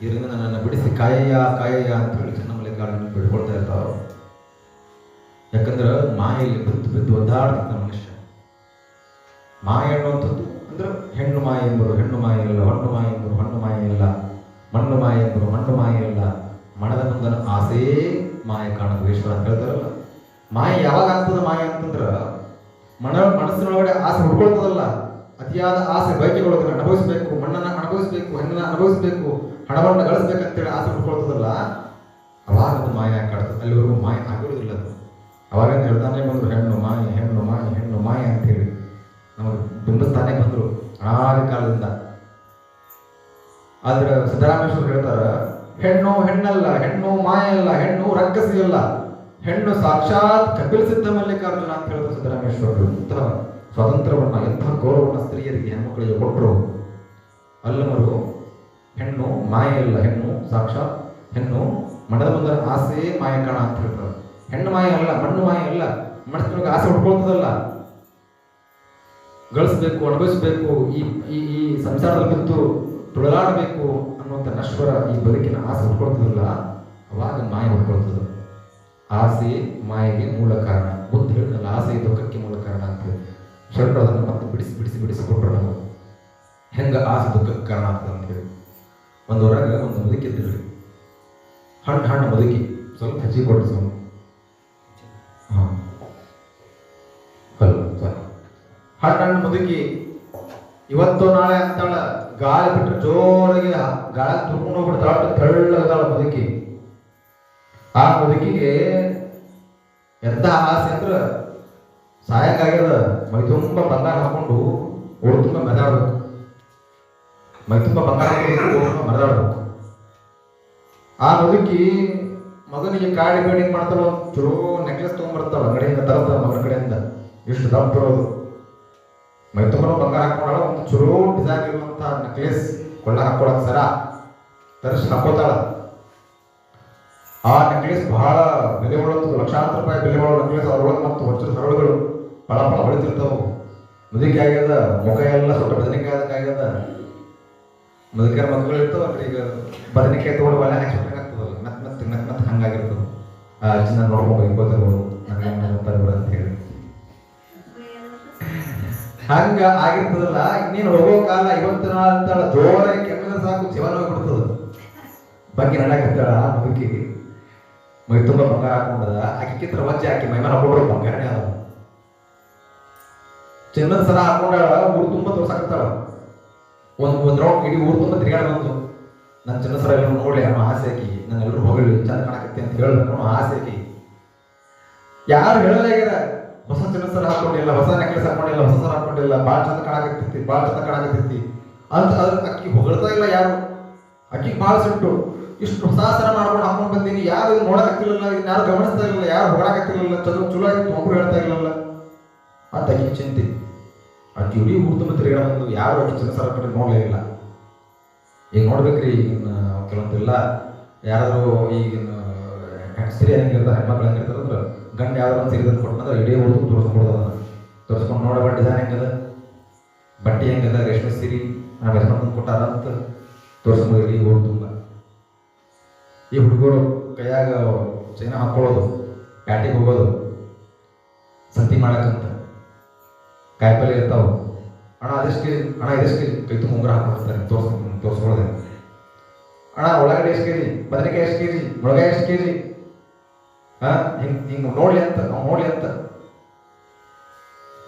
ಇದರಿಂದ ನನ್ನನ್ನು ಬಿಡಿಸಿ ಕಾಯಯ್ಯ ಕಾಯಯ್ಯ ಅಂತ ಹೇಳಿ ಚೆನ್ನಮಲ್ಲಿಕಾರ್ಜುನ ಬಿಡ್ಕೊಳ್ತಾ ಇರ್ತಾವ. ಯಾಕಂದ್ರೆ ಮಾಯಲ್ಲಿ ಬಿದ್ದು ಬಿದ್ದು ಒದ್ದಾಡ್ತಿದ್ದ ಮನುಷ್ಯ. ಮಾಯ ಅನ್ನುವಂಥದ್ದು ಅಂದ್ರೆ ಹೆಣ್ಣು ಮಾಯ ಎಂಬರು ಹೆಣ್ಣು ಮಾಯ ಇಲ್ಲ, ಹೊಣ್ಣು ಮಾಯ ಎಂಬರು ಹೊಣ್ಣು ಮಾಯ ಇಲ್ಲ, ಮಣ್ಣು ಮಾಯ ಎಂಬರು ಮಣ್ಣು ಮಾಯ ಇಲ್ಲ, ಮನದ ಮುಂದನ ಆಸೇ ಮಾಯ ಕಾಣದು ಈಶ್ವರ ಅಂತ ಹೇಳ್ತಾರಲ್ಲ. ಮಾಯ ಯಾವಾಗ ಆಗ್ತದ ಮಾಯ ಅಂತಂದ್ರ ಮನಸ್ಸಿನೊಳಗಡೆ ಆಸೆ ಹುಡ್ಕೊಳ್ತದಲ್ಲ, ಅತಿಯಾದ ಆಸೆ ಬಯಕೆಗಳು ಅನುಭವಿಸ್ಬೇಕು, ಮಣ್ಣನ್ನ ಅನುಭವಿಸ್ಬೇಕು, ಹೆಣ್ಣನ್ನ ಅನುಭವಿಸ್ಬೇಕು, ಹಣವನ್ನು ಗಳಿಸ್ಬೇಕಂತೇಳಿ ಆಸೆ ಹುಡ್ಕೊಳ್ತದಲ್ಲ, ಅವಾಗ ಅದು ಮಾಯ ಕಾಡ್ತದೆ. ಅಲ್ಲಿವರೆಗೂ ಮಾಯ ಆಗಿರೋದಿಲ್ಲ ಅದು. ಅವಾಗ ಹೇಳ್ತಾನೆ ಬಂದ್ರು ಹೆಣ್ಣು ಮಾಯ ಹೆಣ್ಣು ಮಾಯ ಹೆಣ್ಣು ಮಾಯ ಅಂತ ಹೇಳಿ ನಮಗೆ ಬಿಂಬಿಸ್ತಾನೆ ಬಂದ್ರು ಅನಾದಿ ಕಾಲದಿಂದ. ಆದ್ರೆ ಸಿದ್ದರಾಮೇಶ್ವರ ಹೇಳ್ತಾರ, ಹೆಣ್ಣು ಹೆಣ್ಣಲ್ಲ, ಹೆಣ್ಣು ಮಾಯ ಅಲ್ಲ, ಹೆಣ್ಣು ರಕ್ಕಸಿ ಅಲ್ಲ, ಹೆಣ್ಣು ಸಾಕ್ಷಾತ್ ಕಪಿಲಸಿದ್ಧ ಮಲ್ಲಿಕಾರ್ಜುನ ಅಂತ ಹೇಳಿದ್ರು ಸಿದ್ದರಾಮೇಶ್ವರರು. ಇಂತಹ ಸ್ವಾತಂತ್ರ್ಯವನ್ನ, ಎಂತಹ ಗೌರವವನ್ನು ಸ್ತ್ರೀಯರಿಗೆ ಹೆಣ್ಮಕ್ಕಳಿಗೆ ಕೊಟ್ಟರು. ಅಲ್ಲಮರು ಹೆಣ್ಣು ಮಾಯ ಅಲ್ಲ, ಹೆಣ್ಣು ಸಾಕ್ಷಾತ್, ಹೆಣ್ಣು ಮನದ ಮುಂದೆ ಆಸೆ ಮಾಯ ಕಾಣ ಅಂತ ಹೇಳ್ತಾರೆ. ಹೆಣ್ಣು ಮಾಯ ಅಲ್ಲ, ಮಣ್ಣು ಮಾಯ ಅಲ್ಲ, ಮನಸ್ಸಿನೊಳಗೆ ಆಸೆ ಹುಡ್ಕೊಳ್ತದಲ್ಲ, ಗಳಿಸ್ಬೇಕು, ಅನುಭವಿಸ್ಬೇಕು, ಈ ಸಂಸಾರದಲ್ಲಿ ಬಿದ್ದು ತುಳಲಾಡಬೇಕು ಅನ್ನುವಂಥ ನಶ್ವರ ಈ ಬದುಕಿನ ಆಸೆ ಹುಡ್ಕೊಳ್ತದಲ್ಲ, ಅವಾಗ ಮಾಯ ಹುಡ್ಕೊಳ್ತದ. ಆಸೆ ಮಾಯೆಗೆ ಮೂಲ ಕಾರಣ. ಬುದ್ಧ ಹೇಳಿದ್ನಲ್ಲ, ಆಸೆ ದುಃಖಕ್ಕೆ ಮೂಲ ಕಾರಣ ಅಂತೇಳಿ. ಶರಣರು ಅದನ್ನು ಮತ್ತೆ ಬಿಡಿಸಿ ಬಿಡಿಸಿ ಬಿಡಿಸಿ ಕೊಟ್ಟರು ನಾವು, ಹೆಂಗ ಆಸೆ ದುಃಖಕ್ಕೆ ಕಾರಣ ಆಗ್ತದೆ ಅಂತೇಳಿ. ಒಂದು ಹೊರಗೆ ಒಂದು ಮುದುಕಿ ಇದ್ದಿಲ್ರಿ, ಹಣ್ಣು ಮುದುಕಿ, ಸ್ವಲ್ಪ ಹೆಚ್ಚಿಗೆ ಕೊಟ್ಟರು ಸೋನು. ಹಣ್ಣು ಮುದುಕಿ ಇವತ್ತು ನಾಳೆ ಅಂತಾಳ, ಗಾಳಿ ಬಿಟ್ಟರೆ ಜೋರಾಗಿ ಗಾಳಿ ತುರ್ಕೊಂಡು ಹೋಗ್ಬಿಡ್ತಾಳ, ತೆಳ್ಳಗದಾಳ ಮುದುಕಿ. ಆ ಮುದುಕಿಗೆ ಎಂತ ಆಸೆ ಅಂದ್ರೆ ಸಾಯಕ್ಕಾಗ್ಯದ, ಮೈ ತುಂಬ ಬಂಗಾರ ಹಾಕೊಂಡು ಓಡ್ ತುಂಬ ಮೆದಾಡ್ಬೇಕು, ಮೈ ತುಂಬ ಬಂಗಾರ ಹಾಕೊಂಡು ಮೆದಾಡ್ಬೇಕು. ಆ ಮುದುಕಿ ಮಗನಿಗೆ ಕಾಡಿ ಬೇಡಿ ಮಾಡ್ತಾಳ, ಒಂದು ಚಲೋ ನೆಕ್ಲೆಸ್ ತೊಗೊಂಡ್ಬರ್ತಾಳ ಅಂಗಡಿಯಿಂದ, ತರ್ತಾಳ ಮಗನ ಕಡೆಯಿಂದ, ಎಷ್ಟು ದಪ್ಪ ಇರೋದು, ಮೈ ತುಂಬ ಬಂಗಾರ ಹಾಕೊಂಡಾಳ, ಒಂದು ಚಲೋ ಡಿಸೈನ್ ಇರುವಂತ ನೆಕ್ಲೆಸ್ ಕೊಳ್ಳ ಹಾಕೊಳಕ್ ಸರ ತರಿಸಿ ಹಾಕೋತಾಳ. ಆ ನೆಕ್ಲೆಸ್ ಬಹಳ ಬೆಲೆ ಬಾಳುವಂಥದ್ದು, ಲಕ್ಷಾಂತರ ರೂಪಾಯಿ ಬೆಲೆ ಬಾಳುವ ನೆಕ್ಲೆಸ್. ಅದರೊಳಗೆ ಮತ್ತು ವಜ್ರದ ಹರಳುಗಳು ಫಳ ಫಳ ಹೊಳಿತಿರ್ತಾವು. ಮುದುಕಿ ಆಗ್ಯದ, ಮುಖ ಎಲ್ಲ ಸ್ವಲ್ಪ ಬದನೆಕಾಯಿ ಆಗ್ಯದ. ಮುದುಕಿಯರ ಮಕ್ಕಳು ಇರ್ತಾವಲ್ರಿ, ಈಗ ಬದನೆಕಾಯಿ ತಗೊಂಡು ಒಲೆ ಹಾಕಿ ಆಗ್ತದಲ್ಲ, ಮತ್ತೆ ಹಂಗಾಗಿರ್ತದೆ. ಆ ಅಜ್ಜಿನ ನೋಡ್ಕೊಂಡು ಇರ್ಬೋದಿರ್ಬೋದು, ನನಗೆ ಅಂತ ಹೇಳಿ ಹಂಗ ಆಗಿರ್ತದಲ್ಲ. ಇನ್ನೇನು ಹೋಗೋ ಕಾಲ ಇವತ್ತು ನಾಳ ಅಂತಾಳ, ಜೋರಾಗಿ ಕೆಮ್ಮದ ಸಾಕು ಜೀವನ ಹೋಗ್ಬಿಡ್ತದ. ಬಗ್ಗೆ ನಡಕತ್ತಾಳ ಮುದುಕಿಗೆ, ಮೈ ತುಂಬ ಬಂಗಾರ ಹಾಕೊಂಡದ, ಆಕಿತ್ರ ವಜ್ಜೆ ಹಾಕಿ ಮೈ ಮೇಲೆ ಹಾಕೊಂಡ್ರು ಬಂಗಾರನೇ ಅದ. ಚಿನ್ನದ ಸರ ಹಾಕೊಂಡಾಳ, ಊರು ತುಂಬ ತೋರ್ಸಾಕತ್ತಾಳ. ಒಂದ್ ರೌಂಡ್ ಇಡೀ ಊರು ತುಂಬ ತಿರುಗಾಡ ಬಂದು, ನನ್ನ ಚಿನ್ನದ ಸರ ಎಲ್ಲರೂ ನೋಡ್ಲಿ ಅನ್ನೋ ಆಸೆ ಆಕಿ, ನಾನು ಎಲ್ಲರೂ ಹೊಗಳಿ ಚಂದ ಕಾಣಕತ್ತಿ ಅಂತ ಹೇಳ್ಬೇಕು ಅನ್ನೋ ಆಸೆ ಆಕಿ. ಯಾರು ಹೇಳಲಾಗ್ಯಾರ, ಹೊಸ ಚಿನ್ನದ ಸರ ಹಾಕೊಂಡಿಲ್ಲ, ಹೊಸ ನೆಕ್ಲೆಸ್ ಹಾಕೊಂಡಿಲ್ಲ, ಹೊಸ ಸರ ಹಾಕೊಂಡಿಲ್ಲ, ಭಾಳ ಚಂದ ಕಾಣಕತ್ತೈತಿ, ಭಾಳ ಚಂದ ಕಾಣಕತ್ತೈತಿ ಅಂತ ಅದ್ರ ಅಕ್ಕಿ ಹೊಗಳ್ತಾ ಇಲ್ಲ ಯಾರು. ಅಕ್ಕಿಗೆ ಭಾಳ ಸಿಟ್ಟು, ಇಷ್ಟು ಹೊಸ ಸರ ಮಾಡ್ಕೊಂಡು ಹಾಕೊಂಡು ಬಂದೀನಿ, ಯಾರು ಇದು ನೋಡಕತ್ತಿರಲಿಲ್ಲ, ಇದನ್ನ ಯಾರು ಗಮನಿಸ್ತಾ ಇರಲಿಲ್ಲ, ಯಾರು ಹೊಗಳಾಕತ್ತಿರಲಿಲ್ಲ, ಚಲೋ ಆಗಿತ್ತು ಒಬ್ರು ಹೇಳ್ತಾ ಇರಲಿಲ್ಲ ಅಂತ ಅಕ್ಕಿಗೆ ಚಿಂತೆ. ಅಕ್ಕಿ ಇಡೀ ಊರು ತುಂಬ ತಿರುಗಾಡ ಬಂದು ಯಾರು ಅಕ್ಕಿ ಚಿನ್ನ ಸರ ಕಡೆ ನೋಡಲೇ ಇಲ್ಲ. ಈಗ ನೋಡ್ಬೇಕ್ರಿ, ಈಗಿನ ಕೆಲವೊಂದಿಲ್ಲ ಯಾರಾದರೂ ಈಗಿನ ಸ್ತ್ರೀ ಹೆಂಗಿರ್ತಾರೆ, ಹೆಣ್ಮಕ್ಳು ಹೆಂಗಿರ್ತಾರೆ ಅಂದ್ರೆ ಗಂಡ ಯಾವ್ದು ಒಂದು ಸೀರೆ ಕೊಟ್ಟಂದ್ರೆ ಇಡೀ ಹುಡುಗ ತೋರಿಸ್ಕೊಡೋದು ಅದನ್ನು ತೋರಿಸ್ಕೊಂಡು ನೋಡೋ ಡಿಸೈನ್ ಹೆಂಗದ, ಬಟ್ಟೆ ಹೆಂಗದ, ರೇಷ್ಮೆ ಸೀರೆ ನಾವು ಯಜಮಾನ್ ಕೊಟ್ಟಾರ ಅಂತ ತೋರಿಸ್ಬೋದು ಇಡೀ ಊರು ತುಂಬ. ಈ ಹುಡುಗರು ಕೈಯಾಗ ಚೈನ ಹಾಕ್ಕೊಳ್ಳೋದು, ಪ್ಯಾಟಿಗೆ ಹೋಗೋದು, ಸಂತಿ ಮಾಡಕ್ಕಂತ ಕಾಯಿಪಲ್ಲೆ ಇರ್ತಾವೆ, ಅಣ್ಣ ಅದೆಷ್ಟು ಕೆ ಜಿ, ಅಣ್ಣ ಇದೆಷ್ಟು ಕೆ ಜಿ, ಕೈ ತುಂಬ ಉಂಗುರ ಹಾಕ್ಬಿಡ್ತಾರೆ ತೋರಿಸ್ಕೊಳ್ಳೋದೆ. ಅಣ್ಣ ಉಳ್ಳಾಗಡ್ಡಿ ಎಷ್ಟು ಕೆ ಜಿ, ಬದನೆಕಾಯಿ ಎಷ್ಟು ಕೆ ಜಿ, ಮುಳಗಾಯಿ ಎಷ್ಟು ಕೆ ಜಿ, ಹಿಂಗೆ ನೋಡ್ಲಿ ಅಂತ ನಾವು ನೋಡ್ಲಿ ಅಂತ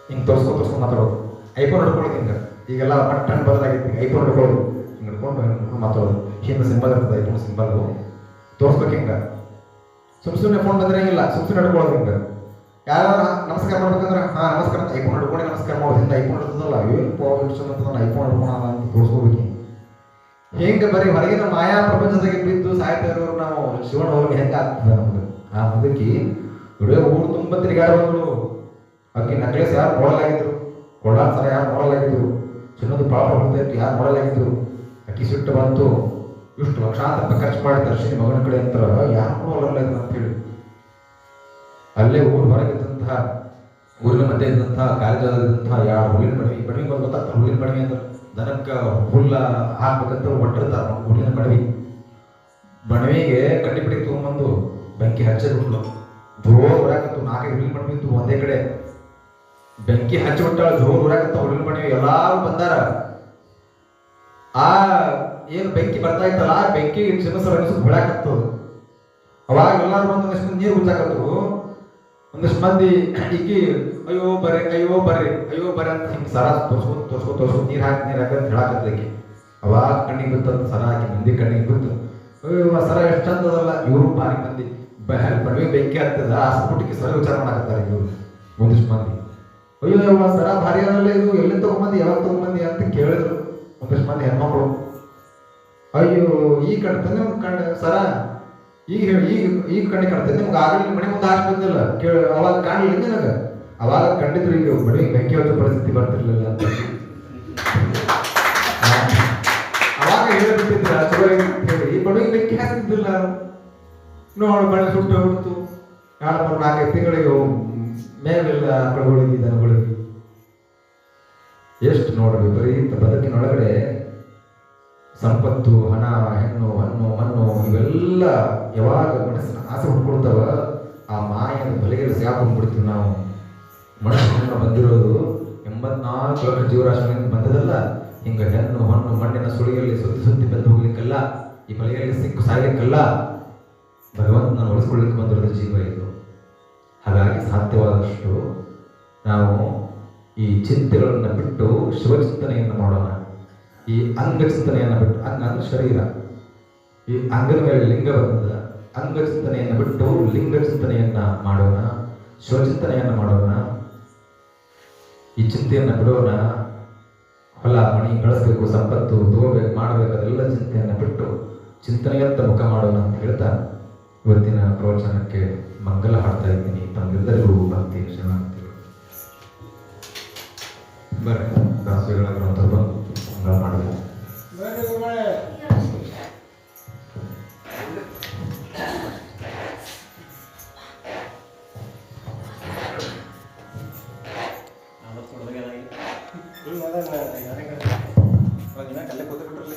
ಹಿಂಗೆ ತೋರಿಸ್ಕೊಂಡು ಮಾತಾಡೋದು. ಐಫೋನ್ ಹಿಡ್ಕೊಳ್ಳೋದು ಹಿಂಗೆ, ಈಗೆಲ್ಲ ಮಟ್ಟನ್ ಬದಲಾಗಿತ್ತು, ಐಫೋನ್ ಹಿಡ್ಕೊಳ್ಳೋದು ಹಿಂಗೆ ಹಿಡ್ಕೊಂಡು ಮಾತಾಡೋದು. ಹಿಂದೆ ಸಿಂಬಲ್ ಇರ್ತದೆ, ಐಫೋನ್ ಸಿಂಬಲ್ ತೋರಿಸ್ಬೇಕು ಹಿಂಗೆ. ಸುಮ್ಮನೆ ಫೋನ್ ಬಂದ್ರೆ ಹಿಂಗಿಲ್ಲ, ಸುಮ್ಮನೆ ಹಿಡ್ಕೊಳ್ಳೋದು ಹಿಂಗೆ. ಯಾರು ನಮಸ್ಕಾರ ಮಾಡ್ಬೇಕಂದ್ರೆ ಹಾಂ ನಮಸ್ಕಾರ ಅಂತ ಐಫೋನ್ ಹಿಡ್ಕೊಂಡು ನಮಸ್ಕಾರ ಮಾಡೋದು. ಹಿಂದೆ ಐಫೋನ್ ಹಿಡ್ತದಲ್ಲ, ಏನು ಪೋನ್ ಐಫೋನ್ ಹಿಡ್ಕೊಳ ಅಂತ ತೋರಿಸ್ಕೋಬೇಕು. ಹೆಂಗೆ ಬರೀ ಹೊರಗಿನ ಮಾಯಾ ಪ್ರಪಂಚದಾಗೆ ಬಿದ್ದು ಸಾಯ್ತಾ ಇರೋರು ನಾವು ಶಿವಣ್ಣ ಅವ್ರಿಗೆ ಹೆಂಗೆ ಆಗ್ತದೆ ನಮ್ಗೆ. ಆ ಮುದುಕಿ ಇಡೀ ಊರು ತುಂಬ ತಿರುಗಾಡೋದು. ಆಕೆ ನಕ್ಲೆಸ್ ಯಾರು ನೋಡಲಾಗಿದ್ರು, ಕೊಳ್ಳಾರ ಸರ ಯಾರು ನೋಡಲಾಗಿದ್ರು, ಚಿನ್ನದ ಪಾಪ ಹೊಡ್ತೈತಿ ಯಾರು ನೋಡಲಾಗಿದ್ರು. ಅಕ್ಕಿ ಸಿಟ್ಟು ಬಂತು, ಇಷ್ಟು ಲಕ್ಷಾಂತರ ರೂಪಾಯಿ ಖರ್ಚು ಮಾಡಿ ದರ್ಶಿನಿ ಮಗನ ಕಡೆ ಅಂತ ಯಾರು ನೋಡಲ್ಲ ಅಂತ ಹೇಳಿ ಅಲ್ಲೇ ಊರು ಹೊರಗಿದ್ದಂತಹ ಊರಿನ ಮಧ್ಯೆ ಇದ್ದಂತಹ ಕಾಲೇಜಾದಂತಹ ಯಾವ ಹುಲ್ಲಿನ ಮಡವಿ ಬಂದು ಗೊತ್ತಾಗ್ತಾರೆ. ಹುಲ್ಲಿನ ಮಡವಿ ಅಂದ್ರೆ ದನಕ್ಕೆ ಹುಲ್ಲ ಹಾಕ್ಬೇಕಂತ ಹೊಟ್ಟಿರ್ತಾರೆ. ಹುಲ್ಲಿನ ಮಡವಿ ಮಡವಿಗೆ ಕಡ್ಡಿ piಡಿ ತೊಗೊಂಬಂದು ಬೆಂಕಿ ಹಚ್ಚಿಬಿಟ್ಲು. ಜೋರು ಉರಾಕತ್ತು, 4 ಹುಲ್ಲಿನ ಮಡವಿ ಇತ್ತು ಒಂದೇ ಕಡೆ. ಬೆಂಕಿ ಹಚ್ಚಿಬಿಟ್ಟಾಳ, ಜೋರು ಉರಾಕತ್ತ ಹುಲ್ಲಿನ ಮಡವಿ. ಎಲ್ಲಾರು ಬಂದಾರ. ಆ ಏನು ಬೆಂಕಿ ಬರ್ತಾ ಇತ್ತಲ್ಲ, ಆ ಬೆಂಕಿ ಚಿನ್ನಸರ ಹೊಳಾಕತ್ತು. ಅವಾಗ ಎಲ್ಲಾರು ಬಂದು ಒಂದಿಷ್ಟು ಮಂದಿ ನೀರು ಉಜ್ಜಾಕತ್ತು. ಒಂದಿಷ್ಟು ಮಂದಿ ಈಕಿ ಅಯ್ಯೋ ಬರ್ರಿ ಅಯ್ಯೋ ಬರ್ರಿ ಅಯ್ಯೋ ಬರ್ರಿ ಅಂತ ಹಿಂಗೆ ಸರ ತೋರ್ಸ್ಕೊಂಡು ನೀರು ಹಾಕಿ ಅಂತ ಹೇಳಾಕತ್ತಕ್ಕೆ. ಅವಾಗ ಕಣ್ಣಿಗೆ ಬಿತ್ತಂತ ಸರ ಹಾಕಿ ಮಂದಿ ಕಣ್ಣಿಗೆ ಬಿತ್ತು. ಅಯ್ಯೋ ಆ ಸರ ಎಷ್ಟು ಚಂದದಲ್ಲ, ಇವರು ಭಾರಿ ಮಂದಿ ಬಡವಿ ಬೆಂಕಿ ಆಗ್ತದ ಆಸ್ಪುಟ್ಟಿಗೆ ಸರ ವಿಚಾರ ಮಾಡಾಕತ್ತಾರೆ ಇವರು ಒಂದಿಷ್ಟು ಮಂದಿ. ಅಯ್ಯೋ ಆ ಸರ ಭಾರಿ ಅದಲ್ಲ, ಇದು ಎಲ್ಲಿ ತಗೊಂಬಂದಿ ಯಾವಾಗ ತಗೊಂಬಂದಿ ಅಂತ ಕೇಳಿದ್ರು ಒಂದಿಷ್ಟು ಮಂದಿ ಹೆಣ್ಮಕ್ಳು. ಅಯ್ಯೋ ಈ ಕಣ್ತಂದ್ರೆ ಸರ ಈಗ ಹೇಳಿ ಈಗ ಕಣ್ಣಿ ಕಾಣ್ತದೆ ನಿಮ್ಗೆ ಆಗಲಿ ಮನೆ ಮುಂದೆ ಹಾಕಿ ಬಂದಿಲ್ಲ ಕೇಳಿ ಅವಾಗ ಕಾಣಲಿಲ್ಲ ನನಗೆ. ಅವಾಗ ಕಂಡಿದ್ರು ಈಗ ಬಡವಿಗೆ ಬೆಂಕಿ ಹೊತ್ತು ಪರಿಸ್ಥಿತಿ ಬರ್ತಿರ್ಲಿಲ್ಲ ಅಂತ ಅವಾಗ ಹೇಳಿಬಿಟ್ಟಿದ್ರ ಚಲೋ ಹೇಳಿ. ಈ ಬಡವಿಗೆ ಬೆಂಕಿ ಹಾಕ್ತಿದ್ದಿಲ್ಲ, ನೋಡು ಬಳೆ ಸುಟ್ಟು ಹೋಗ್ಬಿಡ್ತು. 4-5 ತಿಂಗಳಿಗೆ ಮೇಲಿಲ್ಲ ಕಳಗಳಿಗೆ ದನಗಳಿಗೆ. ಎಷ್ಟು ನೋಡ್ರಿ ವಿಪರೀತ ಬದುಕಿನೊಳಗಡೆ ಸಂಪತ್ತು, ಹಣ, ಹೆಣ್ಣು, ಹಣ್ಣು, ಮಣ್ಣು ಇವೆಲ್ಲ ಯಾವಾಗ ಮನಸ್ಸಿನ ಆಸೆ ಹುಡ್ಕೊಳ್ತಾವ ಆ ಮಾಯದ ಬಲೆಗೆ ಸಿಗಾಕೊಂಡ್ಬಿಡ್ತೀವಿ ನಾವು. ಮನುಷ್ಯನ ಬಂದಿರೋದು 84 ಲಕ್ಷ ಜೀವರಾಶಿಗಳಿಂದ ಬಂದದಲ್ಲ. ಹಿಂಗೆ ಹೆಣ್ಣು, ಹಣ್ಣು, ಮಣ್ಣಿನ ಸುಳಿಯಲ್ಲಿ ಸುತ್ತಿ ಬೆಂದು ಹೋಗ್ಲಿಕ್ಕಲ್ಲ, ಈ ಬಲೆಯಲ್ಲಿ ಸಿಕ್ಕು ಸಾಯ್ಲಿಕ್ಕಲ್ಲ, ಭಗವಂತನ ಉಳಿಸ್ಕೊಳ್ಳಿಕ್ಕೆ ಬಂದಿರೋದು ಜೀವ ಇದು. ಹಾಗಾಗಿ ಸಾಧ್ಯವಾದಷ್ಟು ನಾವು ಈ ಚಿಂತೆಗಳನ್ನು ಬಿಟ್ಟು ಶಿವಚಿಂತನೆಯನ್ನು ಮಾಡೋಣ. ಈ ಅಂಗ ಚಿಂತನೆಯನ್ನು ಬಿಟ್ಟು, ಅಂಗ ಶರೀರ, ಈ ಅಂಗದ ಮೇಲೆ ಲಿಂಗ ಬಂದ ಅಂಗ ಚಿಂತನೆಯನ್ನು ಬಿಟ್ಟು ಲಿಂಗ ಚಿಂತನೆಯನ್ನ ಮಾಡೋಣ, ಶಿವಚಿಂತನೆಯನ್ನು ಮಾಡೋಣ. ಈ ಚಿಂತೆಯನ್ನು ಬಿಡೋಣ. ಹೊಲ ಮಣಿ ಗಳಿಸ್ಬೇಕು, ಸಂಪತ್ತು ತಗೋಬೇಕು, ಮಾಡಬೇಕು, ಅದೆಲ್ಲ ಚಿಂತೆಯನ್ನು ಬಿಟ್ಟು ಚಿಂತನೆಯತ್ತ ಮುಖ ಮಾಡೋಣ ಅಂತ ಹೇಳ್ತಾ ಇವತ್ತಿನ ಪ್ರವಚನಕ್ಕೆ ಮಂಗಲ ಹಾಡ್ತಾ ಇದ್ದೀನಿ. ತಮ್ಮೆಲ್ಲರಿಗೂ ಭಕ್ತಿ ಶರಣಾರ್ಥಿಗಳು. ಬರ್ರಿ ದಾಸಗಳಾಗಿರೋ ಬಂದು ಮಂಗಳ ಮಾಡಬೇಕು. ಕಲ್ಲೇ ಕೂತ್ಬಿಟ್ರಲ್ಲ.